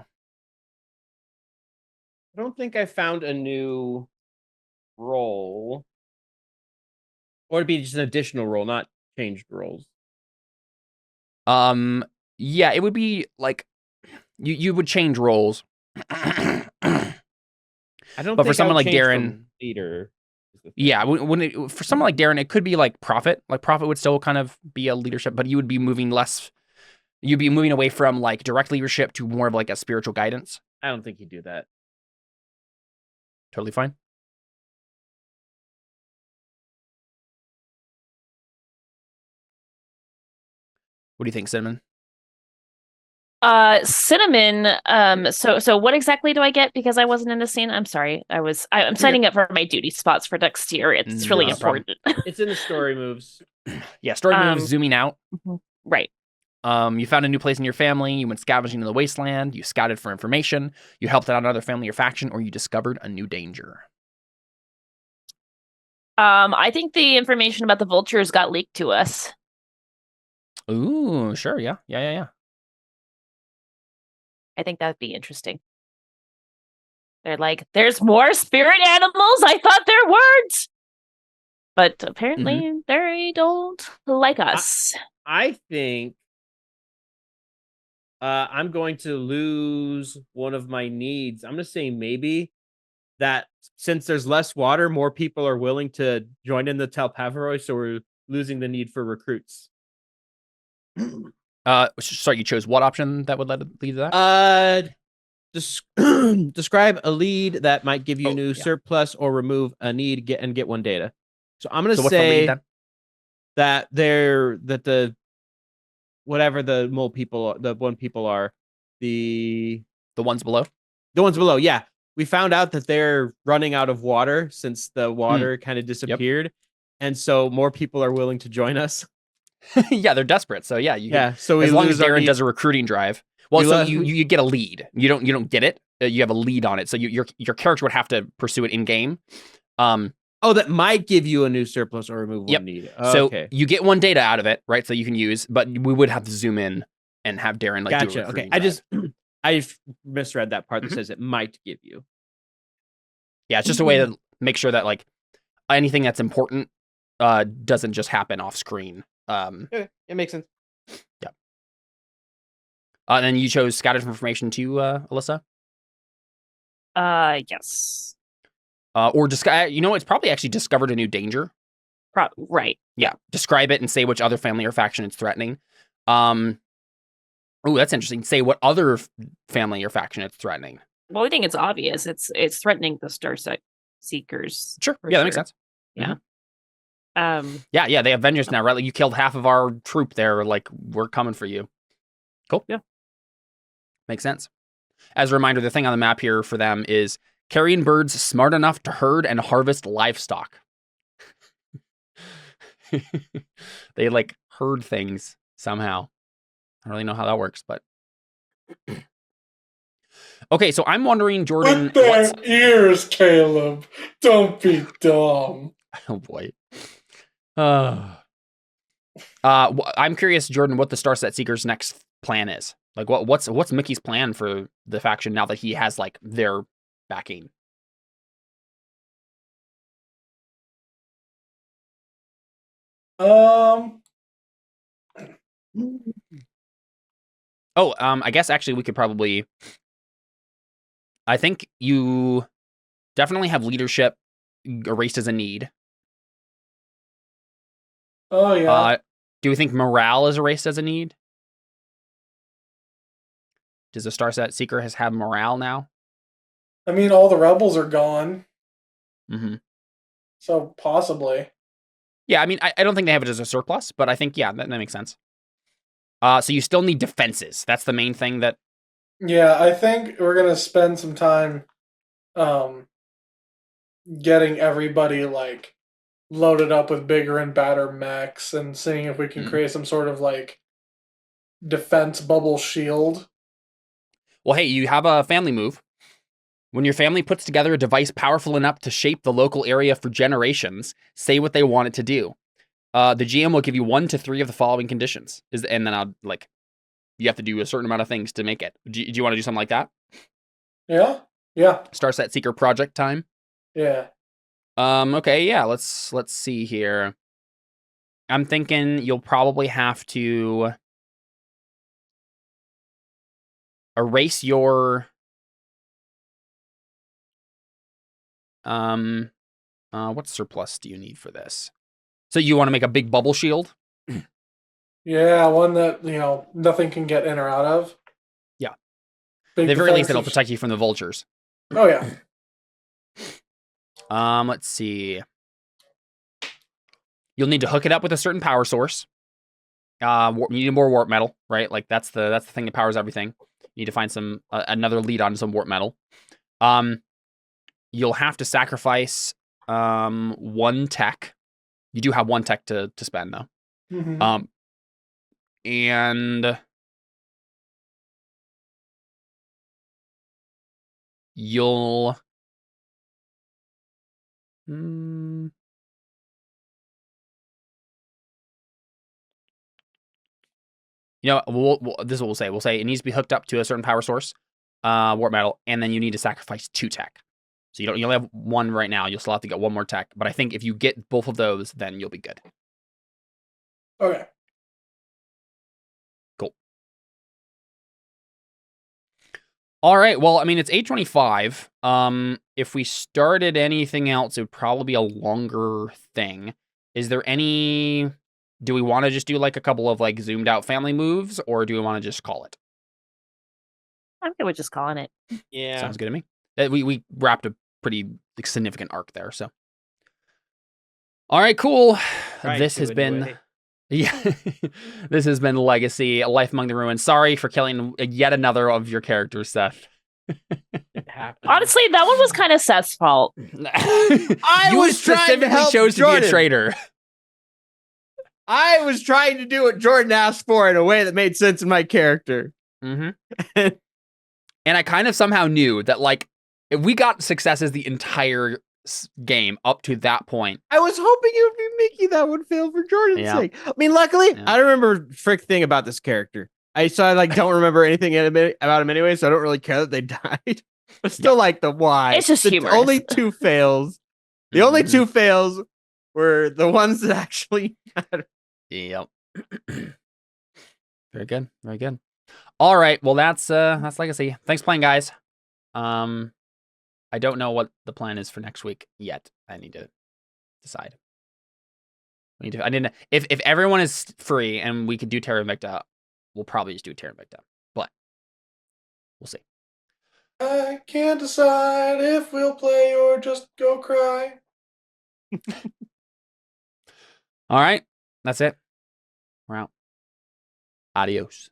I don't think I found a new role. Or it'd be just an additional role, not changed roles. Yeah, it would be like you would change roles. I don't But think for someone I would like change Darren, from leader. yeah, for someone like Darren, it could be like Prophet. Like Prophet would still kind of be a leadership, but you would be moving less. You'd be moving away from like direct leadership to more of like a spiritual guidance. I don't think he'd do that. Totally fine. What do you think, Cinnamon? Cinnamon, so what exactly do I get because I wasn't in the scene? I'm sorry. I'm signing up for my duty spots for next year. It's really Not a problem. important. It's in the story moves. Yeah, story moves, zooming out. Right. You found a new place in your family. You went scavenging in the wasteland. You scouted for information. You helped out another family or faction, or you discovered a new danger. I think the information about the vultures got leaked to us. Ooh, sure, yeah. I think that'd be interesting. They're like, there's more spirit animals. I thought there weren't. But apparently they don't like us. I think I'm going to lose one of my needs. I'm going to say maybe that since there's less water, more people are willing to join in the Talpavaroi, so we're losing the need for recruits. Sorry, you chose what option that would lead to that? Describe a lead that might give you new surplus or remove a need, get 1 data. So I'm going to say that the whatever the mole people, the 1 people are, the ones below. The ones below, yeah. We found out that they're running out of water since the water kind of disappeared, and so more people are willing to join us. Yeah, they're desperate. So yeah, so as long as Darren does a recruiting drive, well, you get a lead. You don't get it. You have a lead on it. So your character would have to pursue it in game. That might give you a new surplus or remove 1 need. So you get 1 data out of it, right? So you can use, but we would have to zoom in and have Darren do a recruiting drive. I've misread that part that says it might give you. Yeah, it's just a way to make sure that like anything that's important doesn't just happen off screen. Okay, it makes sense. Yeah. And then you chose scouted information too, Alyssa? Yes. Or it's probably actually discovered a new danger. Right. Yeah. Describe it and say which other family or faction it's threatening. Oh, that's interesting. Say what other family or faction it's threatening. Well, I think it's obvious. It's threatening the Star Seekers. Sure. Yeah, that makes sense. Yeah. Yeah, they have vengeance now, right? Like you killed half of our troop there. Like we're coming for you. Cool. Yeah. Makes sense. As a reminder, the thing on the map here for them is carrion birds smart enough to herd and harvest livestock. They like herd things somehow. I don't really know how that works, but okay. So I'm wondering, Jordan, with their ears, Caleb. Don't be dumb. Oh boy. I'm curious, Jordan, what the Starset Seekers' next plan is. Like, what's Mickey's plan for the faction now that he has like their backing? I guess actually we could probably. I think you definitely have leadership erased as a need. Oh yeah. Do we think morale is erased as a need? Does the Starset Seeker have morale now? I mean, all the rebels are gone. Mm-hmm. So possibly. Yeah, I mean, I don't think they have it as a surplus, but I think, yeah, that makes sense. So you still need defenses. That's the main thing that... Yeah, I think we're going to spend some time getting everybody, like, loaded up with bigger and badder mechs and seeing if we can Hmm. create some sort of like defense bubble shield. Well, hey, you have a family move. When your family puts together a device powerful enough to shape the local area for generations, say what they want it to do. The GM will give you 1 to 3 of the following conditions. And then I'll you have to do a certain amount of things to make it. Do you want to do something like that? Yeah. Yeah. Starts that secret project time. Yeah. Okay, yeah, let's see here. I'm thinking you'll probably have to erase your what surplus do you need for this? So you want to make a big bubble shield? Yeah, one that, nothing can get in or out of. Yeah. Big At the very least, defensive it'll protect you from the vultures. Oh yeah. Let's see. You'll need to hook it up with a certain power source. You need more warp metal, right? Like that's the thing that powers everything. You need to find some another lead on some warp metal. You'll have to sacrifice 1 tech. You do have 1 tech to spend though. Mm-hmm. And you'll this is what we'll say. We'll say it needs to be hooked up to a certain power source, warp metal, and then you need to sacrifice 2 tech. So you only have 1 right now. You'll still have to get 1 more tech. But I think if you get both of those, then you'll be good. Okay. Cool. All right. Well, I mean, it's 8:25. If we started anything else, it would probably be a longer thing. Is there any? Do we want to just do like a couple of like zoomed out family moves, or do we want to just call it? I'm good with just calling it. Yeah. Sounds good to me. We wrapped a pretty significant arc there. So. All right. Cool. Tried This to has been. anyway. Yeah, this has been Legacy, Life Among the Ruins. Sorry for killing yet another of your characters, Seth. It happened. Honestly, that one was kind of Seth's fault. I You was trying to specifically help chose to be Jordan. a traitor. I was trying to do what Jordan asked for in a way that made sense in my character. Mm-hmm. And I kind of somehow knew that, like, if we got successes the entire game up to that point. I was hoping it would be Mickey that would fail for Jordan's Yeah. sake. I mean, luckily, Yeah. I don't remember frick thing about this character. I don't remember anything about him anyway, so I don't really care that they died. But still, like the why. It's just the humorous. only 2 fails. The only 2 fails were the ones that actually mattered. Yep. Very good. Very good. All right. Well, that's Legacy. Thanks for playing, guys. I don't know what the plan is for next week yet. I need to decide. If everyone is free and we could do Terra Invicta, we'll probably just do Terra Invicta. But we'll see. I can't decide if we'll play or just go cry. All right. That's it. We're out. Adios.